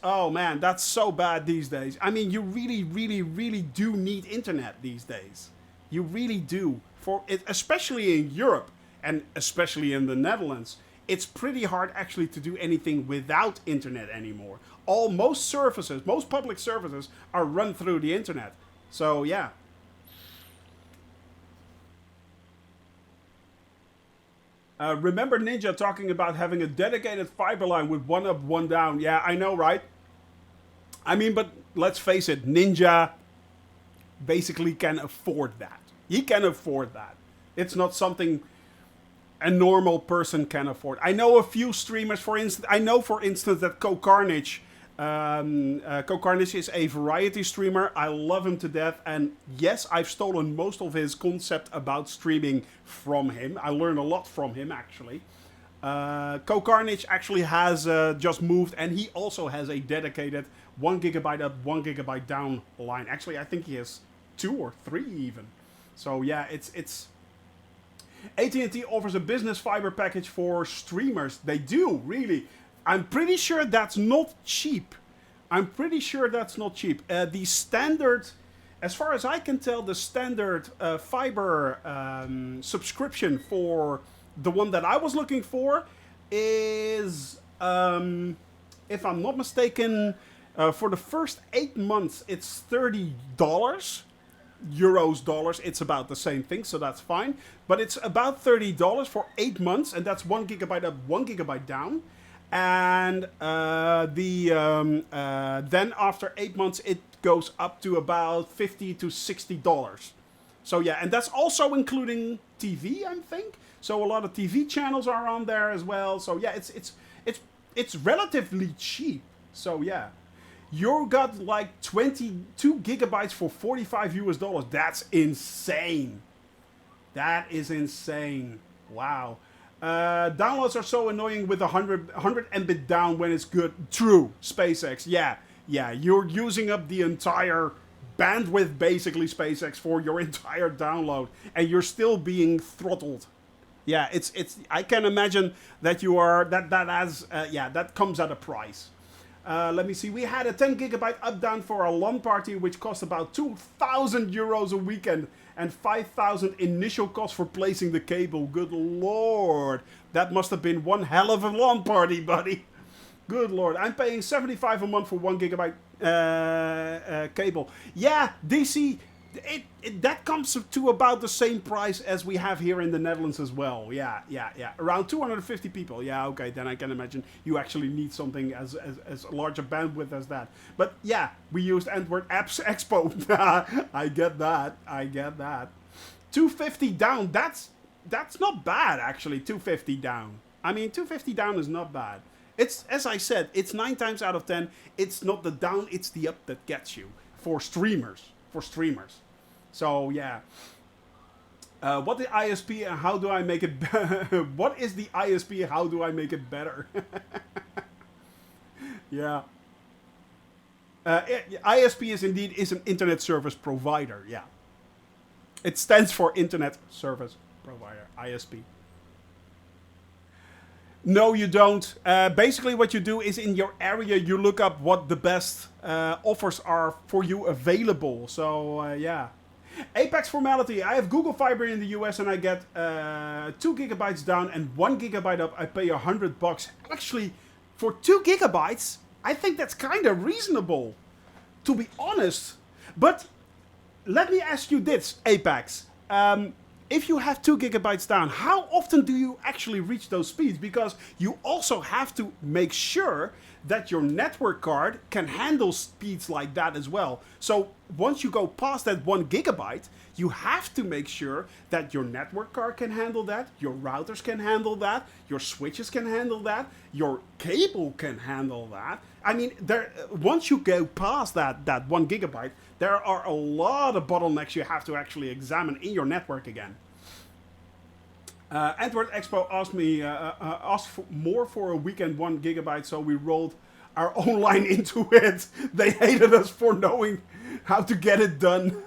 Oh man, that's so bad these days. I mean, you really, really, really do need internet these days. You really do, for it, especially in Europe and especially in the Netherlands. It's pretty hard actually to do anything without internet anymore. Most public services are run through the internet. So yeah. Remember Ninja talking about having a dedicated fiber line with 1 up, 1 down. Yeah, I know, right? I mean, but let's face it, Ninja basically can afford that. He can afford that. It's not something a normal person can afford. I know a few streamers, for instance, that Carnage is a variety streamer. I love him to death. And yes, I've stolen most of his concept about streaming from him. I learned a lot from him, actually. Carnage actually has just moved, and he also has a dedicated 1 gigabyte up, 1 gigabyte down line. Actually, I think he has 2 or 3 even. So yeah, it's AT&T offers a business fiber package for streamers. They do, really. I'm pretty sure that's not cheap. The standard, as far as I can tell, the standard fiber subscription for the one that I was looking for is, if I'm not mistaken, for the first 8 months, it's $30. Euros, dollars, it's about the same thing, so that's fine. But it's about $30 for 8 months, and that's 1 gigabyte up, 1 gigabyte down. And then after 8 months, it goes up to about $50 to $60. So yeah, and that's also including TV, I think. So a lot of TV channels are on there as well. So yeah, it's relatively cheap. So yeah. You got like 22 gigabytes for $45 US. That's insane. That is insane. Wow. Downloads are so annoying with 100 Mbit down when it's good. True. SpaceX. Yeah. You're using up the entire bandwidth, basically, SpaceX, for your entire download, and you're still being throttled. Yeah. It's. I can imagine that you are. That comes at a price. Let me see. We had a 10 gigabyte up down for a LAN party, which cost about 2,000 euros a weekend and 5,000 initial cost for placing the cable. Good lord. That must have been one hell of a LAN party, buddy. Good lord. I'm paying 75 a month for 1 gigabyte cable. Yeah, DC, that comes to about the same price as we have here in the Netherlands as well. Yeah. Around 250 people. Yeah, okay, then I can imagine you actually need something as large a bandwidth as that. But yeah, we used Antwerp Apps Expo. I get that. 250 down, that's that's not bad actually. 250 down. I mean, 250 down is not bad. It's, as I said, it's 9 times out of 10. It's not the down, it's the up that gets you for streamers. So yeah. What the ISP and how do I make it? What is the ISP? How do I make it better? Yeah. ISP is an internet service provider. Yeah. It stands for Internet Service Provider. ISP. No, you don't. Basically, what you do is in your area, you look up what the best offers are for you available. So, yeah. Apex formality. I have Google Fiber in the US and I get 2 gigabytes down and 1 gigabyte up. I pay $100. Actually, for 2 gigabytes, I think that's kind of reasonable, to be honest. But let me ask you this, Apex. If you have 2 gigabytes down, how often do you actually reach those speeds? Because you also have to make sure that your network card can handle speeds like that as well. So once you go past that 1 gigabyte, you have to make sure that your network card can handle that, your routers can handle that, your switches can handle that, your cable can handle that. I mean, once you go past that 1 gigabyte, there are a lot of bottlenecks you have to actually examine in your network again. Antwerp Expo asked for more for a weekend 1 gigabyte, so we rolled our own line into it. They hated us for knowing how to get it done.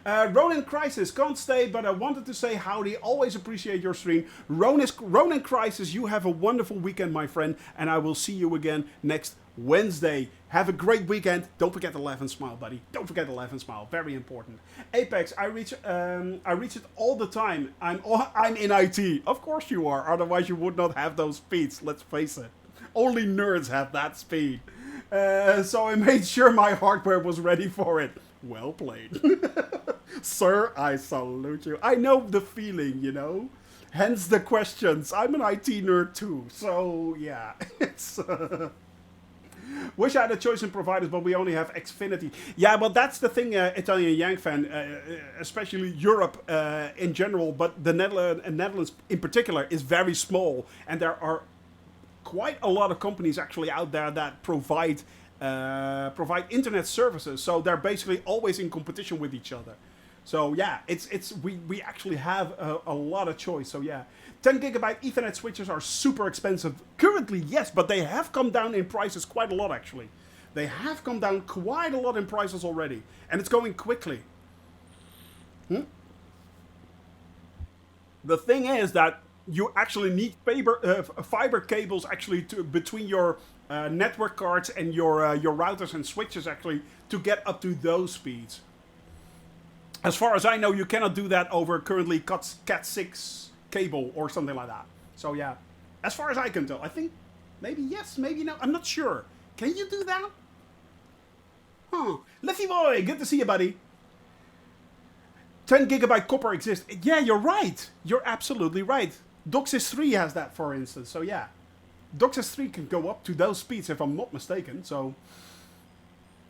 Ronan Crisis, can't stay, but I wanted to say howdy. Always appreciate your stream. Ronan Crisis, you have a wonderful weekend, my friend, and I will see you again next Wednesday. Have a great weekend. Don't forget to laugh and smile, buddy. Don't forget to laugh and smile. Very important. Apex, I reach it all the time. I'm in IT. Of course you are. Otherwise you would not have those speeds. Let's face it. Only nerds have that speed. So I made sure my hardware was ready for it. Well played. Sir, I salute you. I know the feeling, you know. Hence the questions. I'm an IT nerd too. So yeah, it's... Wish I had a choice in providers, but we only have Xfinity. Yeah, well, that's the thing, Italian Yank fan, especially Europe in general, but the Netherlands in particular is very small, and there are quite a lot of companies actually out there that provide internet services. So they're basically always in competition with each other. So yeah, we actually have a lot of choice. So yeah, 10 gigabyte Ethernet switches are super expensive currently, yes, but they have come down in prices quite a lot actually. They have come down quite a lot in prices already, and it's going quickly. The thing is that you actually need fiber cables actually between your network cards and your routers and switches actually to get up to those speeds. As far as I know, you cannot do that over currently Cat6 cable or something like that. So yeah, as far as I can tell, I think maybe yes, maybe no. I'm not sure. Can you do that? Huh. Lefty boy, good to see you, buddy. 10 gigabyte copper exists. Yeah, you're right. You're absolutely right. DOCSIS 3 has that, for instance. So yeah, DOCSIS 3 can go up to those speeds if I'm not mistaken. So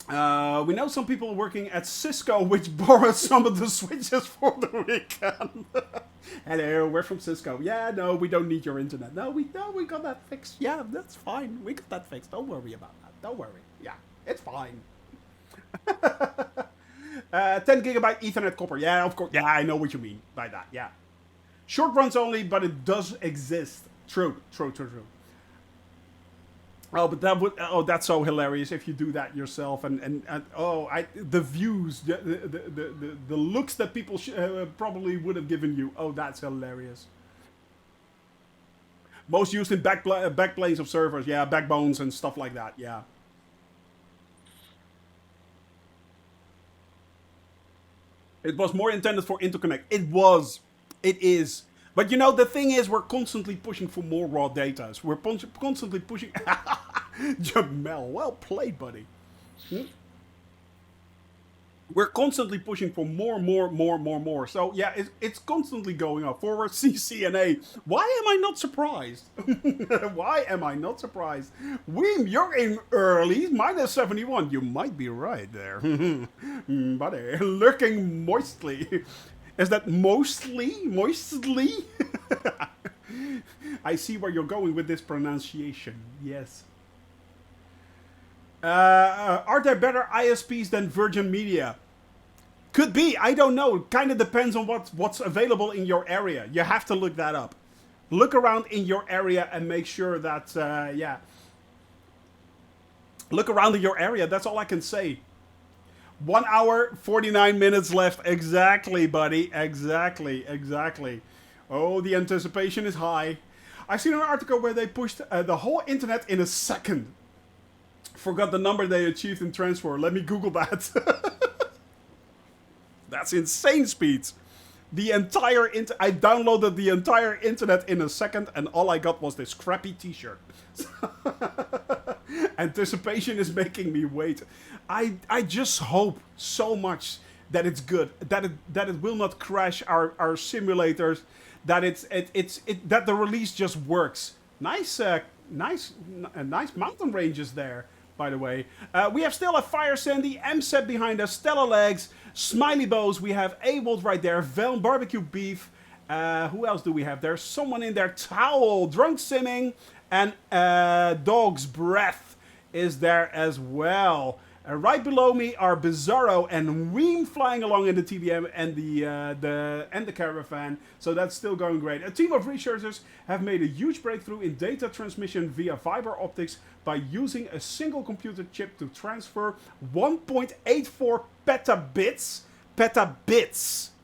we know some people working at Cisco which borrowed some of the switches for the weekend. Hello, we're from Cisco. Yeah, no, we don't need your internet. No, we got that fixed. Yeah, that's fine. We got that fixed. Don't worry about that. Don't worry. Yeah, it's fine. 10 gigabyte Ethernet copper. Yeah, of course. Yeah, I know what you mean by that. Yeah. Short runs only, but it does exist. True. Oh, but that would... Oh, that's so hilarious if you do that yourself. And the views, the looks that people probably would have given you. Oh, that's hilarious. Most used in backplanes of servers. Yeah, backbones and stuff like that. Yeah. It was more intended for interconnect. It was. It is. But you know, the thing is, we're constantly pushing for more raw data. We're constantly pushing... Jamel, well played, buddy. We're constantly pushing for more. So yeah, it's constantly going up. Forward CCNA. Why am I not surprised? Why am I not surprised? Weem, you're in early. Minus 71. You might be right there. Buddy, lurking moistly. Is that mostly? Mostly? I see where you're going with this pronunciation. Yes. Are there better ISPs than Virgin Media? Could be. I don't know. It kind of depends on what's available in your area. You have to look that up. Look around in your area and make sure that, yeah. Look around in your area. That's all I can say. 1 hour, 49 minutes left. Exactly, buddy. Exactly. Exactly. Oh, the anticipation is high. I've seen an article where they pushed the whole internet in a second. Forgot the number they achieved in transfer. Let me Google that. That's insane speeds. The entire I downloaded the entire internet in a second, and all I got was this crappy t-shirt. Anticipation is making me wait. I just hope so much that it's good, that it will not crash our simulators, that that the release just works. Nice mountain ranges there, by the way. We have still a Fire Sandy, MSET behind us, Stella Legs, Smiley Bows. We have AWOLF right there, Velm Barbecue Beef. Who else do we have? There's someone in there, Towel, Drunk Simming, and Dog's Breath is there as well. Right below me are Bizarro and Reem flying along in the TBM and the Caravan. So that's still going great. A team of researchers have made a huge breakthrough in data transmission via fiber optics by using a single computer chip to transfer 1.84 petabits,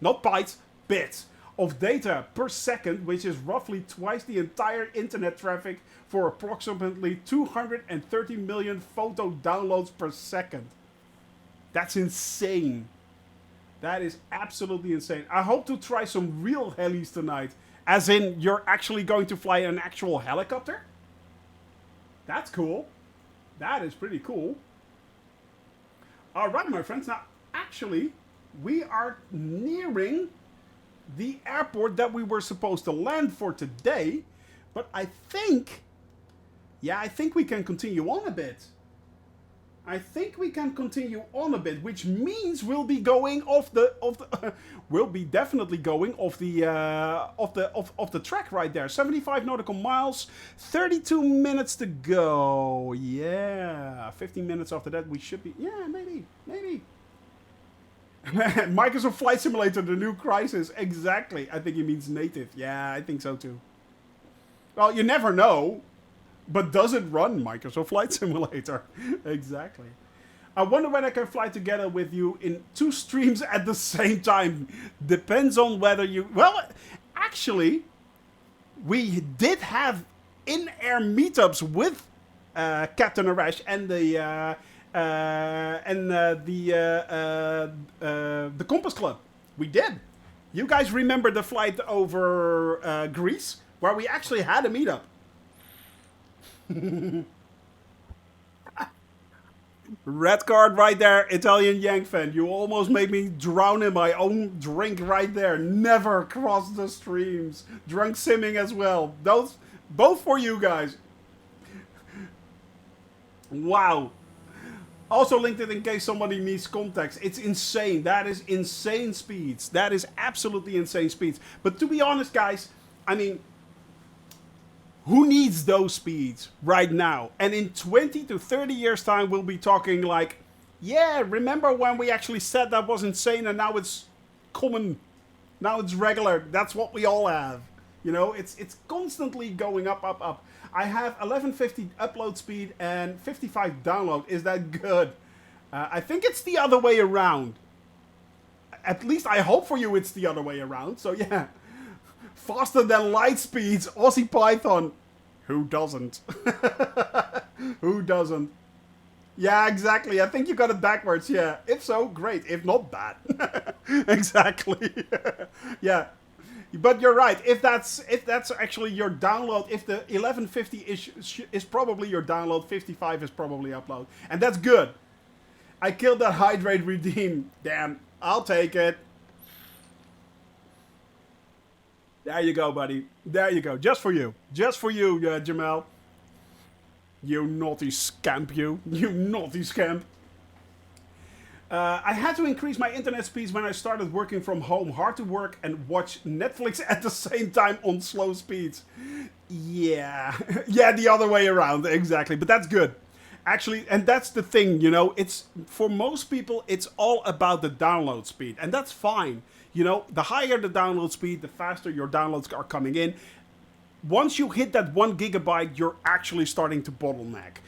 not bytes, bits, of data per second, which is roughly twice the entire internet traffic for approximately 230 million photo downloads per second. That's insane. That is absolutely insane. I hope to try some real helis tonight. As in, you're actually going to fly an actual helicopter? That's cool. That is pretty cool. Alright, my friends. Now, actually, we are nearing the airport that we were supposed to land for today. But I think... yeah, I think we can continue on a bit. Which means we'll be going off the we'll be definitely going off the track right there. 75 nautical miles, 32 minutes to go. Yeah, 15 minutes after that we should be. Yeah, maybe. Microsoft Flight Simulator, the new crisis. Exactly. I think he means native. Yeah, I think so too. Well, you never know. But does it run Microsoft Flight Simulator? Exactly. I wonder when I can fly together with you in 2 streams at the same time. Depends on whether you... well, actually, we did have in-air meetups with Captain Arash and the Compass Club. We did. You guys remember the flight over Greece, where we actually had a meetup. Red card right there, Italian Yank fan. You almost made me drown in my own drink right there. Never cross the streams. Drunk simming as well. Those both for you guys. Wow. Also linked it in case somebody needs context. It's insane. That is insane speeds. That is absolutely insane speeds. But to be honest, guys, I mean, who needs those speeds right now? And in 20 to 30 years time, we'll be talking like, yeah, remember when we actually said that was insane and now it's common. Now it's regular. That's what we all have. You know, it's constantly going up, up, up. I have 1150 upload speed and 55 download. Is that good? I think it's the other way around. At least I hope for you it's the other way around. So yeah. Faster than light speeds, Aussie Python. Who doesn't? Who doesn't? Yeah, exactly. I think you got it backwards, yeah. If so, great. If not, bad. Exactly. Yeah. But you're right. If that's actually your download, if the 1150 is probably your download, 55 is probably upload. And that's good. I killed that hydrate redeem. Damn. I'll take it. There you go, buddy. There you go. Just for you. Just for you, Jamel. You naughty scamp, you. You naughty scamp. I had to increase my internet speeds when I started working from home. Hard to work and watch Netflix at the same time on slow speeds. Yeah. Yeah, the other way around. Exactly. But that's good. Actually, and that's the thing, you know, it's for most people, it's all about the download speed. And that's fine. You know, the higher the download speed, the faster your downloads are coming in. Once you hit that 1 gigabyte, you're actually starting to bottleneck.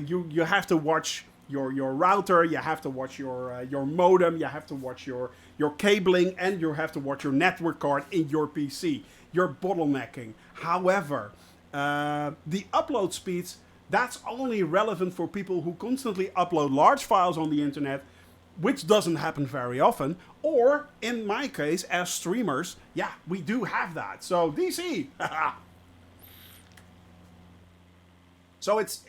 You have to watch your router, you have to watch your modem, you have to watch your cabling, and you have to watch your network card in your PC. You're bottlenecking. However, the upload speeds, that's only relevant for people who constantly upload large files on the internet, which doesn't happen very often. Or, in my case, as streamers, yeah, we do have that. So, DC! So it's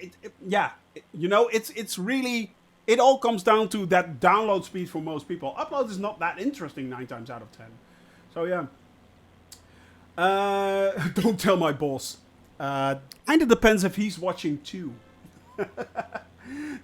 really, it all comes down to that download speed for most people. Upload is not that interesting 9 times out of 10. So yeah. Don't tell my boss. Kinda depends if he's watching too.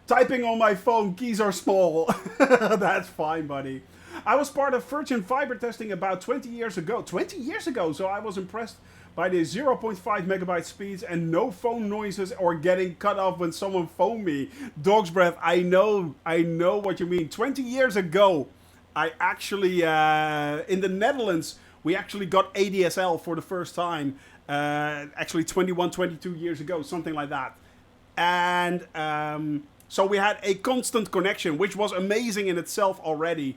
Typing on my phone, keys are small. That's fine, buddy. I was part of Virgin Fiber testing about 20 years ago. 20 years ago, so I was impressed by the 0.5 megabyte speeds and no phone noises or getting cut off when someone phoned me. Dog's breath, I know what you mean. 20 years ago, I actually, in the Netherlands, we actually got ADSL for the first time. Actually 21, 22 years ago, something like that. And so we had a constant connection, which was amazing in itself already.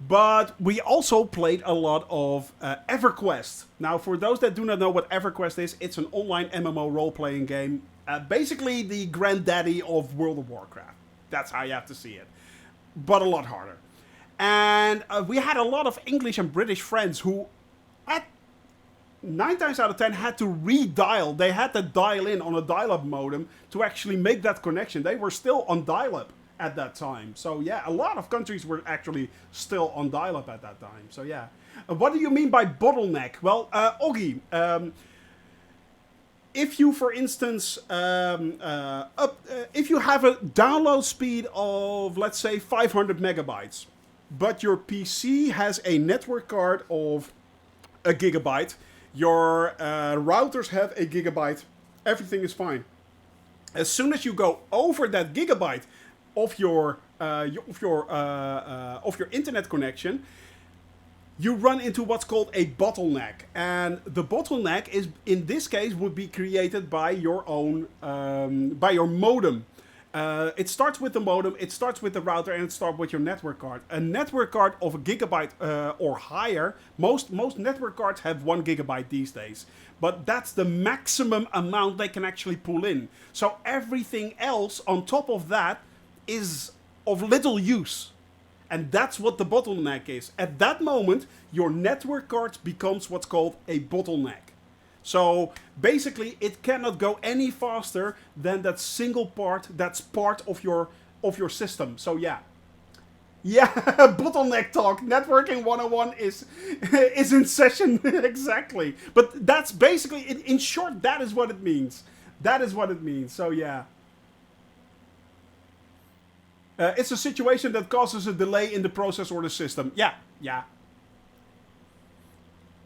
But we also played a lot of EverQuest. Now, for those that do not know what EverQuest is, it's an online MMO role-playing game. Basically the granddaddy of World of Warcraft. That's how you have to see it. But a lot harder. And we had a lot of English and British friends who, at 9 times out of 10, had to redial. They had to dial in on a dial-up modem to actually make that connection. They were still on dial-up at that time. So yeah, a lot of countries were actually still on dial-up at that time. So yeah. What do you mean by bottleneck? Well, Oggy, if you, for instance, if you have a download speed of, let's say, 500 megabytes, but your PC has a network card of a gigabyte, your routers have a gigabyte, everything is fine. As soon as you go over that gigabyte of your internet connection, you run into what's called a bottleneck, and the bottleneck is, in this case, would be created by your own by your modem. It starts with the modem, it starts with the router, and it starts with your network card. A network card of a gigabyte or higher, most network cards have 1 gigabyte these days. But that's the maximum amount they can actually pull in. So everything else on top of that is of little use. And that's what the bottleneck is. At that moment, your network card becomes what's called a bottleneck. So basically, it cannot go any faster than that single part that's part of your system. So yeah. Yeah, bottleneck talk. Networking 101 is in session. Exactly. But that's basically, in short, that is what it means. That is what it means. So yeah. It's a situation that causes a delay in the process or the system. Yeah, yeah.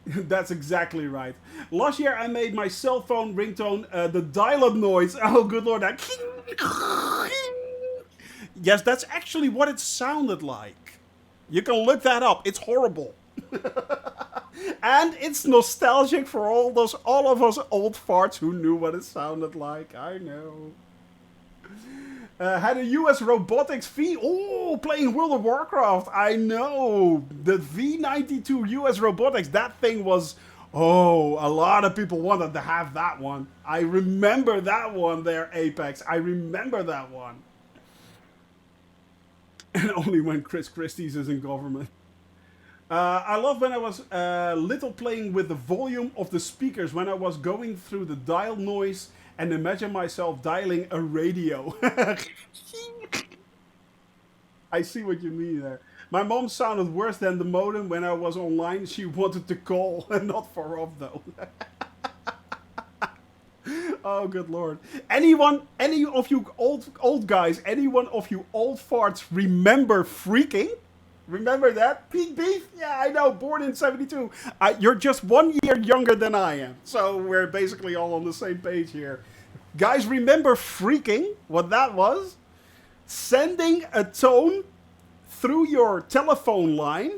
That's exactly right. Last year I made my cell phone ringtone the dial-up noise. Oh, good lord. That yes, that's actually what it sounded like. You can look that up. It's horrible. And it's nostalgic for all of us old farts who knew what it sounded like. I know. Had a US robotics V. Oh, playing World of Warcraft. I know. The V92 US robotics. That thing was. Oh, a lot of people wanted to have that one. I remember that one there, Apex. I remember that one. And only when Chris Christie's is in government. I love when I was little playing with the volume of the speakers when I was going through the dial noise and imagine myself dialing a radio. I see what you mean there. My mom sounded worse than the modem when I was online. She wanted to call, not far off though. Oh, good lord. Any of you old guys, any one of you old farts remember Freaking? Remember that? Pete Beef? Yeah, I know, born in 72. You're just 1 year younger than I am. So we're basically all on the same page here. Guys, remember Freaking? What that was? Sending a tone through your telephone line.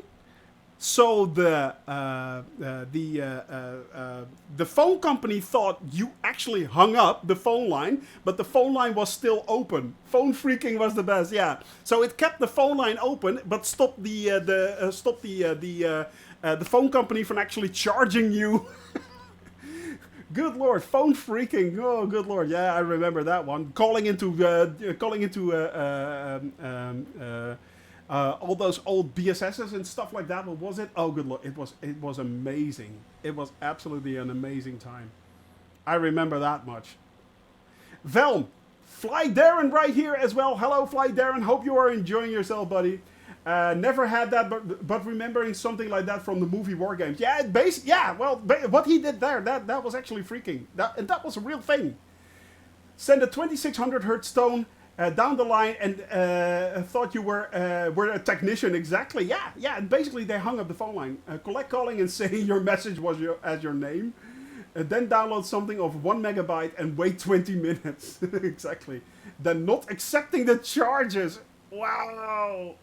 So the phone company thought you actually hung up the phone line, but the phone line was still open. Phone Freaking was the best, yeah. So it kept the phone line open, but stopped the phone company from actually charging you. Good lord, Phone Freaking! Oh, good lord, yeah, I remember that one. Calling into all those old BSSs and stuff like that. What was it? Oh, good lord! It was amazing. It was absolutely an amazing time. I remember that much. Velm, Fly Darren right here as well. Hello, Fly Darren. Hope you are enjoying yourself, buddy. Never had that, but remembering something like that from the movie War Games. Yeah, well, what he did there, that was actually freaking. That was a real thing. Send a 2600 hertz tone down the line and thought you were a technician. Exactly. Yeah. And basically they hung up the phone line, collect calling and saying your message was your name, and then download something of 1 megabyte and wait 20 minutes. Exactly. Then not accepting the charges. Wow.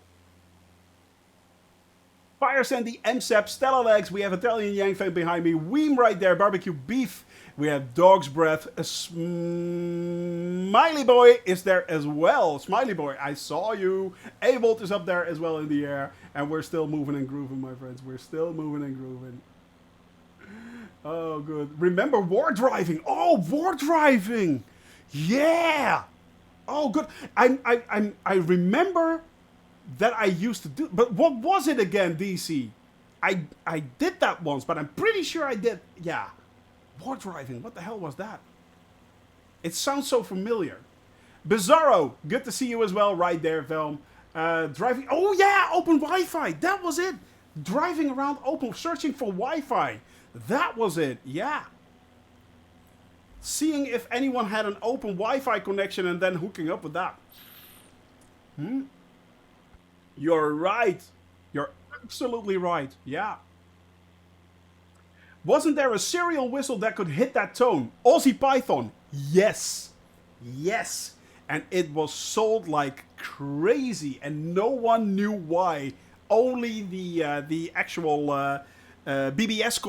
Fire Sandy, MSEP, Stella Legs, we have Italian Yang Fang behind me, Weem right there, Barbecue Beef, we have Dog's Breath, Smiley Boy is there as well. Smiley Boy, I saw you. A-Volt is up there as well in the air, and we're still moving and grooving, my friends. We're still moving and grooving. Oh, good. Remember War Driving. Oh, War Driving. Yeah. Oh, good. I remember that I used to do, but what was it again, DC? I did that once, but I'm pretty sure I did. Yeah, War Driving. What the hell was that? It sounds so familiar. Bizarro, good to see you as well, right there, Velm. Driving. Oh yeah, open Wi-Fi. That was it. Driving around open, searching for Wi-Fi. That was it. Yeah. Seeing if anyone had an open Wi-Fi connection and then hooking up with that. You're right. You're absolutely right. Yeah. Wasn't there a serial whistle that could hit that tone? Aussie Python. Yes. Yes. And it was sold like crazy and no one knew why. Only the actual BBS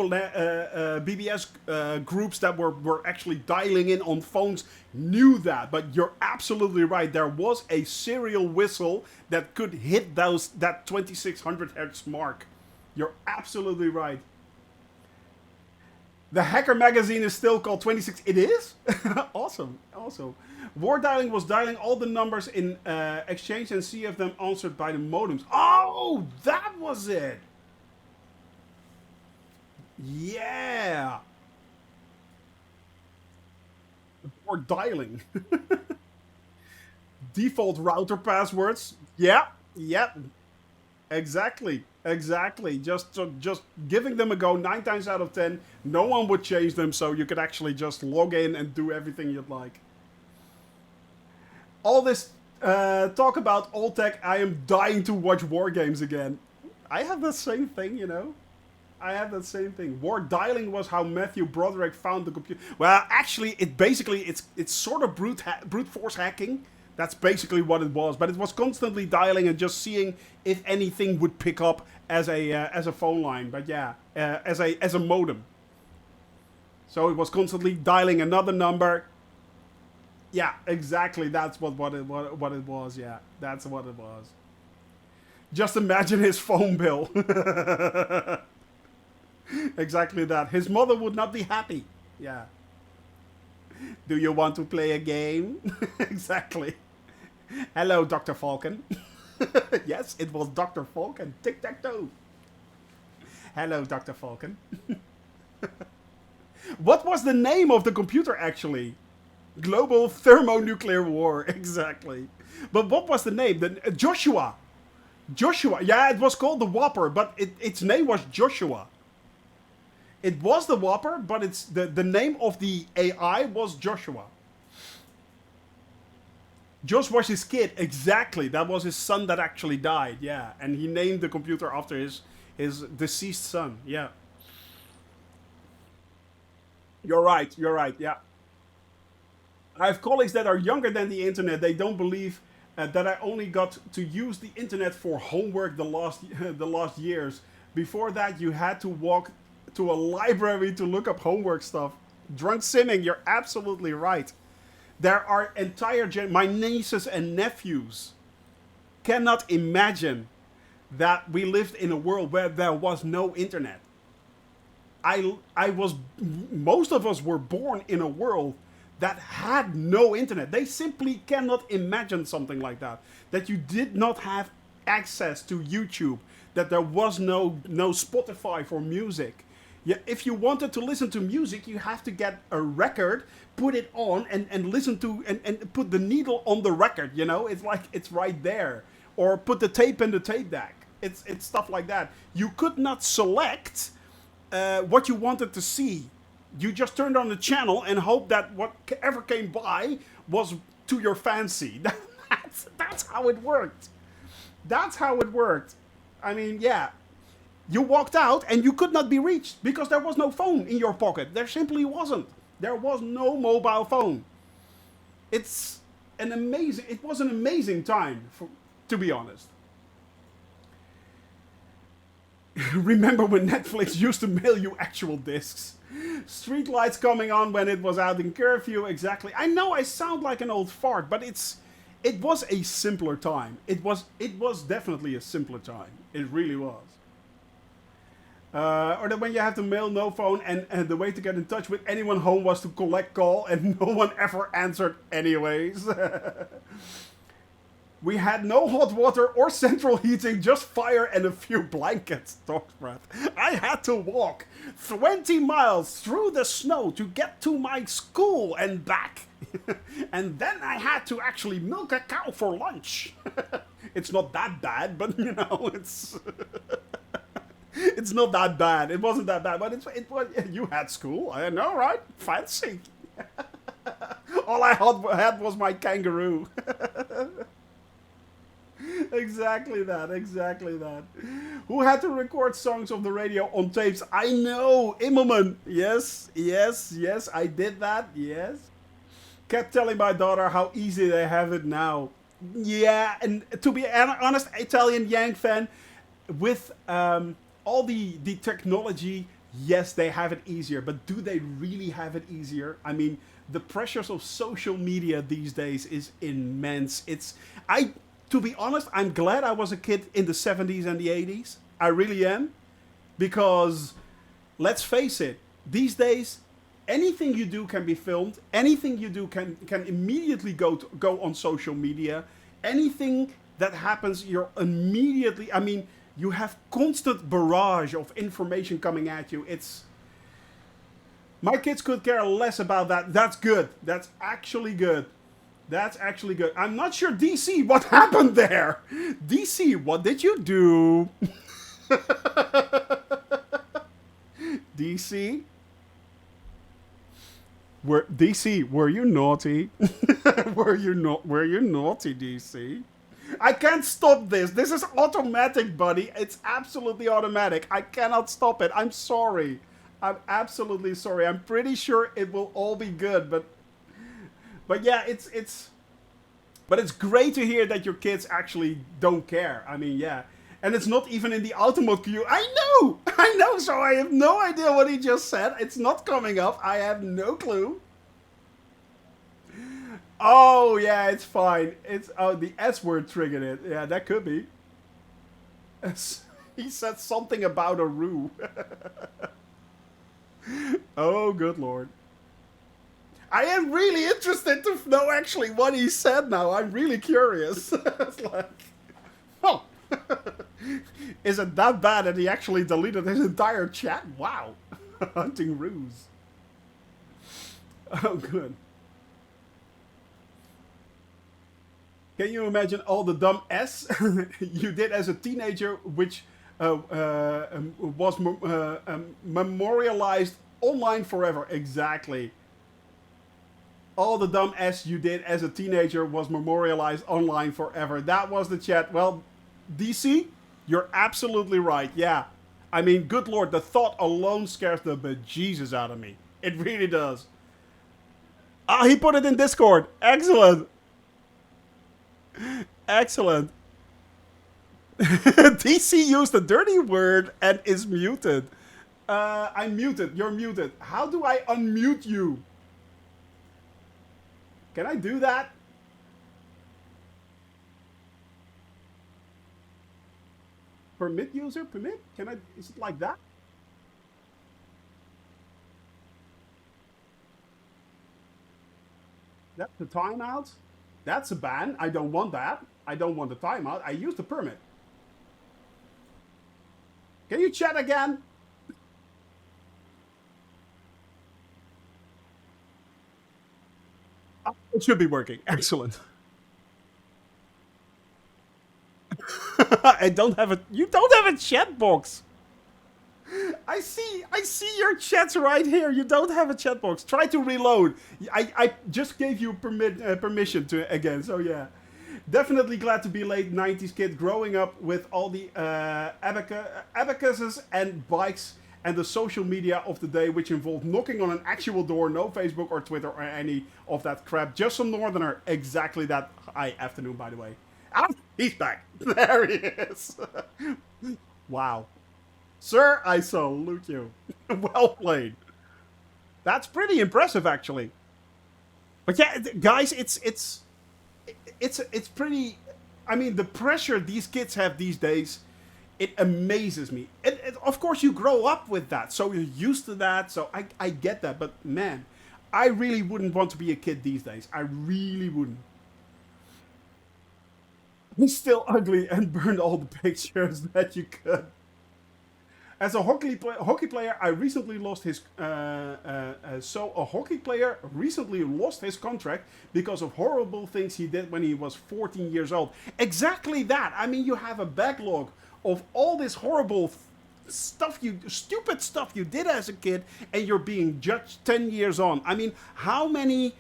groups that were actually dialing in on phones knew that. But you're absolutely right. There was a serial whistle that could hit that 2600 hertz mark. You're absolutely right. The Hacker magazine is still called 26. It is? Awesome. Awesome. War dialing was dialing all the numbers in exchange and see if them answered by the modems. Oh, that was it. Yeah. Or dialing. Default router passwords. Yeah. Yeah. Exactly. Exactly. Just giving them a go 9 times out of 10. No one would change them, so you could actually just log in and do everything you'd like. All this talk about old tech, I am dying to watch War Games again. I have the same thing, you know. I have that same thing. War dialing was how Matthew Broderick found the computer. Well, actually, it's sort of brute force hacking. That's basically what it was. But it was constantly dialing and just seeing if anything would pick up as a phone line. But yeah, as a modem. So it was constantly dialing another number. Yeah, exactly. That's what it was. Yeah, that's what it was. Just imagine his phone bill. Exactly that. His mother would not be happy. Yeah. Do you want to play a game? Exactly. Hello, Dr. Falcon. Yes, it was Dr. Falcon. Tic-tac-toe. Hello, Dr. Falcon. What was the name of the computer, actually? Global Thermonuclear War. Exactly. But what was the name? Joshua. Joshua. Yeah, it was called the Whopper, but its name was Joshua. It was the Whopper, but it's the name of the AI was Joshua. Josh was his kid, exactly. That was his son that actually died, yeah. And he named the computer after his deceased son, yeah. You're right, yeah. I have colleagues that are younger than the internet. They don't believe that I only got to use the internet for homework the last years. Before that, you had to walk to a library to look up homework stuff. Drunk sinning, you're absolutely right. There are entire my nieces and nephews cannot imagine that we lived in a world where there was no internet. Most of us were born in a world that had no internet. They simply cannot imagine something like that. That you did not have access to YouTube, that there was no Spotify for music. Yeah, if you wanted to listen to music, you have to get a record, put it on, and listen to, and put the needle on the record, you know? It's like, it's right there. Or put the tape in the tape deck. It's stuff like that. You could not select what you wanted to see. You just turned on the channel and hoped that whatever came by was to your fancy. That's how it worked. That's how it worked. I mean, yeah. You walked out and you could not be reached because there was no phone in your pocket. There simply wasn't. There was no mobile phone. It was an amazing time, to be honest. Remember when Netflix used to mail you actual discs? Streetlights coming on when it was out in curfew, exactly. I know I sound like an old fart, but it was a simpler time. It was definitely a simpler time. It really was. Or that when you have to mail no phone and the way to get in touch with anyone home was to collect call and no one ever answered anyways. We had no hot water or central heating, just fire and a few blankets. Dog's breath. I had to walk 20 miles through the snow to get to my school and back. And then I had to actually milk a cow for lunch. It's not that bad, but you know, it's... It's not that bad. It wasn't that bad, but it was. You had school. I know, right? Fancy. All I had was my kangaroo. Exactly that. Who had to record songs on the radio on tapes? I know, Immelman. Yes, I did that. Yes. Kept telling my daughter how easy they have it now. Yeah, and to be honest, Italian Yank fan, with all the technology, yes, they have it easier, but do they really have it easier? I mean, the pressures of social media these days is immense. To be honest, I'm glad I was a kid in the 70s and the 80s. I really am. Because, let's face it, these days, anything you do can be filmed. Anything you do can immediately go on social media. Anything that happens, you're immediately... I mean, you have constant barrage of information coming at you. My kids could care less about that. That's good. That's actually good. I'm not sure, DC, what happened there? DC, what did you do? DC? Were you naughty? Were you naughty, DC? I can't stop this. This is automatic, buddy. It's absolutely automatic. I cannot stop it. I'm sorry. I'm absolutely sorry. I'm pretty sure it will all be good, but yeah, but it's great to hear that your kids actually don't care. I mean, yeah. And it's not even in the automotive queue. I know, so I have no idea what he just said. It's not coming up. I have no clue. Oh, yeah, it's fine. The S word triggered it. Yeah, that could be. He said something about a roux. Oh, good lord. I am really interested to know actually what he said now. I'm really curious. It's like, oh. Is it that bad that he actually deleted his entire chat? Wow. Hunting ruse. Oh, good. Can you imagine all the dumb S you did as a teenager, which was memorialized online forever. Exactly. All the dumb S you did as a teenager was memorialized online forever. That was the chat. Well, DC, you're absolutely right. Yeah. I mean, good lord, the thought alone scares the bejesus out of me. It really does. Ah, he put it in Discord. Excellent. Excellent. DC used a dirty word and is muted. I'm muted. You're muted. How do I unmute you? Can I do that? Permit user? Permit? Can I? Is it like that? That's the timeout. That's a ban. I don't want that. I don't want the timeout. I use the permit. Can you chat again? It should be working. Excellent. I don't have a. You don't have a chat box. I see your chats right here. You don't have a chat box. Try to reload. I just gave you permission to again. So yeah, definitely glad to be late 90s kid growing up with all the abacuses and bikes and the social media of the day, which involved knocking on an actual door, no Facebook or Twitter or any of that crap. Just some northerner. Exactly that. Hi, afternoon, by the way. Ah, he's back. There he is. Wow. Sir, I salute you. Well played. That's pretty impressive, actually. But yeah, guys, it's pretty. I mean, the pressure these kids have these days, it amazes me. Of course, you grow up with that, so you're used to that. So I get that. But man, I really wouldn't want to be a kid these days. I really wouldn't. He's still ugly and burned all the pictures that you could. As a hockey player, I recently lost his. So a hockey player recently lost his contract because of horrible things he did when he was 14 years old. Exactly that. I mean, you have a backlog of all this horrible stuff, stupid stuff you did as a kid, and you're being judged 10 years on. I mean, how many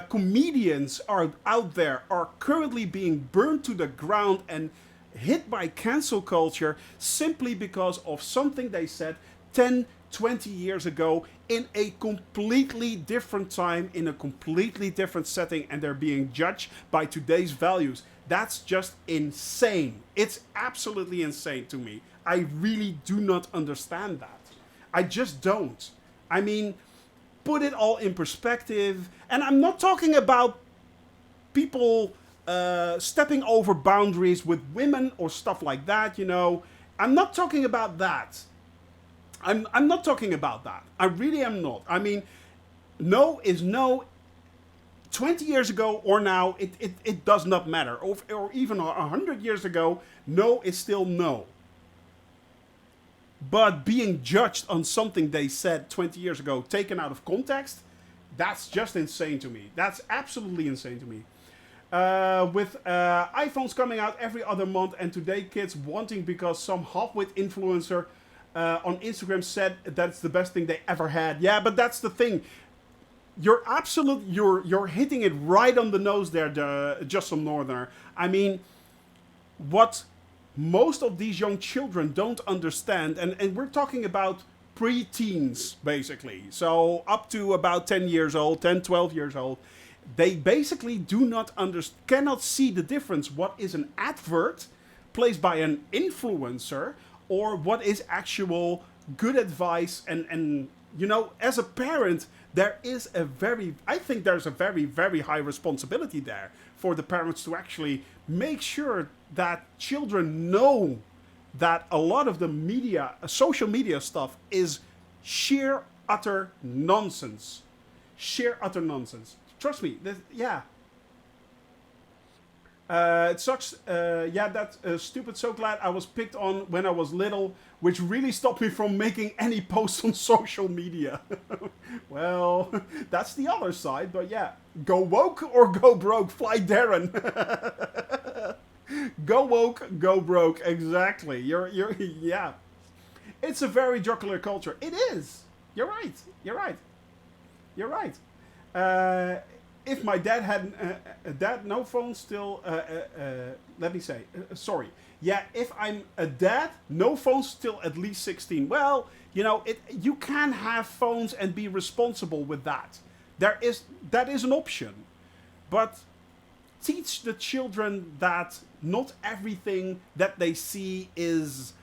comedians are out there are currently being burned to the ground and hit by cancel culture simply because of something they said 10, 20 years ago in a completely different time, in a completely different setting, and they're being judged by today's values. That's just insane. It's absolutely insane to me. I really do not understand that. I just don't. I mean, put it all in perspective. And I'm not talking about people stepping over boundaries with women or stuff like that, you know. I'm not talking about that. I'm not talking about that. I really am not. I mean, no is no. 20 years ago or now, it does not matter. Or even 100 years ago, no is still no. But being judged on something they said 20 years ago, taken out of context, that's just insane to me. That's absolutely insane to me. With iPhones coming out every other month, and today kids wanting because some half-wit influencer on Instagram said that's the best thing they ever had. Yeah, but that's the thing. You're hitting it right on the nose there, just some northerner. I mean, what most of these young children don't understand, and we're talking about pre-teens, basically. So up to about 10 years old, 10, 12 years old. They basically cannot see the difference. What is an advert placed by an influencer, or what is actual good advice? And you know, as a parent, I think there's a very, very high responsibility there for the parents to actually make sure that children know that a lot of the media, social media stuff is sheer utter nonsense. Sheer utter nonsense. Trust me, yeah. It sucks. Yeah, that's stupid. So glad I was picked on when I was little, which really stopped me from making any posts on social media. Well, that's the other side, but yeah. Go woke or go broke, fly Darren. Go woke, go broke. Exactly. Yeah. It's a very jocular culture. It is. You're right. You're right. You're right. If my dad had no phone still, let me say, sorry. Yeah, if I'm a dad, no phones till at least 16. Well, you can have phones and be responsible with that. That is an option. But teach the children that not everything that they see is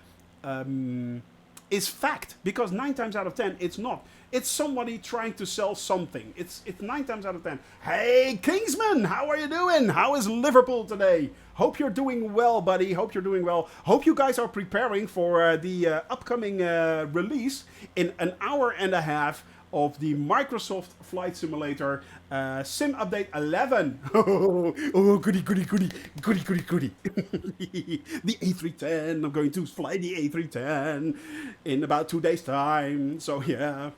fact, because 9 times out of 10 it's not. It's somebody trying to sell something. It's 9 times out of 10. Hey, Kingsman, how are you doing? How is Liverpool today? Hope you're doing well, buddy. Hope you're doing well. Hope you guys are preparing for the upcoming release in an hour and a half of the Microsoft Flight Simulator Sim Update 11. Oh, goody. The A310. I'm going to fly the A310 in about 2 days' time. So, yeah.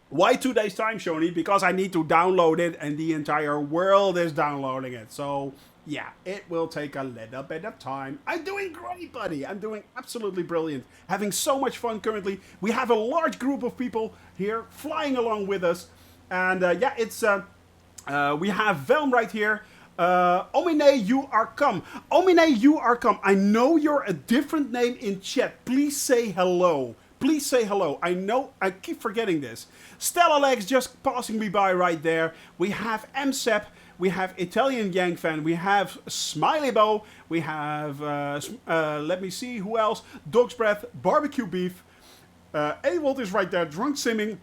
Why 2 days' time, Shoni? Because I need to download it and the entire world is downloading it. So, yeah, it will take a little bit of time. I'm doing great, buddy. I'm doing absolutely brilliant. Having so much fun currently. We have a large group of people here flying along with us. And yeah, it's we have Velm right here. Omine, you are come. Omine, you are come. I know you're a different name in chat. Please say hello. Please say hello. I know I keep forgetting this. Stella Legs just passing me by right there. We have MSEP. We have Italian Yang Fan. We have Smiley Bow. We have, let me see, who else? Dog's Breath, Barbecue Beef. Ewald is right there, Drunk Simming.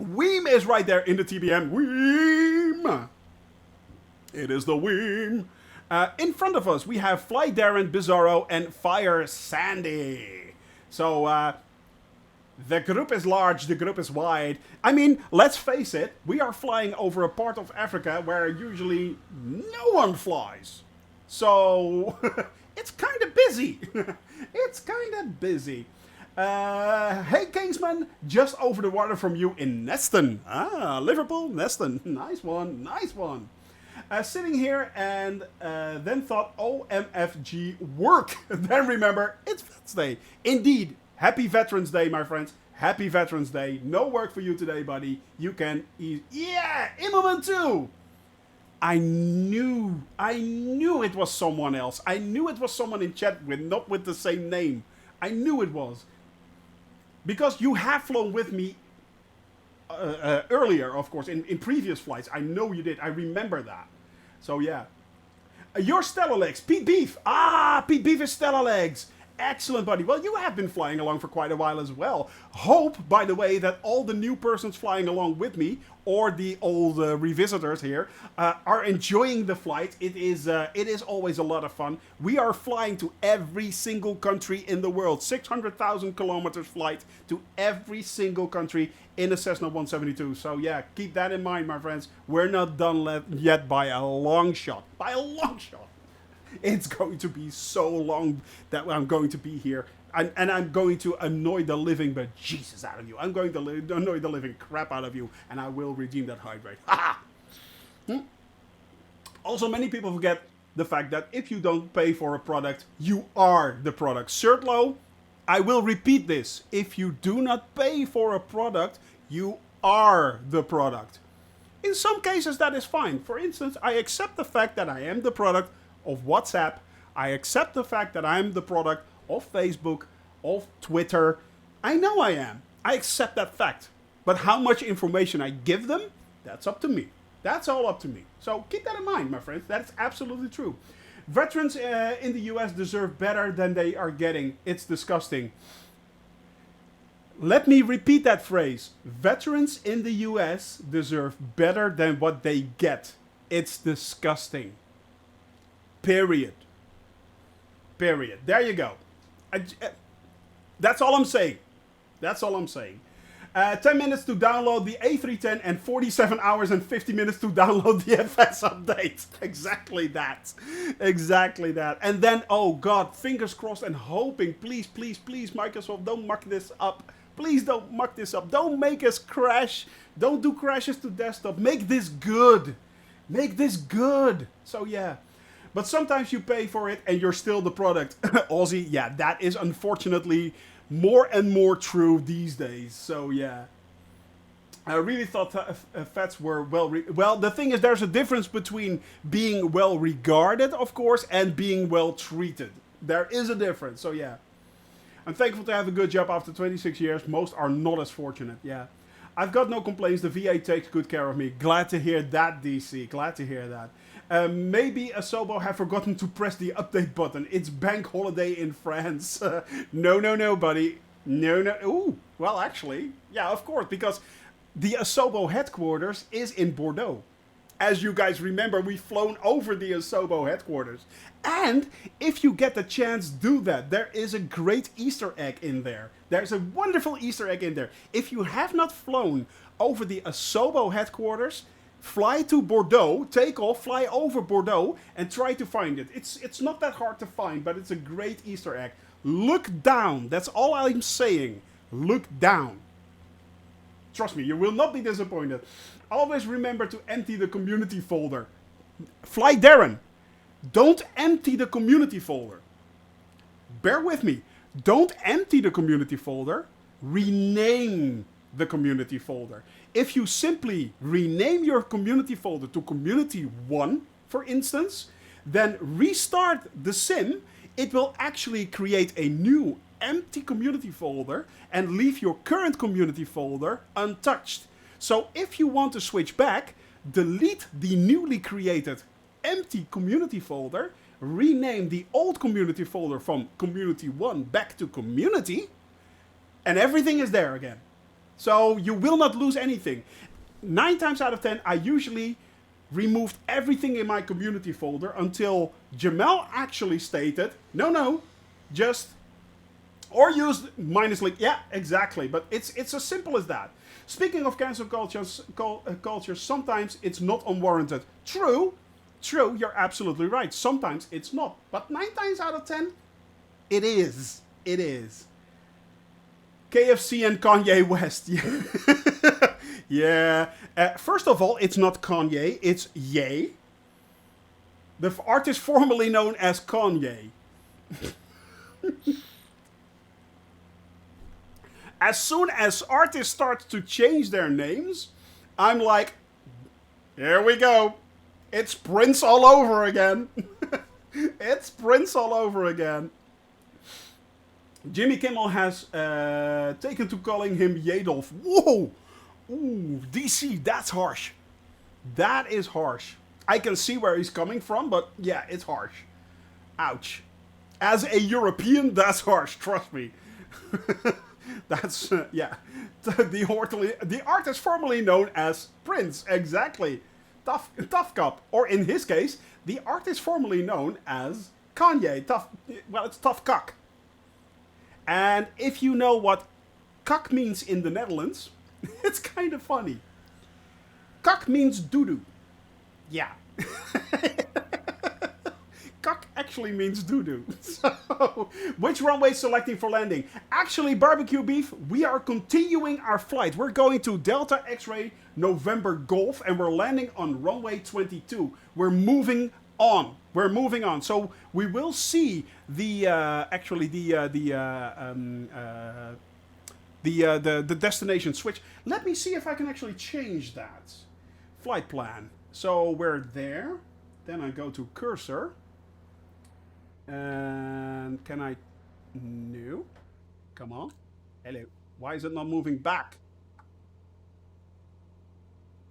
Weem is right there in the TBM. Weem! It is the Weem. In front of us, we have Fly Darren, Bizarro, and Fire Sandy. So, the group is large, the group is wide. I mean, let's face it, we are flying over a part of Africa where usually no one flies. So, it's kind of busy. It's kind of busy. Hey, Kingsman, just over the water from you in Neston. Ah, Liverpool, Neston. Nice one, nice one. Sitting here and then thought, OMFG, work. Then remember, it's Vets Day. Indeed. Happy Veterans Day, my friends. Happy Veterans Day. No work for you today, buddy. You can eat. Yeah, Immelman too. I knew it was someone else. I knew it was someone in chat not with the same name. I knew it was. Because you have flown with me earlier, of course, in previous flights. I know you did. I remember that. So, yeah. Your Stella Legs. Pete Beef. Ah, Pete Beef is Stella Legs. Excellent, buddy. Well, you have been flying along for quite a while as well. Hope, by the way, that all the new persons flying along with me, or the old revisitors here, are enjoying the flight. It is always a lot of fun. We are flying to every single country in the world. 600,000 kilometers flight to every single country in a Cessna 172. So yeah, keep that in mind, my friends. We're not done yet by a long shot. By a long shot. It's going to be so long that I'm going to be here. And I'm going to annoy the living bejesus out of you. I'm going to annoy the living crap out of you. And I will redeem that hydrate. Ha! Also, many people forget the fact that if you don't pay for a product, you are the product. Certlo, I will repeat this. If you do not pay for a product, you are the product. In some cases, that is fine. For instance, I accept the fact that I am the product of WhatsApp. I accept the fact that I'm the product of Facebook, of Twitter. I know I am. I accept that fact. But how much information I give them, that's up to me. That's all up to me. So keep that in mind, my friends. That's absolutely true. Veterans in the US deserve better than they are getting. It's disgusting. Let me repeat that phrase. Veterans in the US deserve better than what they get. It's disgusting. Period. Period. There you go. That's all I'm saying. That's all I'm saying. 10 minutes to download the A310 and 47 hours and 50 minutes to download the FS update. Exactly that. Exactly that. And then, oh God, fingers crossed and hoping, please, please, please, Microsoft, don't muck this up. Please don't muck this up. Don't make us crash. Don't do crashes to desktop. Make this good. Make this good. So yeah. But sometimes you pay for it and you're still the product. Aussie, yeah, that is unfortunately more and more true these days. So yeah. I really thought FETs were well, the thing is, there's a difference between being well regarded, of course, and being well treated. There is a difference, so yeah. I'm thankful to have a good job after 26 years. Most are not as fortunate, yeah. I've got no complaints. The VA takes good care of me. Glad to hear that, DC. Glad to hear that. Maybe Asobo have forgotten to press the update button. It's bank holiday in France. No, buddy. No. Ooh, well, actually, yeah, of course, because the Asobo headquarters is in Bordeaux. As you guys remember, we've flown over the Asobo headquarters. And if you get the chance, do that. There is a great Easter egg in there. There's a wonderful Easter egg in there. If you have not flown over the Asobo headquarters, fly to Bordeaux, take off, fly over Bordeaux, and try to find it. It's not that hard to find, but it's a great Easter egg. Look down. That's all I'm saying. Look down. Trust me, you will not be disappointed. Always remember to empty the community folder. Fly Darren, don't empty the community folder. Bear with me. Don't empty the community folder. Rename the community folder. If you simply rename your community folder to Community 1, for instance, then restart the sim, it will actually create a new empty community folder and leave your current community folder untouched. So if you want to switch back, delete the newly created empty community folder, rename the old community folder from Community 1 back to Community, and everything is there again. So you will not lose anything. 9 times out of 10, I usually removed everything in my community folder until Jamel actually stated, no, just, or use minus link. Yeah, exactly. But it's as simple as that. Speaking of cancel cultures, sometimes it's not unwarranted. True, you're absolutely right. Sometimes it's not. But 9 times out of 10, it is. It is. KFC and Kanye West. Yeah. First of all, it's not Kanye, it's Ye. The artist formerly known as Kanye. As soon as artists start to change their names, I'm like, here we go. It's Prince all over again. It's Prince all over again. Jimmy Kimmel has taken to calling him Yadolf. Whoa! Ooh, DC, that's harsh. That is harsh. I can see where he's coming from, but yeah, it's harsh. Ouch. As a European, that's harsh, trust me. That's, yeah. The artist formerly known as Prince, exactly. Tough Cup. Or in his case, the artist formerly known as Kanye. It's Tough Cuck. And if you know what cuck means in the Netherlands, it's kind of funny. Cuck means doo-doo. Yeah. Cuck actually means doo-doo. So, which runway selecting for landing? Actually, barbecue beef, we are continuing our flight. We're going to Delta X-Ray November Golf, and we're landing on runway 22. We're moving on. So we will see the the destination switch. Let me see if I can actually change that flight plan. So we're there. Then I go to cursor. And can I? No. Come on. Hello. Why is it not moving back?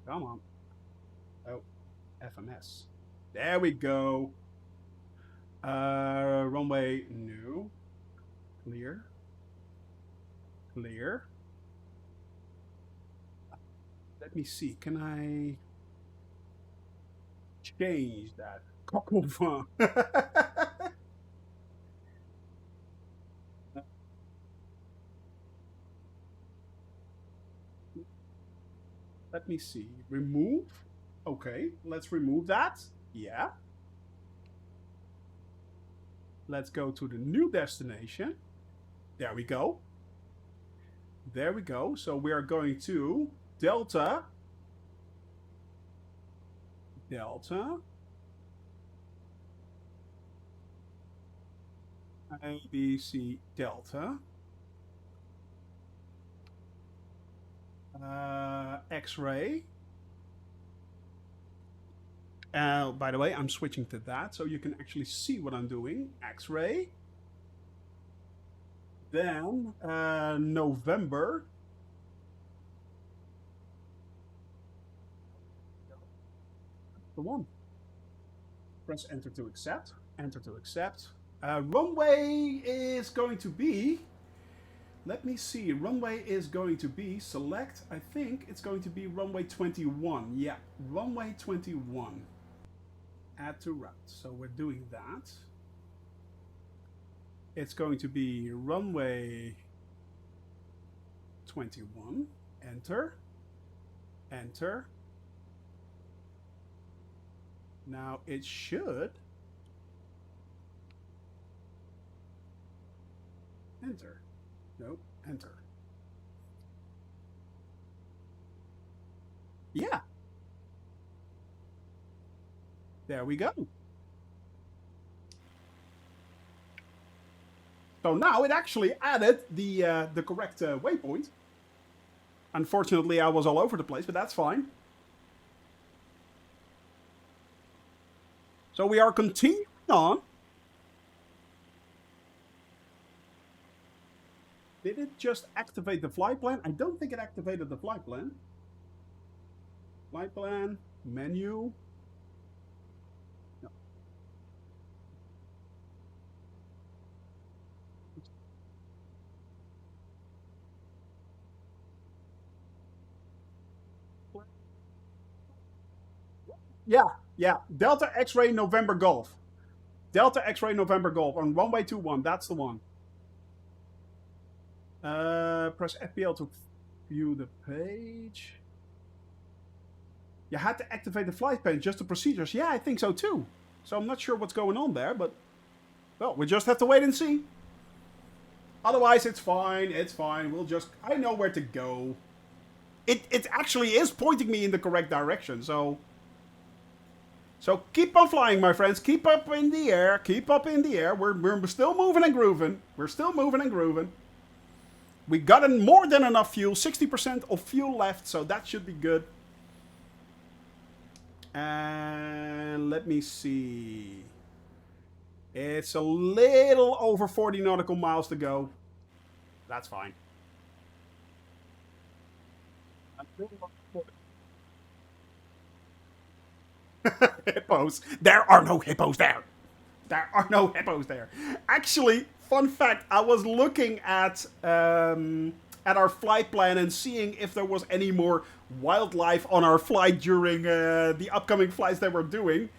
Come on. Oh, FMS. There we go. Runway, no. Clear. Let me see. Can I change that? Coq-au-vin. Let me see. Remove. Okay, let's remove that. Yeah. Let's go to the new destination. There we go. There we go. So we are going to Delta. ABC Delta. X-ray. By the way, I'm switching to that so you can actually see what I'm doing. X-ray. Then November. The one. Press enter to accept. Enter to accept. Runway is going to be. Let me see. Runway is going to be select. I think it's going to be runway 21. Yeah, runway 21. Add to route. So we're doing that. It's going to be runway 21. Enter. Enter. Now it should enter. Nope, enter. Yeah. There we go. So now it actually added the correct waypoint. Unfortunately, I was all over the place, but that's fine. So we are continuing on. Did it just activate the flight plan? I don't think it activated the flight plan. Flight plan, menu. No. Yeah. Delta X-ray November Golf. Delta X-ray November Golf on runway 21. That's the one. Press FPL to view the page. You had to activate the flight plan, just the procedures. Yeah, I think so too. So I'm not sure what's going on there, but well, we just have to wait and see. Otherwise, it's fine. It's fine. I know where to go. It actually is pointing me in the correct direction. So keep on flying, my friends. Keep up in the air. Keep up in the air. We're still moving and grooving. We're still moving and grooving. We got more than enough fuel. 60% of fuel left, so that should be good. And let me see. It's a little over 40 nautical miles to go. That's fine. Hippos. There are no hippos there. There are no hippos there. Actually, fun fact, I was looking at our flight plan and seeing if there was any more wildlife on our flight during the upcoming flights that we're doing.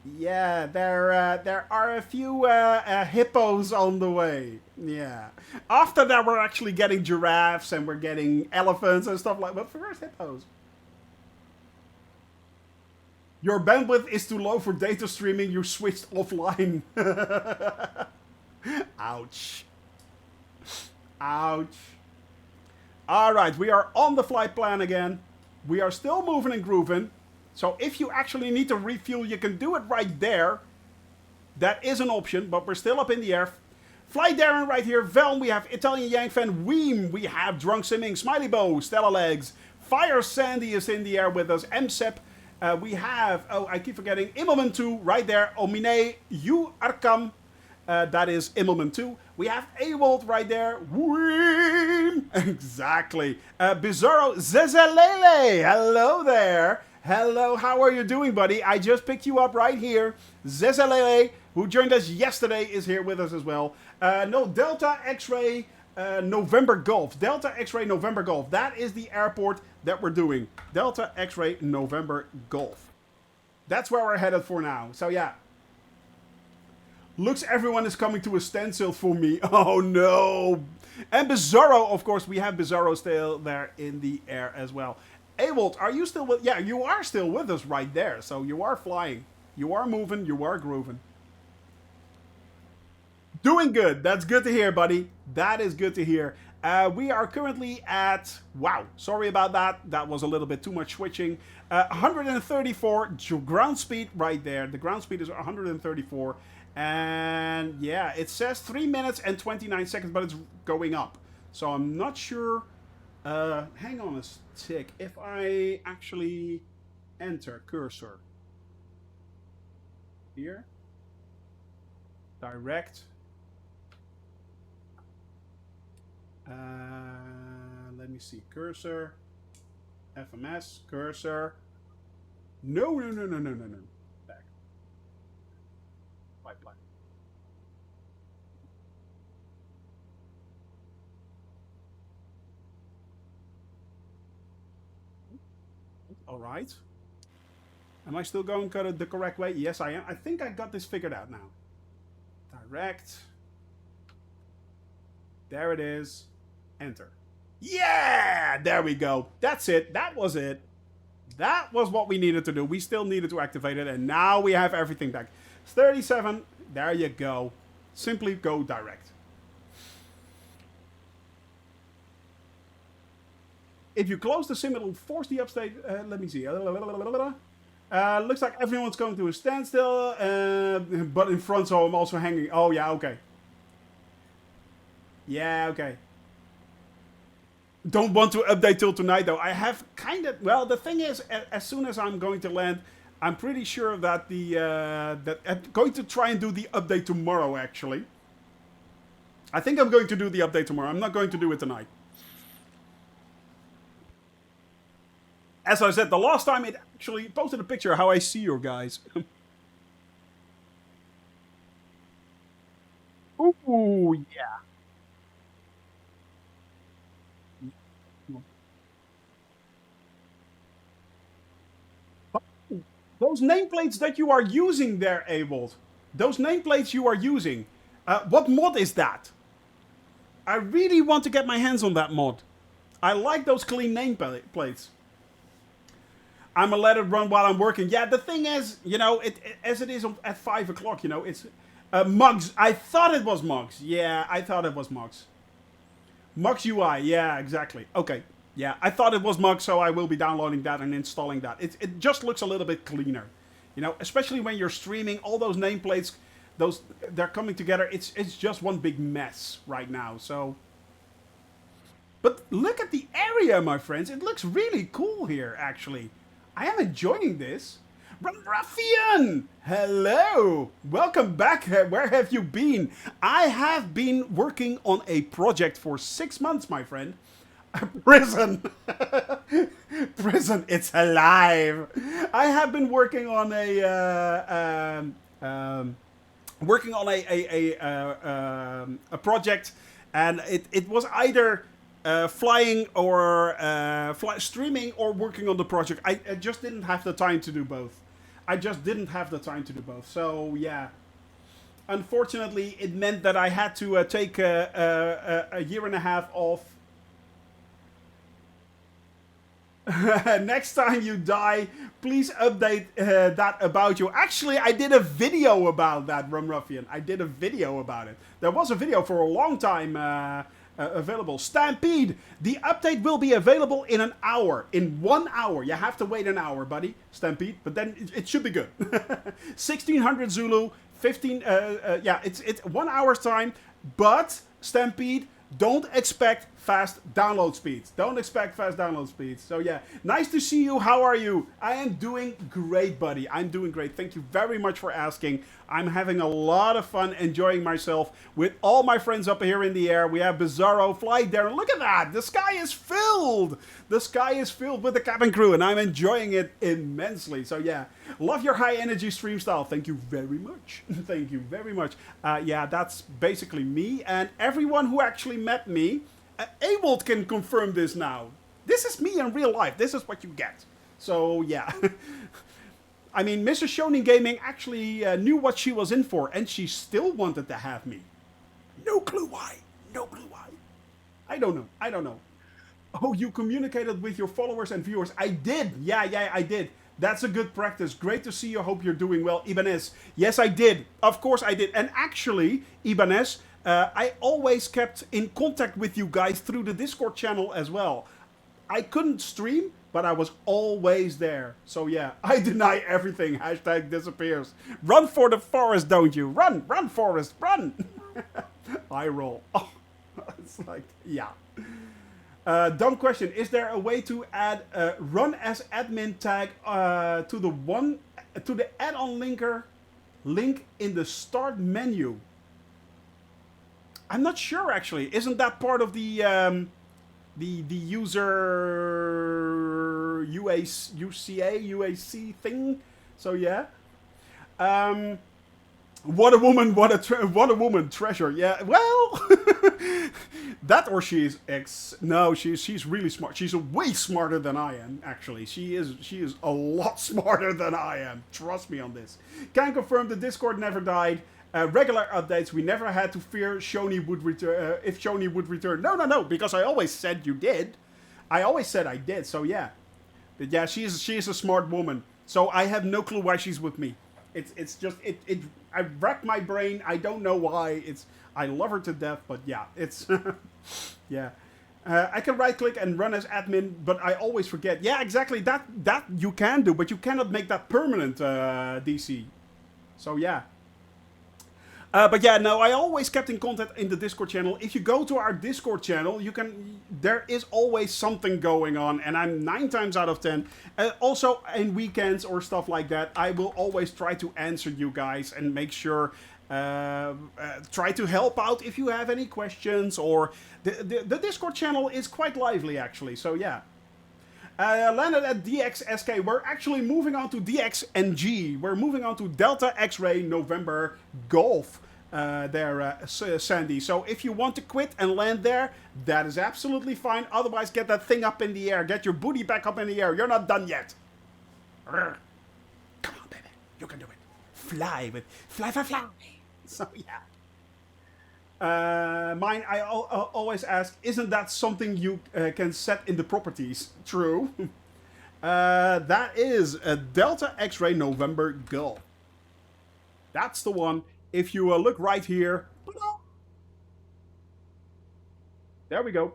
Yeah, there are a few hippos on the way. Yeah. After that, we're actually getting giraffes and we're getting elephants and stuff like that. But first, hippos. Your bandwidth is too low for data streaming. You switched offline. Ouch. Ouch. Alright, we are on the flight plan again. We are still moving and grooving. So if you actually need to refuel, you can do it right there. That is an option, but we're still up in the air. Fly Darren right here. Velm, we have Italian Yank Fan. Weem, we have Drunk Simming. Smiley Bow, Stella Legs. Fire Sandy is in the air with us. MSEP. We have, I keep forgetting, Immelman 2 right there. Omine, U Arkam. That is Immelman 2. We have Ewald right there. Weem. Exactly. Bizarro Zezelele. Hello there. Hello, how are you doing, buddy? I just picked you up right here. Zezelele, who joined us yesterday, is here with us as well. No, Delta X-Ray November Golf. Delta X-Ray November Golf. That is the airport that we're doing. Delta X-Ray November Golf. That's where we're headed for now. So, yeah. Looks everyone is coming to a standstill for me. Oh, no. And Bizarro, of course, we have Bizarro still there in the air as well. Ewald, are you still with... Yeah, you are still with us right there. So you are flying. You are moving. You are grooving. Doing good. That's good to hear, buddy. That is good to hear. We are currently at, wow, sorry about that. That was a little bit too much switching. 134 ground speed right there. The ground speed is 134. And yeah, it says 3 minutes and 29 seconds, but it's going up. So I'm not sure. Hang on a tick. If I actually enter cursor here, direct. Let me see. Cursor. FMS. Cursor. No. Back. Pipeline. All right. Am I still going the correct way? Yes, I am. I think I got this figured out now. Direct. There it is. Enter. Yeah! There we go. That's it. That was it. That was what we needed to do. We still needed to activate it, and now we have everything back. 37. There you go. Simply go direct. If you close the sim, it'll force the upstate. Let me see. Looks like everyone's going to a standstill, but in front, so I'm also hanging. Oh, yeah, okay. Yeah, okay. Don't want to update till tonight, though. I have kind of... Well, the thing is, as soon as I'm going to land, I'm pretty sure that that I'm going to try and do the update tomorrow, actually. I think I'm going to do the update tomorrow. I'm not going to do it tonight. As I said, the last time it actually posted a picture of how I see you guys. Ooh, yeah. Those nameplates that you are using there, Abold. Those nameplates you are using. What mod is that? I really want to get my hands on that mod. I like those clean nameplates. I'm gonna let it run while I'm working. Yeah, the thing is, you know, as it is at 5 o'clock, you know, it's Mugs. I thought it was Mugs. Yeah, I thought it was Mugs. Mugs UI. Yeah, exactly. Okay. Yeah, I thought it was Mugs, so I will be downloading that and installing that. It just looks a little bit cleaner, you know, especially when you're streaming. All those nameplates, they're coming together. It's just one big mess right now. So, but look at the area, my friends. It looks really cool here, actually. I am enjoying this. Ruffian! Hello! Welcome back. Where have you been? I have been working on a project for 6 months, my friend. Prison! Prison, it's alive! I have been working on a project, and it was either flying or streaming or working on the project. I just didn't have the time to do both. So yeah, unfortunately, it meant that I had to take a year and a half off. Next time you die, please update that about you. Actually, I did a video about that, Ruffian. I did a video about it. There was a video for a long time available. Stampede, the update will be available in an hour. In 1 hour. You have to wait an hour, buddy. Stampede, but then it should be good. 1600 Zulu, 15, yeah, it's 1 hour's time, but Stampede, don't expect fast download speeds. So yeah, nice to see you. How are you? I am doing great, buddy. I'm doing great. Thank you very much for asking. I'm having a lot of fun enjoying myself with all my friends up here in the air. We have Bizarro, Fly, Darren. Look at that. The sky is filled. The sky is filled with the cabin crew, and I'm enjoying it immensely. So yeah, love your high energy stream style. Thank you very much. Thank you very much. Yeah, that's basically me, and everyone who actually met me. Abold can confirm this now. This is me in real life. This is what you get. So yeah. I mean, Mrs. Shonen Gaming actually knew what she was in for, and she still wanted to have me. No clue why. No clue why. I don't know. Oh, you communicated with your followers and viewers. I did. Yeah, I did. That's a good practice. Great to see you. Hope you're doing well. Ibanez. Yes, I did. Of course I did. And actually, Ibanez, I always kept in contact with you guys through the Discord channel as well. I couldn't stream, but I was always there. So yeah, I deny everything. Hashtag disappears. Run for the forest, don't you? Run, run, forest, run. I roll. Oh, it's like, yeah. Dumb question. Is there a way to add run as admin tag to the add-on link in the start menu? I'm not sure actually. Isn't that part of the user UAC thing? So yeah. What a woman! What a woman! Treasure. Yeah. Well, that or she's No, she's really smart. She's way smarter than I am. Actually, she is a lot smarter than I am. Trust me on this. Can confirm the Discord never died. Regular updates. We never had to fear Shoni would return. If Shoni would return. No. Because I always said you did. I always said I did. So yeah. But yeah, she's a smart woman. So I have no clue why she's with me. It's just I racked my brain. I don't know why. I love her to death, but yeah, it's yeah. I can right click and run as admin, but I always forget. Yeah, exactly. That you can do, but you cannot make that permanent, DC. So yeah. But yeah, no, I always kept in contact in the Discord channel. If you go to our Discord channel, there is always something going on, and I'm 9 times out of 10. Also, in weekends or stuff like that, I will always try to answer you guys and make sure, try to help out if you have any questions, or the Discord channel is quite lively actually, so yeah. Landed at DXSK. We're actually moving on to DXNG. We're moving on to Delta X-Ray November Golf. Sandy. So if you want to quit and land there, that is absolutely fine. Otherwise, get that thing up in the air. Get your booty back up in the air. You're not done yet. Come on, baby. You can do it. Fly. So yeah. Mine, I always ask, isn't that something you can set in the properties? True. That is a Delta X-Ray November Golf. That's the one. If you look right here, there we go.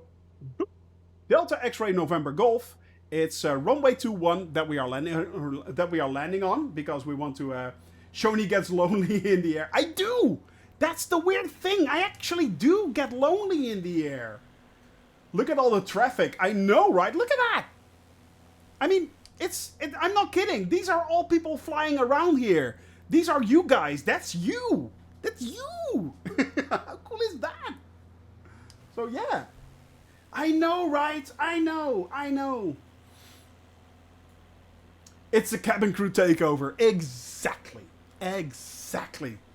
Delta X-Ray November Golf. It's runway 21 that we are landing on because we want to. Shoni gets lonely in the air. I do. That's the weird thing. I actually do get lonely in the air. Look at all the traffic. I know, right? Look at that. I mean, I'm not kidding. These are all people flying around here. These are you guys. That's you. That's you. How cool is that? So yeah. I know, right? I know. It's a cabin crew takeover. Exactly.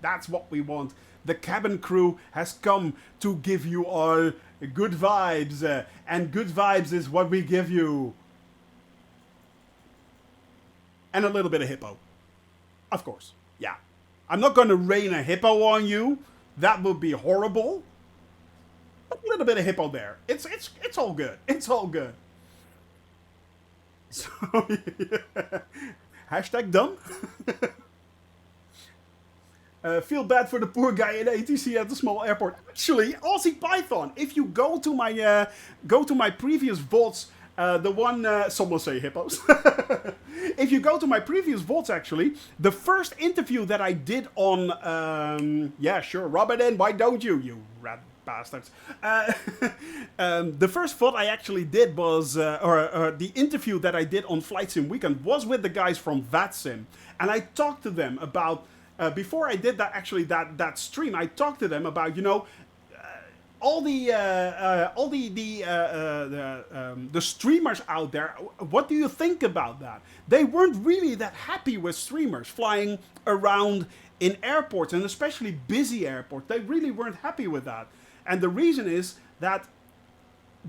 That's what we want. The cabin crew has come to give you all good vibes. And good vibes is what we give you. And a little bit of hippo. Of course. Yeah. I'm not going to rain a hippo on you. That would be horrible. A little bit of hippo there. It's all good. It's all good. So, yeah. Hashtag dumb. Feel bad for the poor guy in ATC at the small airport. Actually, Aussie Python. If you go to my previous VODs, the one some will say hippos. If you go to my previous VODs, actually, the first interview that I did on yeah, sure, rub it in. Why don't you rat bastards? The first VOD I actually did was, the interview that I did on Flight Sim Weekend was with the guys from VATSIM, and I talked to them about. Before I did that stream, I talked to them about, you know, all the streamers out there. What do you think about that? They weren't really that happy with streamers flying around in airports, and especially busy airports. They really weren't happy with that. And the reason is that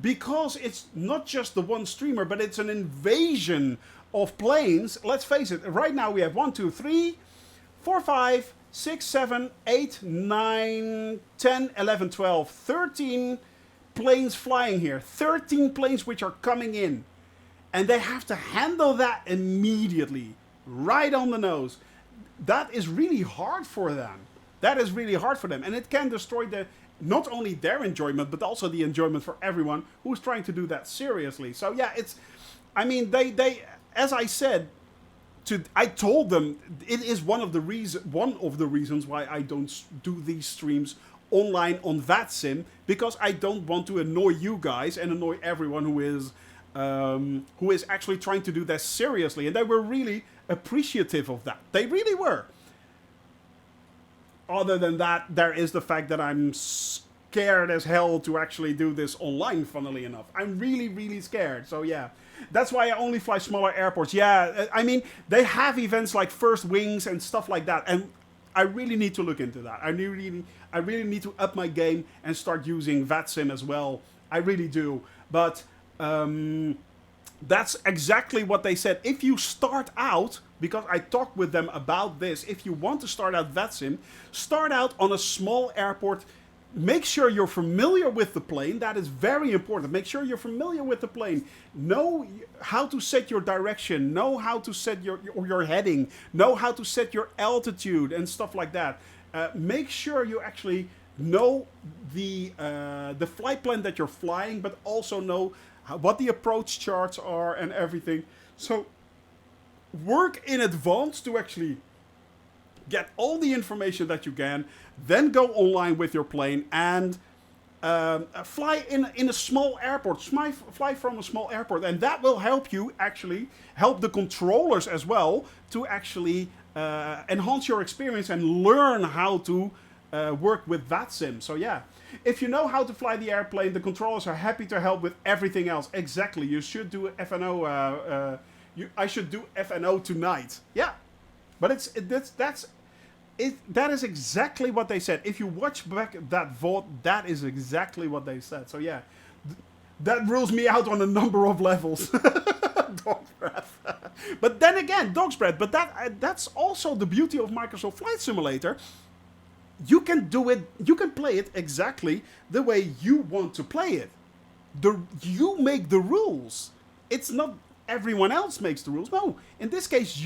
because it's not just the one streamer, but it's an invasion of planes. Let's face it. Right now we have 1, 2, 3. 4, 5, 6, 7, 8, 9, 10, 11, 12, 13 planes flying here. 13 planes which are coming in. And they have to handle that immediately. Right on the nose. That is really hard for them. That is really hard for them, and it can destroy not only their enjoyment, but also the enjoyment for everyone who's trying to do that seriously. So yeah, I mean, they as I said, I told them it is one of the reasons why I don't do these streams online on VATSIM, because I don't want to annoy you guys and annoy everyone who is actually trying to do this seriously. And they were really appreciative of that. They really were. Other than that, there is the fact that I'm scared as hell to actually do this online, funnily enough. I'm really, really scared. So yeah, that's why I only fly smaller airports. Yeah, I mean, they have events like First Wings and stuff like that. And I really need to look into that. I really need to up my game and start using VATSIM as well. I really do. But that's exactly what they said. If you start out, because I talked with them about this, if you want to start out VATSIM, start out on a small airport. Make sure you're familiar with the plane. That is very important. Make sure you're familiar with the plane. Know how to set your direction. Know how to set your heading. Know how to set your altitude and stuff like that. Make sure you actually know the flight plan that you're flying, but also know what the approach charts are and everything. So work in advance to actually get all the information that you can, then go online with your plane and fly in a small airport. Fly from a small airport, and that will help you actually help the controllers as well to actually enhance your experience and learn how to work with VATSIM. So yeah, if you know how to fly the airplane, the controllers are happy to help with everything else. Exactly, you should do FNO. I should do FNO tonight. Yeah, but that is exactly what they said. If you watch back that VOD, that is exactly what they said. So yeah, that rules me out on a number of levels. Dog's breath. But then again, dog's breath. But that's also the beauty of Microsoft Flight Simulator. You can do it. You can play it exactly the way you want to play it. You make the rules. It's not everyone else makes the rules. No, in this case,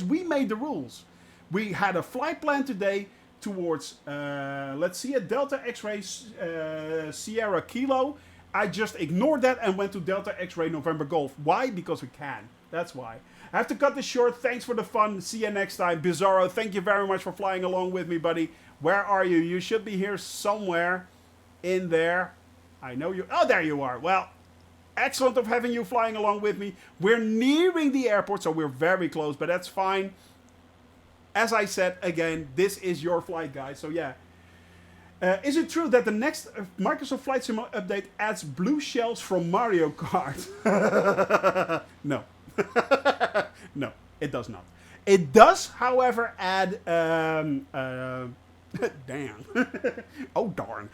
we made the rules. We had a flight plan today towards, let's see, a Delta X-ray Sierra Kilo. I just ignored that and went to Delta X-ray November Golf. Why? Because we can. That's why. I have to cut this short. Thanks for the fun. See you next time. Bizarro, thank you very much for flying along with me, buddy. Where are you? You should be here somewhere in there. I know you. Oh, there you are. Well, excellent of having you flying along with me. We're nearing the airport, so we're very close, but that's fine. As I said, again, this is your flight, guys. So yeah. Is it true that the next Microsoft Flight Sim update adds blue shells from Mario Kart? No. No, it does not. It does, however, add... damn. Oh, darn.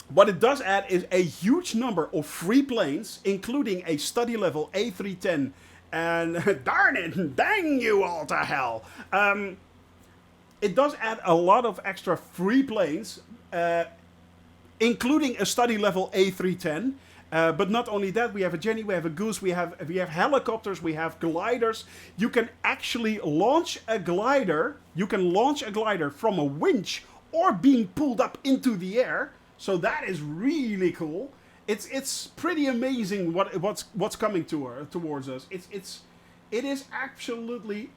What it does add is a huge number of free planes, including a study level A310. And darn it, dang you all to hell. It does add a lot of extra free planes, including a study level A310. But not only that, we have a Jenny, we have a Goose, we have helicopters, we have gliders. You can actually launch a glider. You can launch a glider from a winch or being pulled up into the air. So that is really cool. It's pretty amazing what's coming towards us. It is absolutely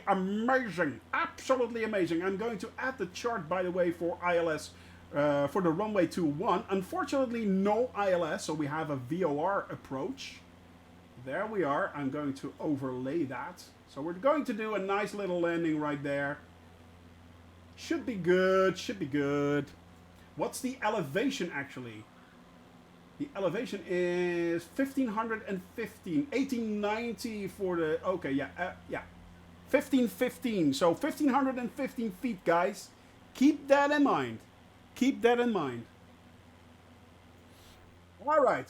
amazing. Absolutely amazing. I'm going to add the chart, by the way, for ILS for the runway 21. Unfortunately, no ILS, so we have a VOR approach. There we are. I'm going to overlay that. So we're going to do a nice little landing right there. Should be good. Should be good. What's the elevation, actually? The elevation is 1515, 1890 for the, okay, yeah, 1515, so 1515 feet, guys. Keep that in mind. Keep that in mind. All right,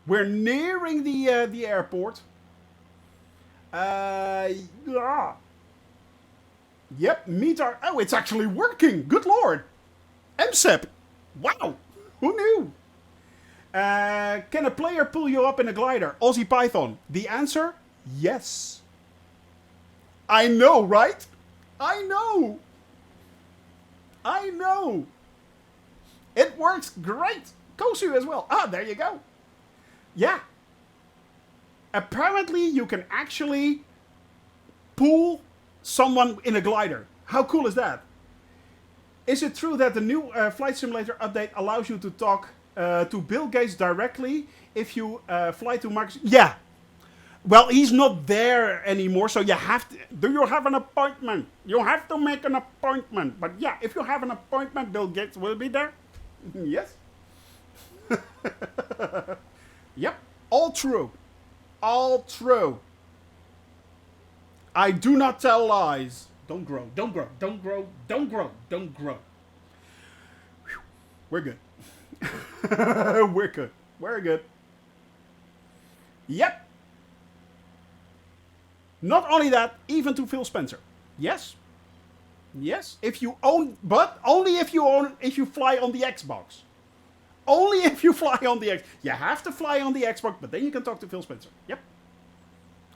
we're nearing the airport. Yeah. Yep, METAR, oh, it's actually working, good lord. MSEP, wow, who knew? Can a player pull you up in a glider? Aussie Python. The answer? Yes. I know, right? I know. I know. It works great. Kosu as well. Ah, there you go. Yeah. Apparently, you can actually pull someone in a glider. How cool is that? Is it true that the new Flight Simulator update allows you to talk to Bill Gates directly if you fly to Microsoft? Yeah. Well, he's not there anymore, so you have to... Do you have an appointment? You have to make an appointment. But yeah, if you have an appointment, Bill Gates will be there. Yes. Yep. All true. All true. I do not tell lies. Don't grow. Don't grow. Don't grow. Don't grow. Don't grow. Whew. We're good. We're good. We're good. Yep. Not only that, even to Phil Spencer. Yes. Yes. If you own, but only if you fly on the Xbox. Only if you fly on the Xbox. You have to fly on the Xbox, but then you can talk to Phil Spencer. Yep.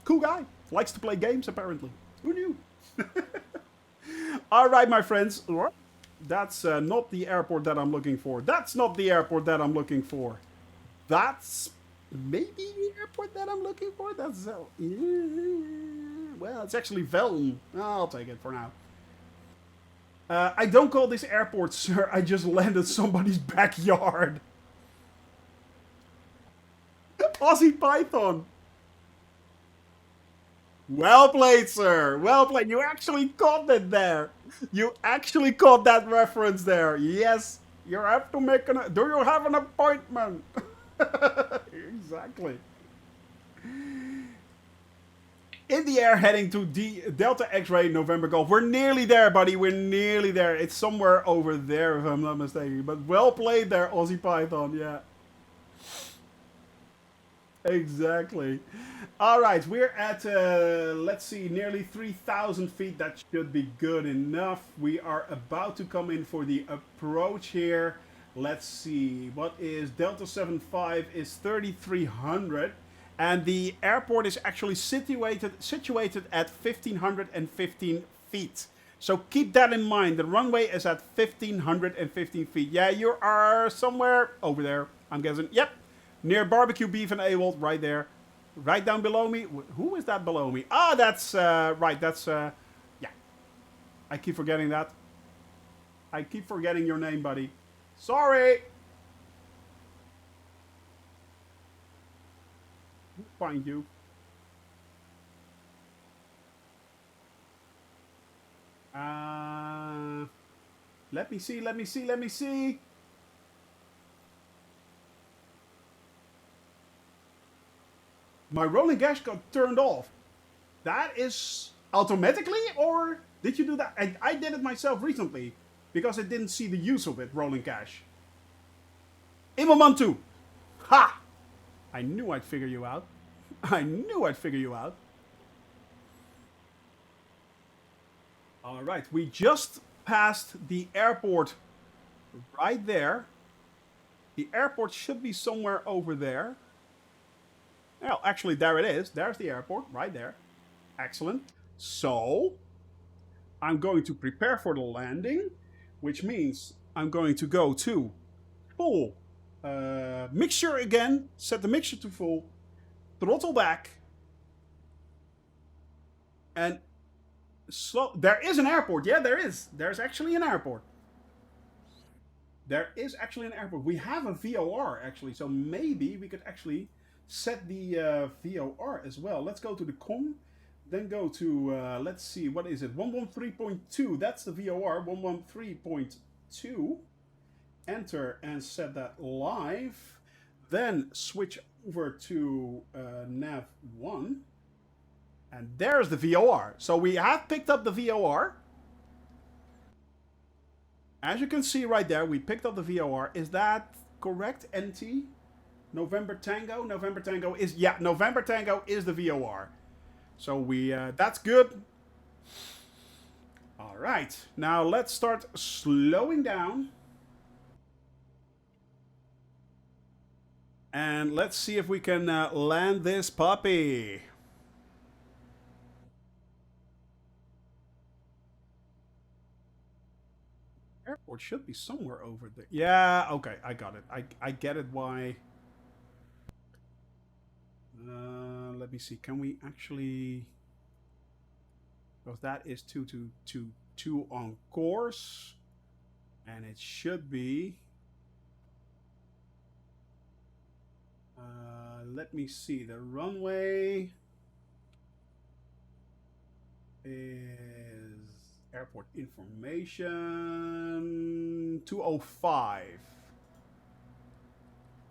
Cool guy. Likes to play games, apparently. Who knew? All right, my friends. That's not the airport that I'm looking for. That's not the airport that I'm looking for. That's maybe the airport that I'm looking for. That's well, it's actually Velm. I'll take it for now. I don't call this airport, sir. I just landed somebody's backyard. Aussie Python. Well played, sir. Well played. You actually caught it there. You actually caught that reference there. Yes. You have to make an... Do you have an appointment? Exactly. In the air heading to Delta X-Ray November Golf. We're nearly there, buddy. We're nearly there. It's somewhere over there, if I'm not mistaken. But well played there, Aussie Python. Yeah. Exactly. All right, we're at, let's see, nearly 3,000 feet. That should be good enough. We are about to come in for the approach here. Let's see, what is Delta 75 is 3,300. And the airport is actually situated at 1,515 feet. So keep that in mind. The runway is at 1,515 feet. Yeah, you are somewhere over there, I'm guessing. Yep. Near Barbecue Beef and AWOL, right there. Right down below me. Who is that below me? Ah, that's, right, that's, yeah. I keep forgetting that. I keep forgetting your name, buddy. Sorry. Find you. Let me see, let me see, let me see. My rolling gash got turned off. That is automatically, or did you do that? I did it myself recently because I didn't see the use of it, rolling cache. Imomantu. Ha! I knew I'd figure you out. I knew I'd figure you out. All right, we just passed the airport right there. The airport should be somewhere over there. Well, actually, there it is. There's the airport, right there. Excellent. So, I'm going to prepare for the landing, which means I'm going to go to full mixture again. Set the mixture to full. Throttle back. And slow. There is an airport. Yeah, there is. There's actually an airport. There is actually an airport. We have a VOR, actually. So maybe we could actually set the VOR as well. Let's go to the COM, then go to, let's see, what is it? 113.2, that's the VOR, 113.2. Enter and set that live. Then switch over to nav 1. And there's the VOR. So we have picked up the VOR. As you can see right there, we picked up the VOR. Is that correct, NT? November Tango is, yeah, November Tango is the VOR. So we, that's good. All right, now let's start slowing down. And let's see if we can land this puppy. Airport should be somewhere over there. Yeah, okay, I got it. I get it why. Let me see. Can we actually? Because that is 2 on course, and it should be. Let me see. The runway is airport information 205.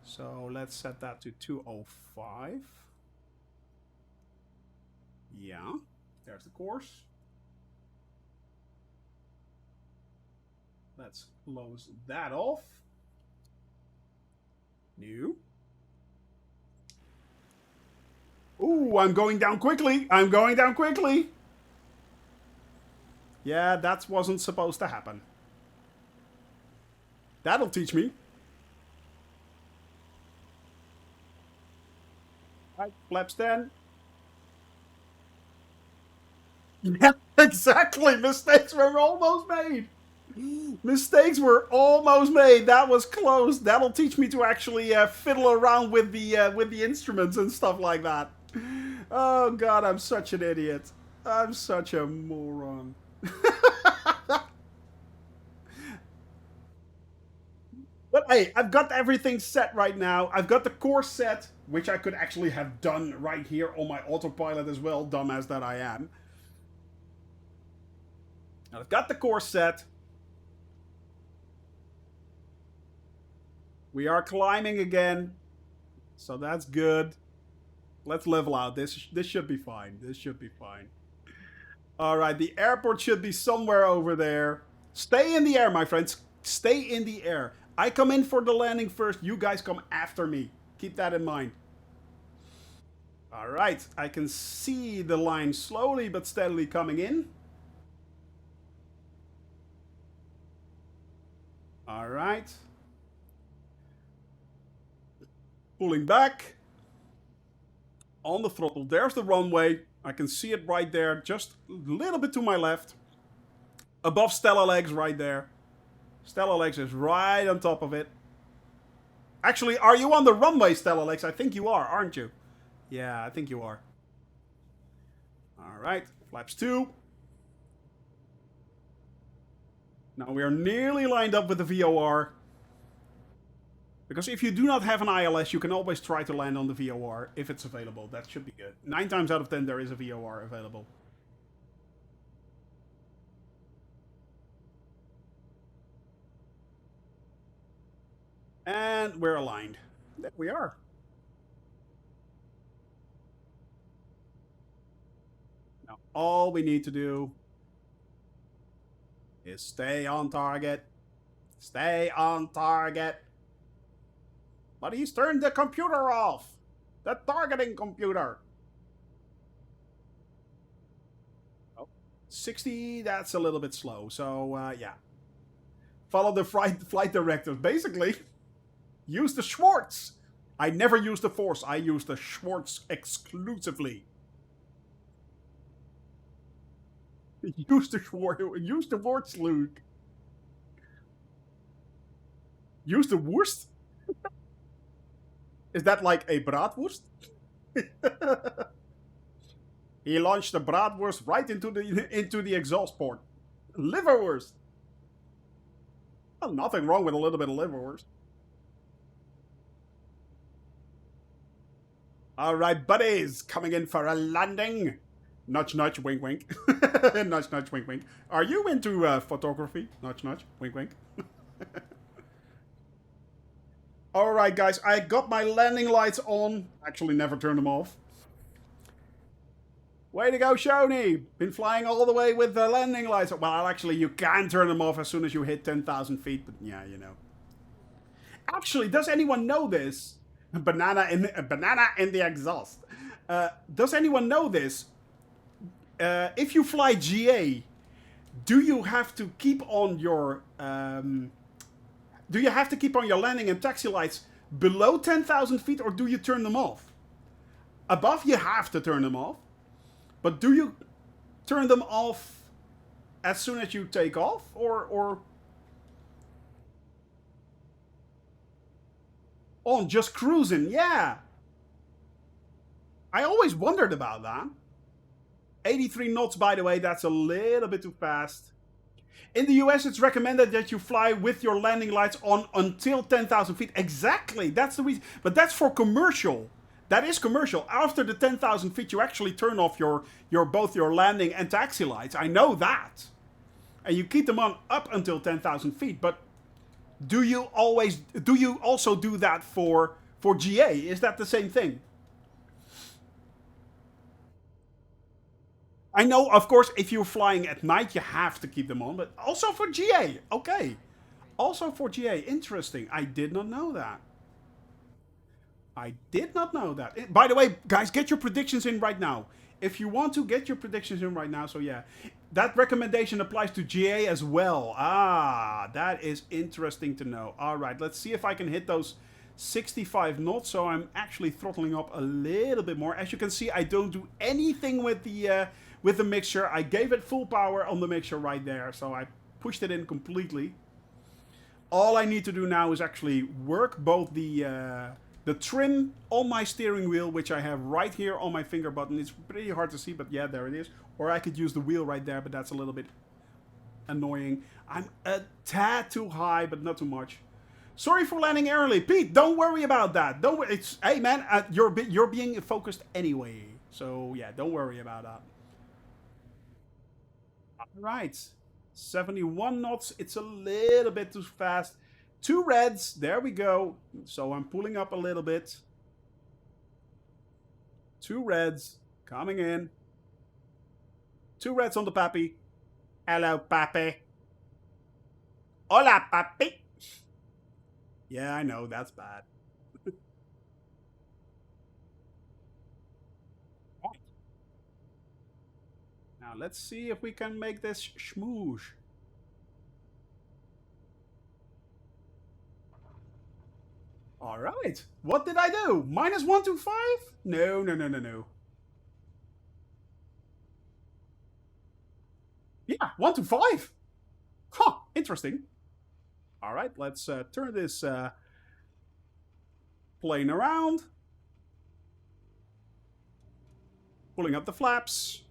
So let's set that to 205. Yeah, there's the course. Let's close that off. New. Ooh, I'm going down quickly. I'm going down quickly. Yeah, that wasn't supposed to happen. That'll teach me. Right, flaps 10. Yeah, exactly. Mistakes were almost made. Mistakes were almost made. That was close. That'll teach me to actually fiddle around with the instruments and stuff like that. Oh God, I'm such an idiot. I'm such a moron. But hey, I've got everything set right now. I've got the course set, which I could actually have done right here on my autopilot as well, dumbass that I am. I've got the course set. We are climbing again, so that's good. Let's level out. This should be fine. This should be fine. All right, the airport should be somewhere over there. Stay in the air, my friends. Stay in the air. I come in for the landing first. You guys come after me. Keep that in mind. All right, I can see the line slowly but steadily coming in. All right. Pulling back. On the throttle. There's the runway. I can see it right there. Just a little bit to my left. Above Stella Legs right there. Stella Legs is right on top of it. Actually, are you on the runway, Stella Legs? I think you are, aren't you? Yeah, I think you are. All right. Flaps 2. Now we are nearly lined up with the VOR. Because if you do not have an ILS, you can always try to land on the VOR if it's available. That should be good. 9 times out of 10, there is a VOR available. And we're aligned. There we are. Now, all we need to do is stay on target. Stay on target. But he's turned the computer off. The targeting computer. Oh, 60, that's a little bit slow. So, yeah. Follow the flight directives. Basically, use the Schwartz. I never use the Force. I use the Schwartz exclusively. Use the Schwartz. Use the Schwartz, Luke. Use the Wurst? Is that like a bratwurst? He launched the bratwurst right into the exhaust port. Liverwurst. Well, nothing wrong with a little bit of liverwurst. All right, buddies, coming in for a landing. Nudge, nudge, wink, wink. Nudge, nudge, wink, wink. Are you into photography? Nudge, nudge, wink, wink. Alright guys, I got my landing lights on. Actually never turned them off. Way to go, Shoney! Been flying all the way with the landing lights on. Well, actually you can turn them off as soon as you hit 10,000 feet, but yeah, you know. Actually, does anyone know this? Banana in the exhaust. Does anyone know this? If you fly GA, do you have to keep on your... do you have to keep on your landing and taxi lights below 10,000 feet, or do you turn them off? Above, you have to turn them off. But do you turn them off as soon as you take off, or on, just cruising. Yeah. I always wondered about that. 83 knots, by the way, that's a little bit too fast. In the US, it's recommended that you fly with your landing lights on until 10,000 feet. Exactly, that's the reason. But that's for commercial. That is commercial. After the 10,000 feet, you actually turn off your both your landing and taxi lights. I know that. And you keep them on up until 10,000 feet. But do you also do that for GA? Is that the same thing? I know, of course, if you're flying at night, you have to keep them on, but also for GA. Okay. Also for GA. Interesting. I did not know that. I did not know that. By the way, guys, get your predictions in right now. If you want to, get your predictions in right now. So, yeah. That recommendation applies to GA as well. Ah, that is interesting to know. All right, let's see if I can hit those 65 knots. So I'm actually throttling up a little bit more. As you can see, I don't do anything with the mixture. I gave it full power on the mixture right there. So I pushed it in completely. All I need to do now is actually work both the trim on my steering wheel, which I have right here on my finger button. It's pretty hard to see, but yeah, there it is. Or I could use the wheel right there, but that's a little bit annoying. I'm a tad too high, but not too much. Sorry for landing early. Pete, don't worry about that. Don't worry. It's, hey man, you're being focused anyway. So yeah, don't worry about that. All right. 71 knots. It's a little bit too fast. 2 reds. There we go. So I'm pulling up a little bit. 2 reds coming in. 2 reds on the papi. Hello, papi. Hola, papi. Yeah, I know. That's bad. Right. Now, let's see if we can make this schmoosh. All right. What did I do? -125? No, no, no, no, no. Yeah, 125. Huh, interesting. All right, let's turn this plane around. Pulling up the flaps.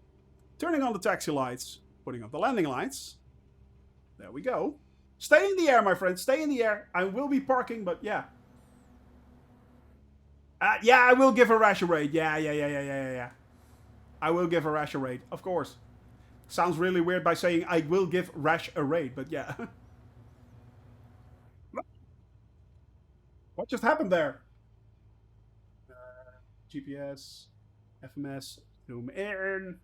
Turning on the taxi lights. Putting up the landing lights. There we go. Stay in the air, my friend. Stay in the air. I will be parking, but yeah. Yeah, I will give a rash a rate. Yeah. I will give a rash a rate, of course. Sounds really weird by saying I will give rash a rate, but yeah. What just happened there? GPS, FMS, zoom in.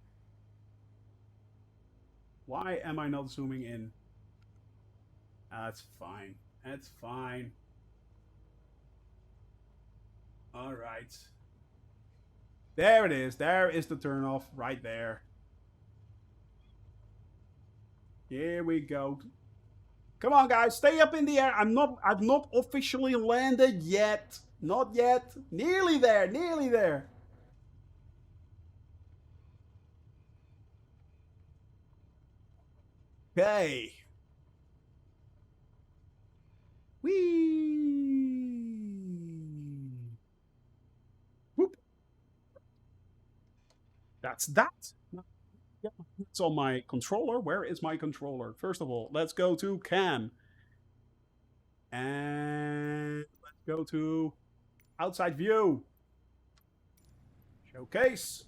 Why am I not zooming in? That's fine. That's fine. All right. There it is. There is the turnoff right there. Here we go. Come on, guys. Stay up in the air. I've not officially landed yet. Not yet. Nearly there. Nearly there. Okay. Whee. Whoop. That's that. Yeah, it's on my controller. Where is my controller? First of all, let's go to cam. And let's go to outside view. Showcase.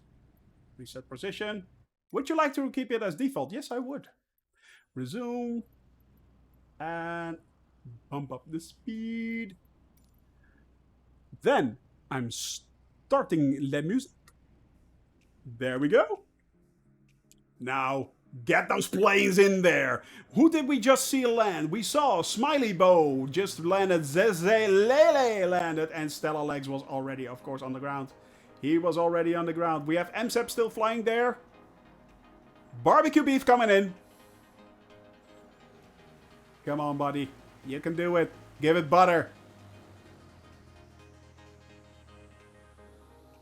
Reset position. Would you like to keep it as default? Yes, I would. Resume. And bump up the speed. Then I'm starting the music. There we go. Now, get those planes in there. Who did we just see land? We saw Smiley Bow just landed, Zeze Lele landed, and Stella Legs was already, of course, on the ground. He was already on the ground. We have MSEP still flying there. Barbecue Beef coming in. Come on, buddy. You can do it. Give it butter.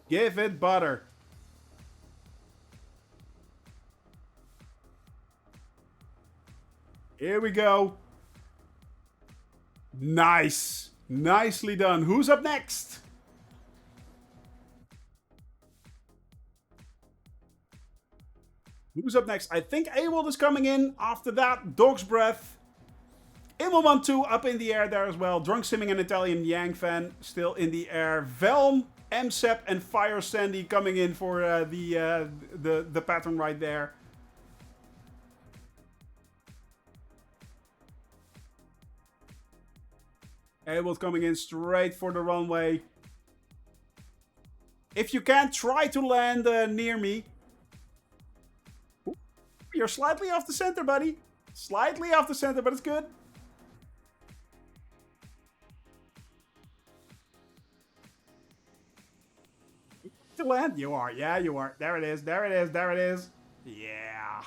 Give it butter. Here we go. Nice. Nicely done. Who's up next? Who's up next? I think Ewald is coming in. After that, Dog's Breath. Immelman 2 up in the air there as well. Drunk Simming and Italian Yang Fan still in the air. Velm, MSEP and Fire Sandy coming in for the pattern right there. Ewald coming in straight for the runway. If you can't, try to land near me. Ooh, you're slightly off the center, buddy. Slightly off the center, but it's good. To land? You are. Yeah, you are. There it is. There it is. There it is. Yeah.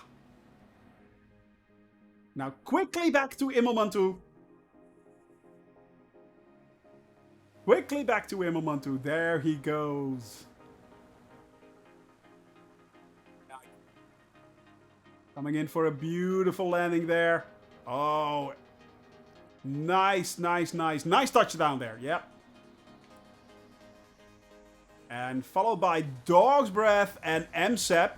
Now quickly back to Immelman 2. Quickly back to Immelman 2. There he goes. Coming in for a beautiful landing there. Oh. Nice, nice, nice. Nice touchdown there. Yep. And followed by Dog's Breath and MSEP.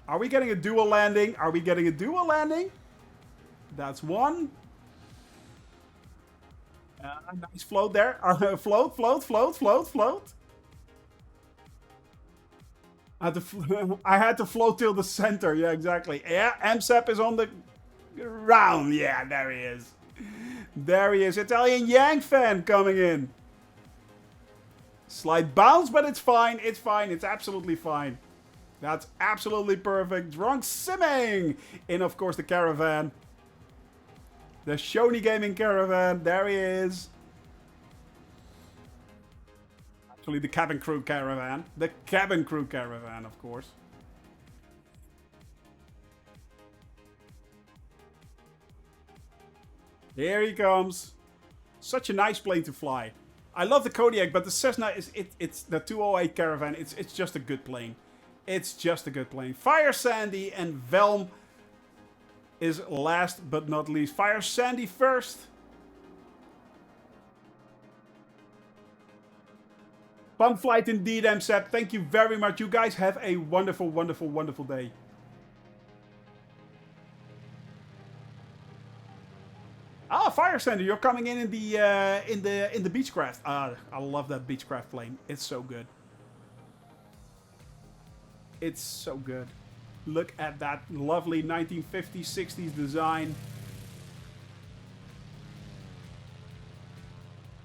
Are we getting a dual landing? Are we getting a dual landing? That's one. Nice float there. Float, float, float, float, float. I had to float till the center. Yeah, exactly. Yeah, MSEP is on the ground. Yeah, there he is. There he is. Italian Yang Fan coming in. Slight bounce, but it's fine. It's fine. It's absolutely fine. That's absolutely perfect. Drunk Simming in, of course, the caravan. The Shoney Gaming caravan. There he is. Actually, the cabin crew caravan. The cabin crew caravan, of course. Here he comes. Such a nice plane to fly. I love the Kodiak, but the Cessna it's the 208 caravan. It's just a good plane. It's just a good plane. Fire Sandy and Velm is last but not least. Fire Sandy first. Fun flight indeed, MSEP. Thank you very much. You guys have a wonderful, wonderful, wonderful day. Ah, Fire Sandy, you're coming in the Beechcraft. I love that Beechcraft plane. It's so good. It's so good. Look at that lovely 1950s, 60s design.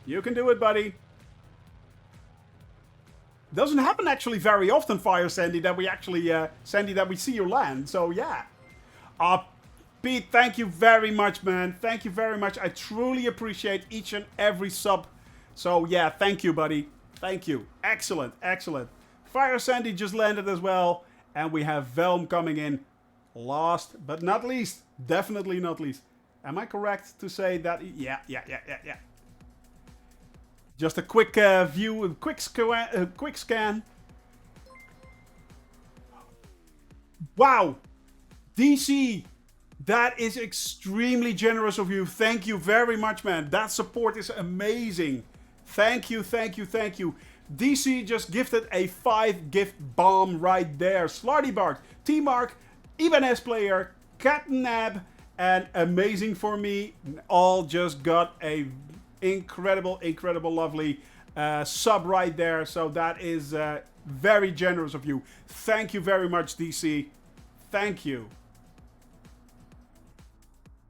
You can do it, buddy. Doesn't happen actually very often, Fire Sandy, that we actually that we see you land. So yeah. Pete, thank you very much, man. Thank you very much. I truly appreciate each and every sub. So yeah, thank you, buddy. Thank you. Excellent, excellent. Fire Sandy just landed as well. And we have Velm coming in last but not least. Definitely not least. Am I correct to say that? Yeah. Just a quick view, quick scan. Wow. DC. That is extremely generous of you. Thank you very much, man. That support is amazing. Thank you, thank you, thank you. DC just gifted a 5-gift bomb right there. Slarty Bart, T-Mark, Ibanez Player, Catnab, and Amazing for Me all just got a incredible, lovely sub right there. So that is very generous of you. Thank you very much, DC. Thank you.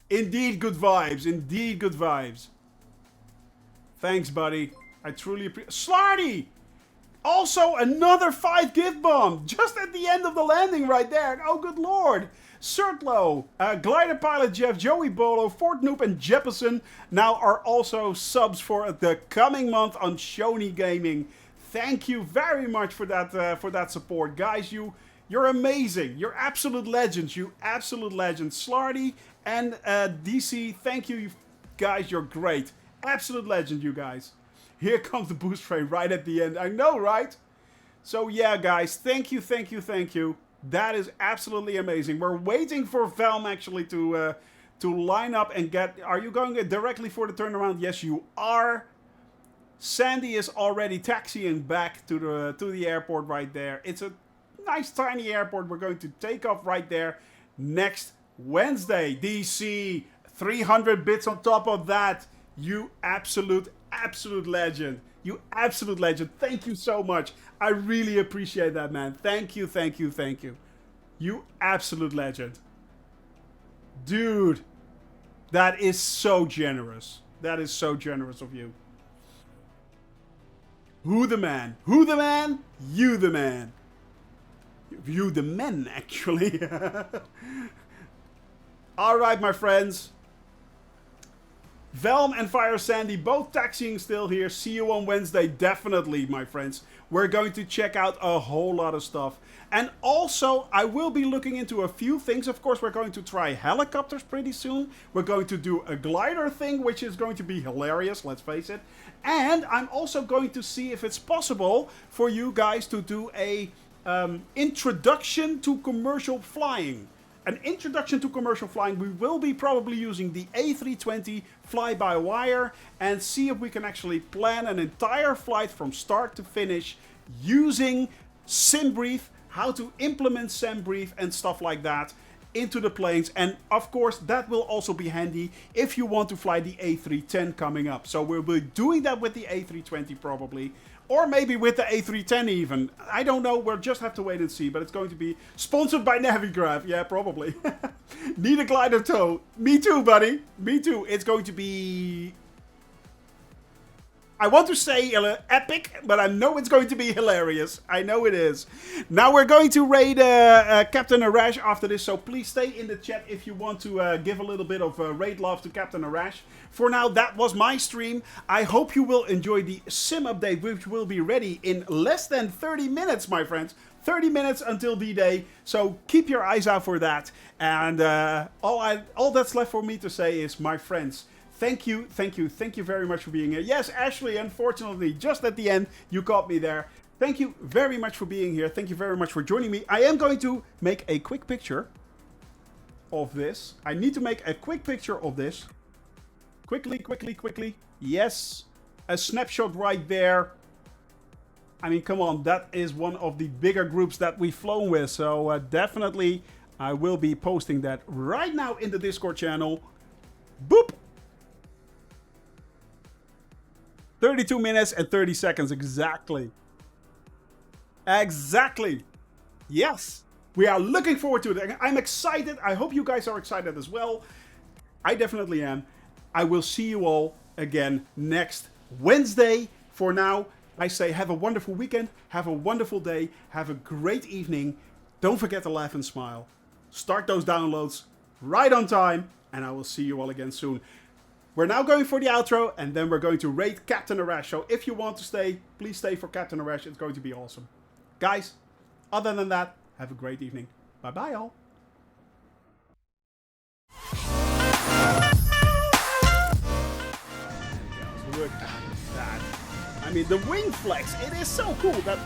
Indeed good vibes. Indeed good vibes. Thanks, buddy. I truly appreciate... Slarty! Also, another 5-gift bomb. Just at the end of the landing right there. Oh, good lord. Certlo, Glider Pilot Jeff, Joey Bolo, Fort Noop, and Jefferson now are also subs for the coming month on Shoney Gaming. Thank you very much for that support. Guys, you're amazing. You're absolute legends. You absolute legends. Slarty and DC, thank you. Guys, you're great. Absolute legend, you guys. Here comes the boost train right at the end. I know, right? So yeah, guys, thank you, thank you, thank you. That is absolutely amazing. We're waiting for Velm actually to to line up and get... Are you going directly for the turnaround? Yes, you are. Sandy is already taxiing back to the airport right there. It's a nice tiny airport. We're going to take off right there next Wednesday. DC, 300 bits on top of that. You absolute legend. You absolute legend. Thank you so much. I really appreciate that, man. Thank you, thank you, thank you. You absolute legend. Dude, that is so generous. That is so generous of you. Who the man? Who the man? You the man. You the men, actually. Alright, my friends. Velm and Fire Sandy both taxiing still here. See you on Wednesday, definitely, my friends. We're going to check out a whole lot of stuff. And also, I will be looking into a few things. Of course, we're going to try helicopters pretty soon. We're going to do a glider thing, which is going to be hilarious, let's face it. And I'm also going to see if it's possible for you guys to do a introduction to commercial flying. An introduction to commercial flying. We will be probably using the A320 fly-by-wire and see if we can actually plan an entire flight from start to finish using SimBrief, how to implement SimBrief and stuff like that into the planes. And of course, that will also be handy if you want to fly the A310 coming up. So we'll be doing that with the A320 probably. Or maybe with the A310 even. I don't know. We'll just have to wait and see. But it's going to be sponsored by Navigraph. Yeah, probably. Need a glider tow. Me too, buddy. Me too. It's going to be... I want to say epic, but I know it's going to be hilarious. I know it is. Now we're going to raid Captain Arash after this, so please stay in the chat if you want to give a little bit of raid love to Captain Arash. For now, that was my stream. I hope you will enjoy the sim update, which will be ready in less than 30 minutes, my friends. 30 minutes until D-Day, so keep your eyes out for that. And all that's left for me to say is, my friends, thank you very much for being here. Yes, Ashley, unfortunately, just at the end, you caught me there. Thank you very much for being here. Thank you very much for joining me. I am going to make a quick picture of this. I need to make a quick picture of this. Quickly. Yes, a snapshot right there. I mean, come on, that is one of the bigger groups that we've flown with. So definitely, I will be posting that right now in the Discord channel. Boop! 32 minutes and 30 seconds, exactly. Exactly. Yes. We are looking forward to it. I'm excited. I hope you guys are excited as well. I definitely am. I will see you all again next Wednesday. For now, I say have a wonderful weekend. Have a wonderful day. Have a great evening. Don't forget to laugh and smile. Start those downloads right on time. And I will see you all again soon. We're now going for the outro, and then we're going to raid Captain Arash. So if you want to stay, please stay for Captain Arash. It's going to be awesome. Guys, other than that, have a great evening. Bye-bye, all. Look at that. I mean, the wing flex, it is so cool that...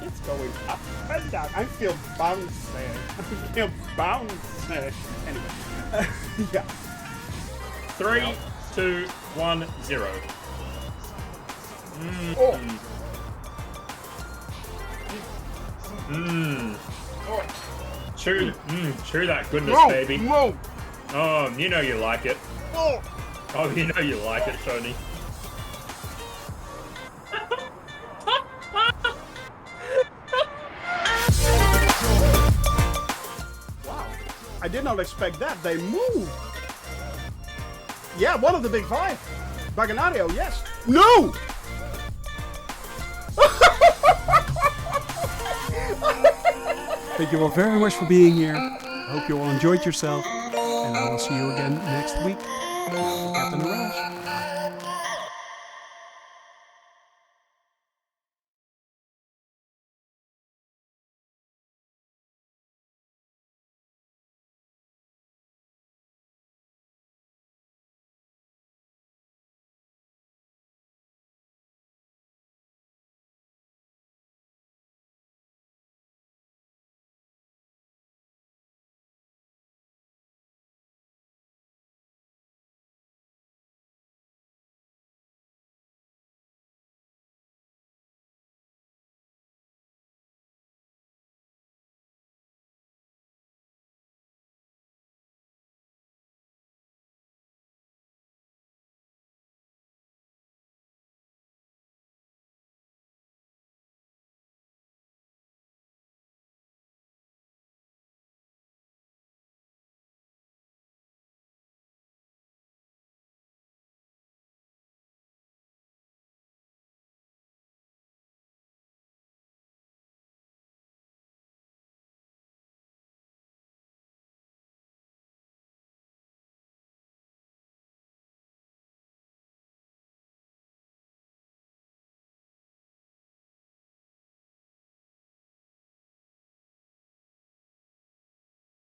It's going up and down. I feel bouncy. I feel bouncy. Anyway, yeah. 3, 2, 1, 0. Oh. Chew that goodness, No, baby. no. Oh, you know you like it. Oh. Oh, you know you like it, Tony. Wow. I did not expect that. They moved. Yeah, one of the big five. Baganario, yes. No! Thank you all very much for being here. I hope you all enjoyed yourself. And I will see you again next week. Captain Arash.